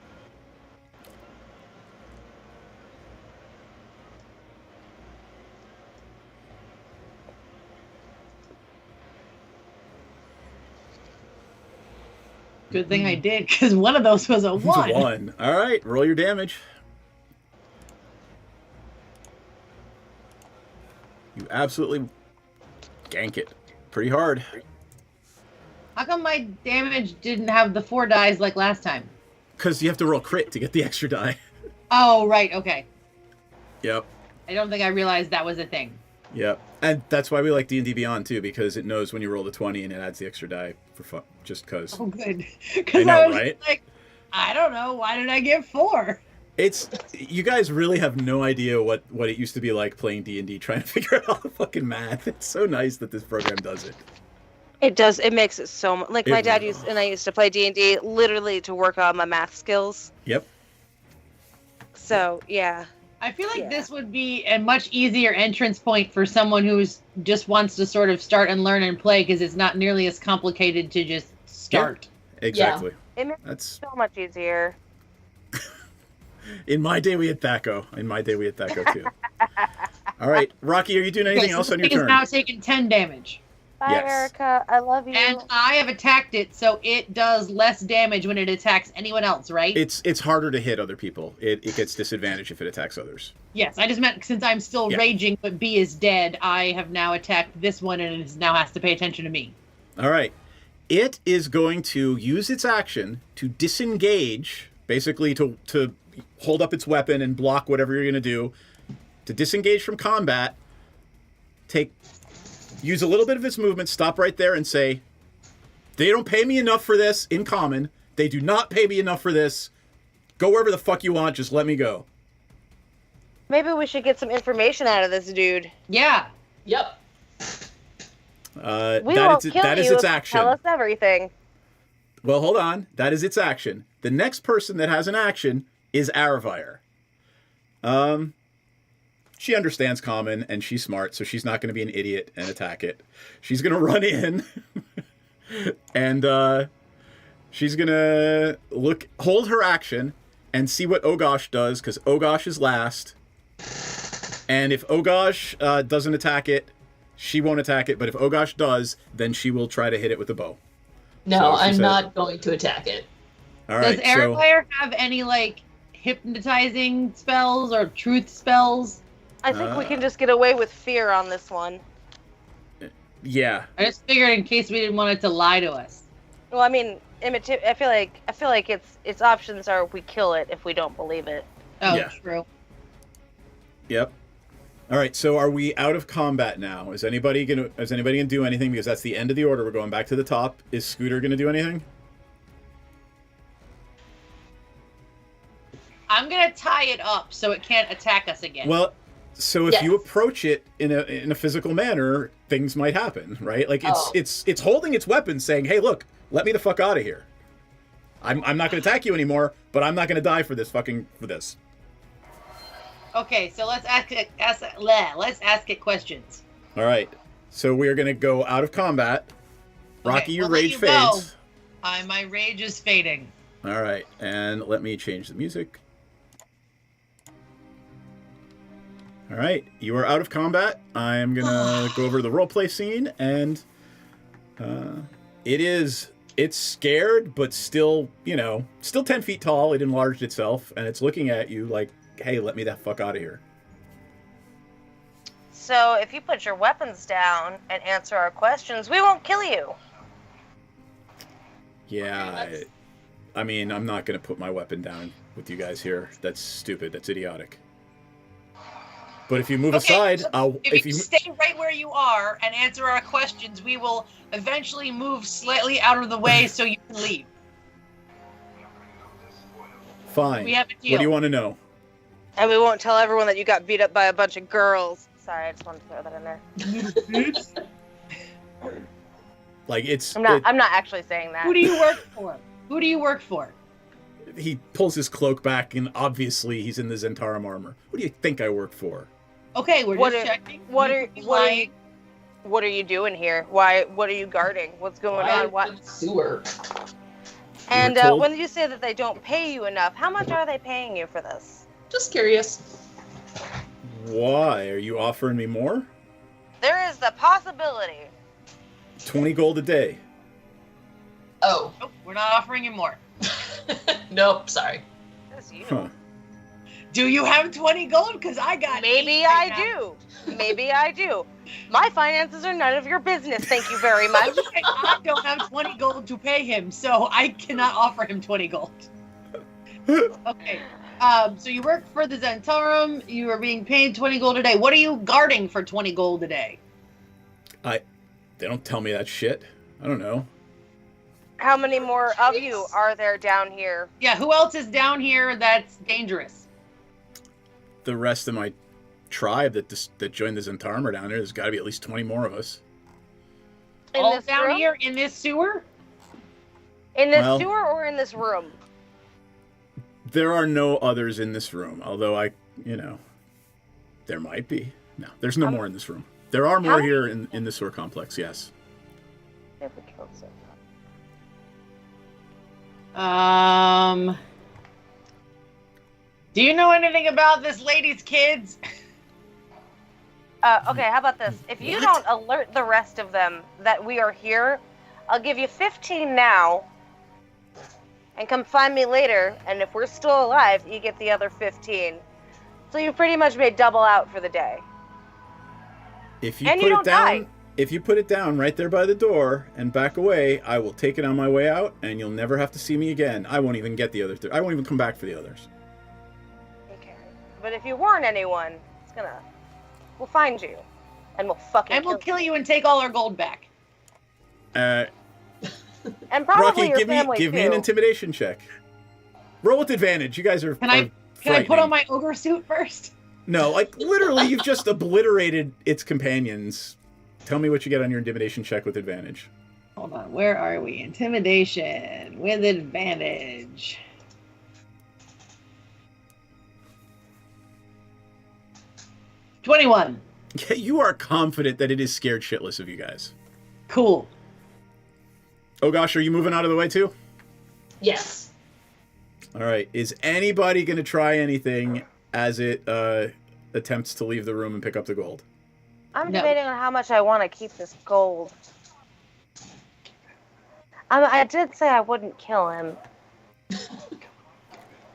Good thing I did, because one of those was a 1. It's a 1. All right, roll your damage. You absolutely gank it pretty hard. How come my damage didn't have the 4 dies like last time? Because you have to roll crit to get the extra die. Oh, right, okay. Yep. I don't think I realized that was a thing. Yep. And that's why we like D&D Beyond, too, because it knows when you roll the 20 and it adds the extra die for fun, just because. Oh, good. I Because know, I was right? like, I don't know, why did I get 4? You guys really have no idea what it used to be like playing D&D, trying to figure out all the fucking math. It's so nice that this program does it. It does. It makes it so much. Like my It dad really- I used to play D&D literally to work on my math skills. Yep. So yeah. I feel like this would be a much easier entrance point for someone who's just wants to sort of start and learn and play, because it's not nearly as complicated to just start. Exactly. It makes That's it so much easier. in my day we had Thaco. Too. All right, Rocky, are you doing anything Okay, so else this on your thing turn? is now taking 10 damage. Bye, Yes. Erica. I love you. And I have attacked it, so it does less damage when it attacks anyone else, right? It's harder to hit other people. It gets disadvantage if it attacks others. Yes, I just meant since I'm still Yeah. raging, but B is dead, I have now attacked this one, and it now has to pay attention to me. All right. It is going to use its action to disengage, basically to hold up its weapon and block whatever you're going to do, to disengage from combat, use a little bit of its movement, stop right there and say, they don't pay me enough for this in common. They do not pay me enough for this. Go wherever the fuck you want. Just let me go. Maybe we should get some information out of this dude. Yeah. Yep. We That won't is kill its you if you action. tell us everything. Well, hold on. That is its action. The next person that has an action is Aravire. She understands common and she's smart, so she's not going to be an idiot and attack it. She's going to run in and she's going to hold her action and see what Ogosh does, because Ogosh is last. And if Ogosh doesn't attack it, she won't attack it. But if Ogosh does, then she will try to hit it with a bow. No, So she I'm said- not going to attack it. All right. Does Airfire have any, like, hypnotizing spells or truth spells? I think we can just get away with fear on this one. Yeah. I just figured in case we didn't want it to lie to us. Well, I mean, I feel like its options are we kill it if we don't believe it. Oh, Yeah. true. Yep. All right. So are we out of combat now? Is anybody gonna do anything? Because that's the end of the order. We're going back to the top. Is Scooter gonna do anything? I'm gonna tie it up so it can't attack us again. Well, so if you approach it in a physical manner, things might happen, right? Like it's holding its weapon, saying, "Hey, look, let me the fuck out of here. I'm not gonna attack you anymore, but I'm not gonna die for this." Okay, so let's ask it questions. All right. So we are gonna go out of combat. Rocky, Okay, your we'll let rage you go. fades. My rage is fading. All right, and let me change the music. All right, you are out of combat. I am gonna go over the roleplay scene, and it is It's scared, but still, still 10 feet tall. It enlarged itself, and it's looking at you like, hey, let me the fuck out of here. So if you put your weapons down and answer our questions, we won't kill you. Yeah, I mean, I'm not going to put my weapon down with you guys here. That's stupid. That's idiotic. But if you move aside, If you stay right where you are and answer our questions, we will eventually move slightly out of the way so you can leave. Fine. We have a deal. What do you want to know? And we won't tell everyone that you got beat up by a bunch of girls. Sorry, I just wanted to throw that in there. Like it's. I'm not actually saying that. Who do you work for? Who do you work for? He pulls his cloak back, and obviously he's in the Zentarum armor. Who do you think I work for? Okay, we're just checking. What are you doing here? What are you guarding? What's going on? What sewer? And when you say that they don't pay you enough, how much are they paying you for this? Just curious. Why? Are you offering me more? There is the possibility. 20 gold a day. Oh. Nope, we're not offering you more. Nope, sorry. That's you. Huh. Do you have 20 gold? Because I got Maybe I do. Maybe I do. My finances are none of your business, thank you very much. I don't have 20 gold to pay him, so I cannot offer him 20 gold. Okay. So you work for the Zentarum, you are being paid 20 gold a day. What are you guarding for 20 gold a day? They don't tell me that shit. I don't know. How many more of you are there down here? Yeah, who else is down here that's dangerous? The rest of my tribe that joined the Zentarum are down there. There's got to be at least 20 more of us. All down here in this sewer? In this sewer or in this room? There are no others in this room, although there might be. No, there's no more in this room. There are more here in the sewer complex, yes. Do you know anything about this lady's kids? Okay, how about this? If you don't alert the rest of them that we are here, I'll give you 15 now, and come find me later, and if we're still alive, you get the other 15. So you pretty much made double out for the day. If you put it down right there by the door and back away, I will take it on my way out, and you'll never have to see me again. I won't even get the other I won't even come back for the others. Okay. But if you warn anyone, we'll find you, and we'll fucking kill you and take all our gold back. And probably Rocky, your family give me an intimidation check. Roll with advantage. You guys are. Can I put on my ogre suit first? No, literally, you've just obliterated its companions. Tell me what you get on your intimidation check with advantage. Hold on, where are we? Intimidation with advantage. $21. Yeah, you are confident that it is scared shitless of you guys. Cool. Oh gosh, are you moving out of the way too? Yes. All right. Is anybody going to try anything as it attempts to leave the room and pick up the gold? I'm debating on how much I want to keep this gold. I did say I wouldn't kill him.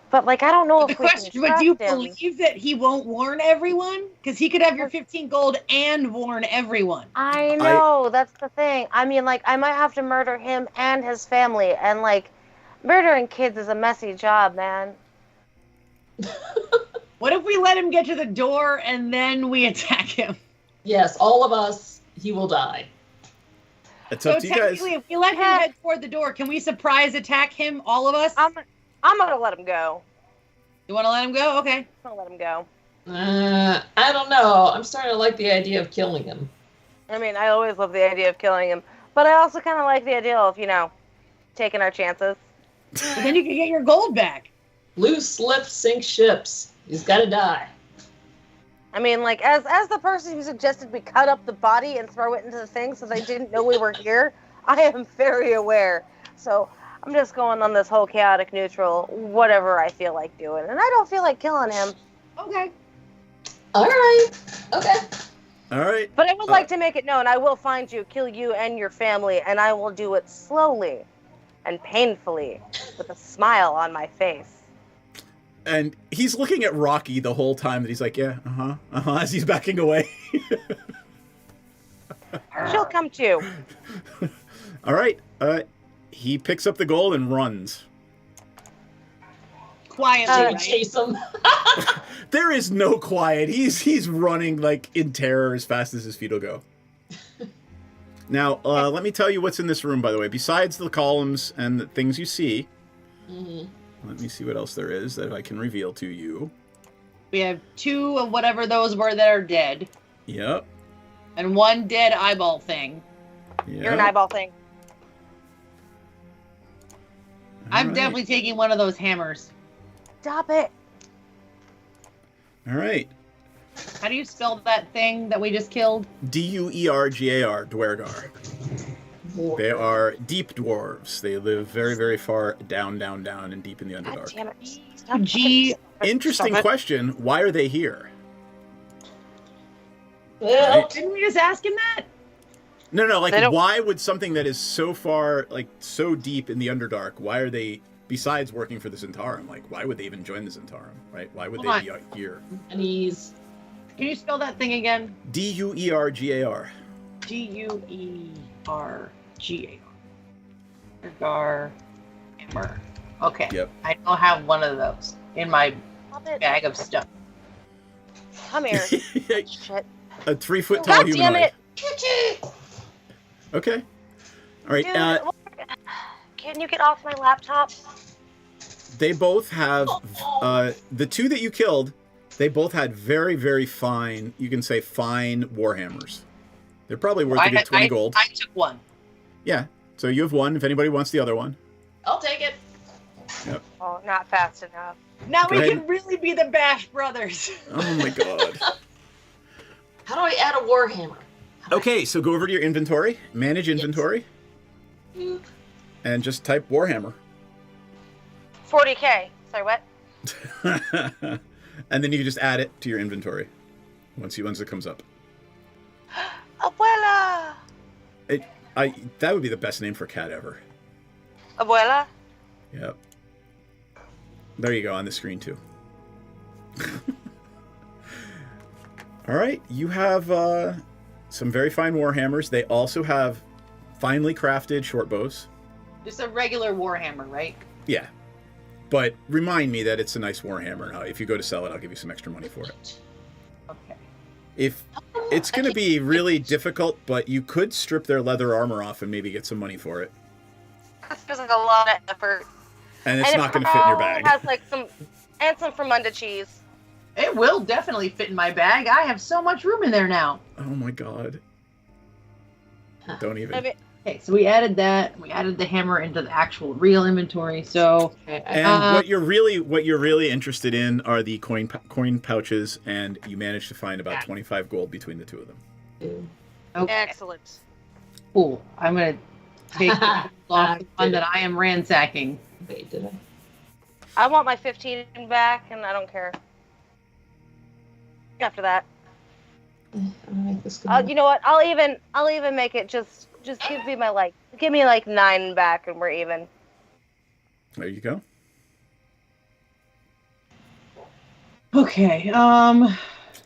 But, I don't know if we can trust him. But do you believe that he won't warn everyone? Because he could have your 15 gold and warn everyone. I know, that's the thing. I mean, I might have to murder him and his family. And, murdering kids is a messy job, man. What if we let him get to the door and then we attack him? Yes, all of us, he will die. It's up to you guys. If we let him head toward the door, can we surprise attack him, all of us? I'm going to let him go. You want to let him go? Okay. I'm going to let him go. I don't know. I'm starting to like the idea of killing him. I mean, I always love the idea of killing him. But I also kind of like the idea of, taking our chances. But then you can get your gold back. Loose lips sink ships. He's got to die. I mean, as the person who suggested we cut up the body and throw it into the thing so they didn't know we were here, I am very aware. So I'm just going on this whole chaotic neutral, whatever I feel like doing. And I don't feel like killing him. Okay. All right. Okay. All right. But I would like to make it known, I will find you, kill you and your family, and I will do it slowly. and painfully, with a smile on my face. And he's looking at Rocky the whole time that he's like, yeah, as he's backing away. She'll come too. All right. He picks up the gold and runs. Quietly chase him. There is no quiet. He's running like in terror as fast as his feet will go. Now, let me tell you what's in this room, by the way. Besides the columns and the things you see, let me see what else there is that I can reveal to you. We have 2 of whatever those were that are dead. Yep. And 1 dead eyeball thing. Yep. You're an eyeball thing. I'm definitely taking one of those hammers. Stop it. All right. How do you spell that thing that we just killed? Duergar, Dwergar. They are deep dwarves. They live very, very far down, and deep in the Underdark. Damn it. Stop Interesting Stop it. question. Why are they here? Well, didn't we just ask him that? No, like, why would something that is so far, like, so deep in the Underdark, why are they, besides working for the Zentarum, like, why would they even join the Zentarum, right? Why would they be out here? And he's... Can you spell that thing again? Duergar. Duergar. Gar hammer. Okay. Yep. I don't have one of those in my bag of stuff. Come here. Shit. A 3-foot tall God damn humanoid. it. Okay. All right. Dude, can you get off my laptop? They both have, the 2 that you killed, they both had very, very fine, you can say fine warhammers. They're probably worth a good 20 gold. I took one. Yeah. So you have one, if anybody wants the other one. I'll take it. Yep. Oh, not fast enough. Now Go we ahead. can really be the Bash Brothers. Oh my god. How do I add a warhammer? Okay, so go over to your inventory, manage inventory, and just type Warhammer. 40K. Sorry, what? And then you can just add it to your inventory once it comes up. Abuela! That would be the best name for a cat ever. Abuela? Yep. There you go, on the screen too. All right, you have some very fine warhammers. They also have finely crafted short bows. Just a regular warhammer, right? Yeah. But remind me that it's a nice warhammer. If you go to sell it, I'll give you some extra money for it. Okay. If it's going to be really difficult, but you could strip their leather armor off and maybe get some money for it. This feels like a lot of effort. And it's not going to fit in your bag. It has like some Fremunda cheese. It will definitely fit in my bag. I have so much room in there now. Oh my god. Don't even. Okay, so we added that. We added the hammer into the actual real inventory. So, And what you're really interested in are the coin pouches, and you managed to find about 25 gold between the 2 of them. Okay. Excellent. Cool. I'm gonna take off the one that I am ransacking. Wait, did I want my 15 back, and I don't care. After that, you know what? I'll even make it just give me my 9 back, and we're even. There you go. Okay.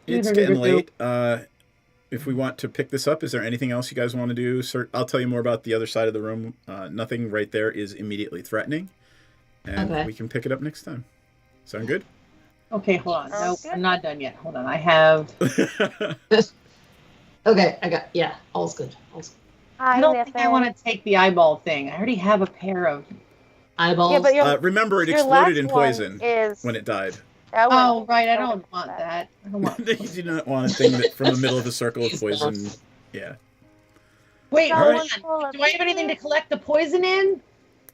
It's getting late. If we want to pick this up, is there anything else you guys want to do? I'll tell you more about the other side of the room. Nothing right there is immediately threatening, and we can pick it up next time. Sound good? Okay, hold on. No, I'm not done yet. Hold on. I have. Okay, all's good. I don't think I want to take the eyeball thing. I already have a pair of eyeballs. Yeah, but remember, it your exploded in last one poison when it died. Oh, right. I don't want that. I don't want. You do not want a thing that from the middle of a circle of poison. Yeah. Wait, hold Right. on. Do I have anything to collect the poison in?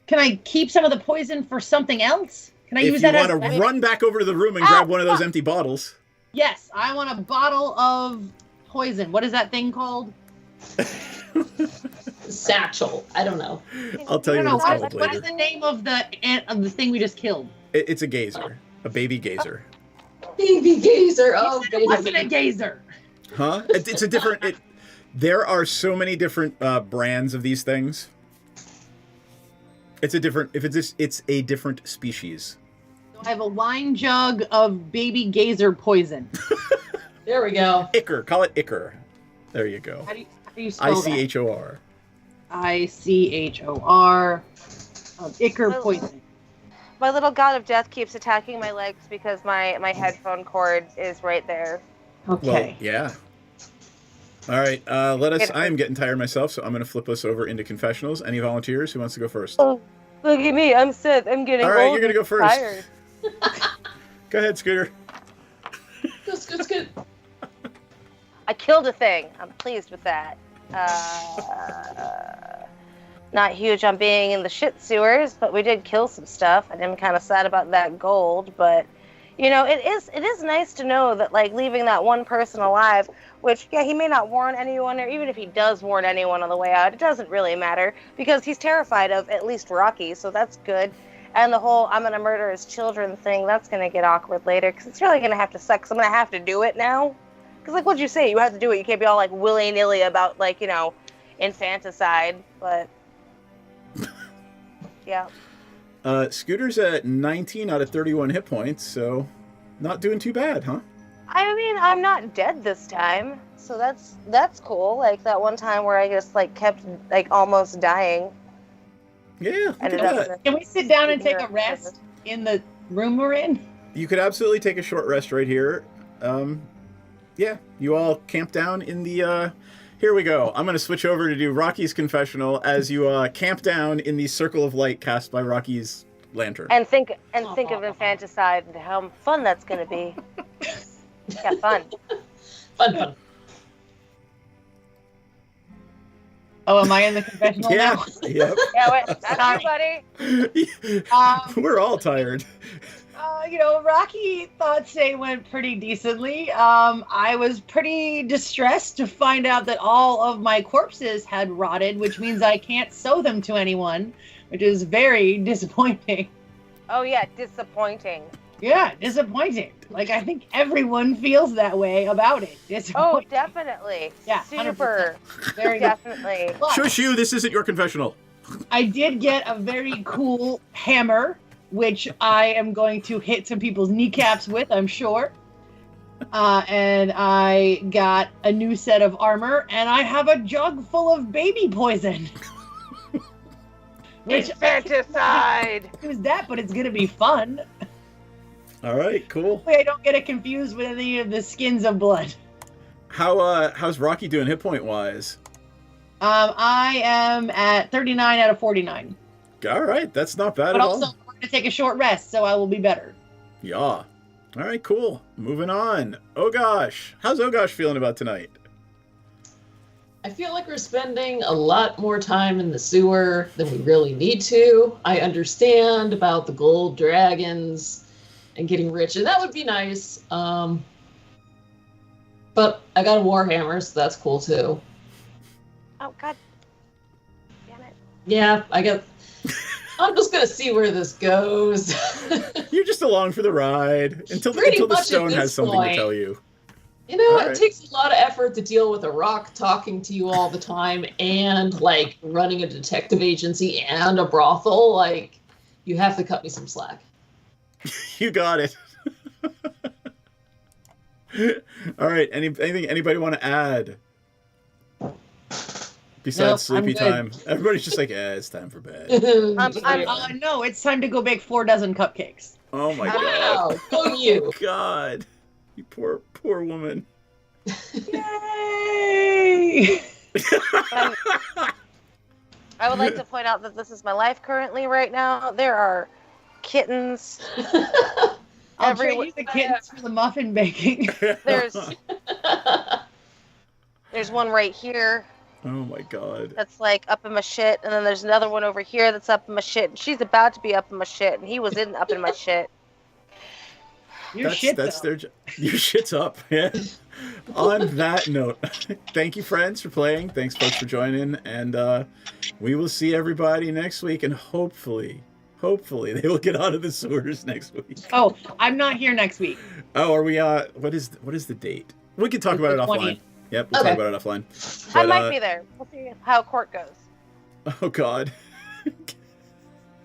Can I keep some of the poison for something else? Can I use If that you as want to run back over to the room and grab one of those empty bottles. Yes, I want a bottle of poison. What is that thing called? Satchel. I don't know. I'll tell you what it's called What later. is the name of the thing we just killed? It's a gazer. A baby gazer. Baby gazer. Oh, It wasn't a gazer. Huh? It's a different... There are so many different brands of these things. It's a different. If it's a different species. So I have a wine jug of baby gazer poison. There we go. Ichor. Call it Ichor. There you go. How do you spell that? ICHOR. ICHOR. Ichor poison. My little god of death keeps attacking my legs because my headphone cord is right there. Okay. Well, yeah. All right. Let us. I am getting tired myself, so I'm going to flip us over into confessionals. Any volunteers? Who wants to go first? Oh, look at me. I'm Sith. I'm getting All right, old you're going to go and first. tired. Go ahead, Scooter. Good. I killed a thing. I'm pleased with that. Not huge on being in the shit sewers, but we did kill some stuff. And I'm kind of sad about that gold, but you know, it is nice to know that like leaving that one person alive, which yeah, he may not warn anyone, or even if he does warn anyone on the way out, it doesn't really matter because he's terrified of at least Rocky, so that's good. And the whole I'm gonna murder his children thing, that's gonna get awkward later because it's really gonna have to suck. So I'm gonna have to do it now. Because like what'd you say? You have to do it. You can't be all like willy-nilly about like, you know, infanticide, but yeah. Scooter's at 19 out of 31 hit points, so not doing too bad, huh? I mean, I'm not dead this time, so that's cool. Like that one time where I just like kept like almost dying. Yeah. Can we sit down and take a rest in the room we're in? You could absolutely take a short rest right here. Yeah, you all camp down in the. Here we go. I'm going to switch over to do Rocky's confessional as you camp down in the circle of light cast by Rocky's lantern. And think of infanticide and how fun that's going to be. Yeah, fun. Fun. Oh, am I in the confessional now? Yep. Yeah, wait, that's you, buddy. We're all tired. You know, Rocky thoughts they went pretty decently. I was pretty distressed to find out that all of my corpses had rotted, which means I can't sew them to anyone, which is very disappointing. Oh yeah, disappointing. Yeah, disappointing. Like I think everyone feels that way about it. Oh, definitely. Yeah, super. 100%. Very definitely. Shush you! This isn't your confessional. I did get a very cool hammer, which I am going to hit some people's kneecaps with, I'm sure. And I got a new set of armor, and I have a jug full of baby poison. Infanticide! Who's that? But it's gonna be fun. All right, cool. Hopefully I don't get it confused with any of the skins of blood. How's Rocky doing hit point wise? I am at 39 out of 49. All right, that's not bad But at also, all. we're gonna take a short rest, so I will be better. Yeah. All right, cool. Moving on. Oh gosh, how's Ogosh feeling about tonight? I feel like we're spending a lot more time in the sewer than we really need to. I understand about the gold dragons and getting rich, and that would be nice. But I got a warhammer, so that's cool too. Oh god. Damn it. Yeah, I'm just gonna see where this goes. You're just along for the ride until the stone has something to tell you. You know, All it right. takes a lot of effort to deal with a rock talking to you all the time and, like, running a detective agency and a brothel. Like, you have to cut me some slack. You got it. All right. Anything anybody want to add? Besides Nope, sleepy I'm good. time, everybody's just like, it's time for bed. No, it's time to go bake 4 dozen cupcakes. Oh my Wow, god. go you. Oh god. You poor woman. Yay! I would like to point out that this is my life currently right now. There are kittens. I'll trade you the kittens for the muffin baking. There's one right here Oh my god. that's like up in my shit, and then there's another one over here that's up in my shit, and she's about to be up in my shit, and he was up in my shit. Your shit's up. Yeah. On that note, thank you, friends, for playing. Thanks, folks, for joining, and we will see everybody next week, and hopefully they will get out of the sewers next week. Oh, I'm not here next week. Oh, are we? What is the date? We can talk about it the offline. 20th. Yep, we'll Okay. talk about it offline. I But, might be there. We'll see how court goes. Oh God.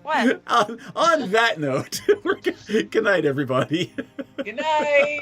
What? On that note, good night, everybody. Good night.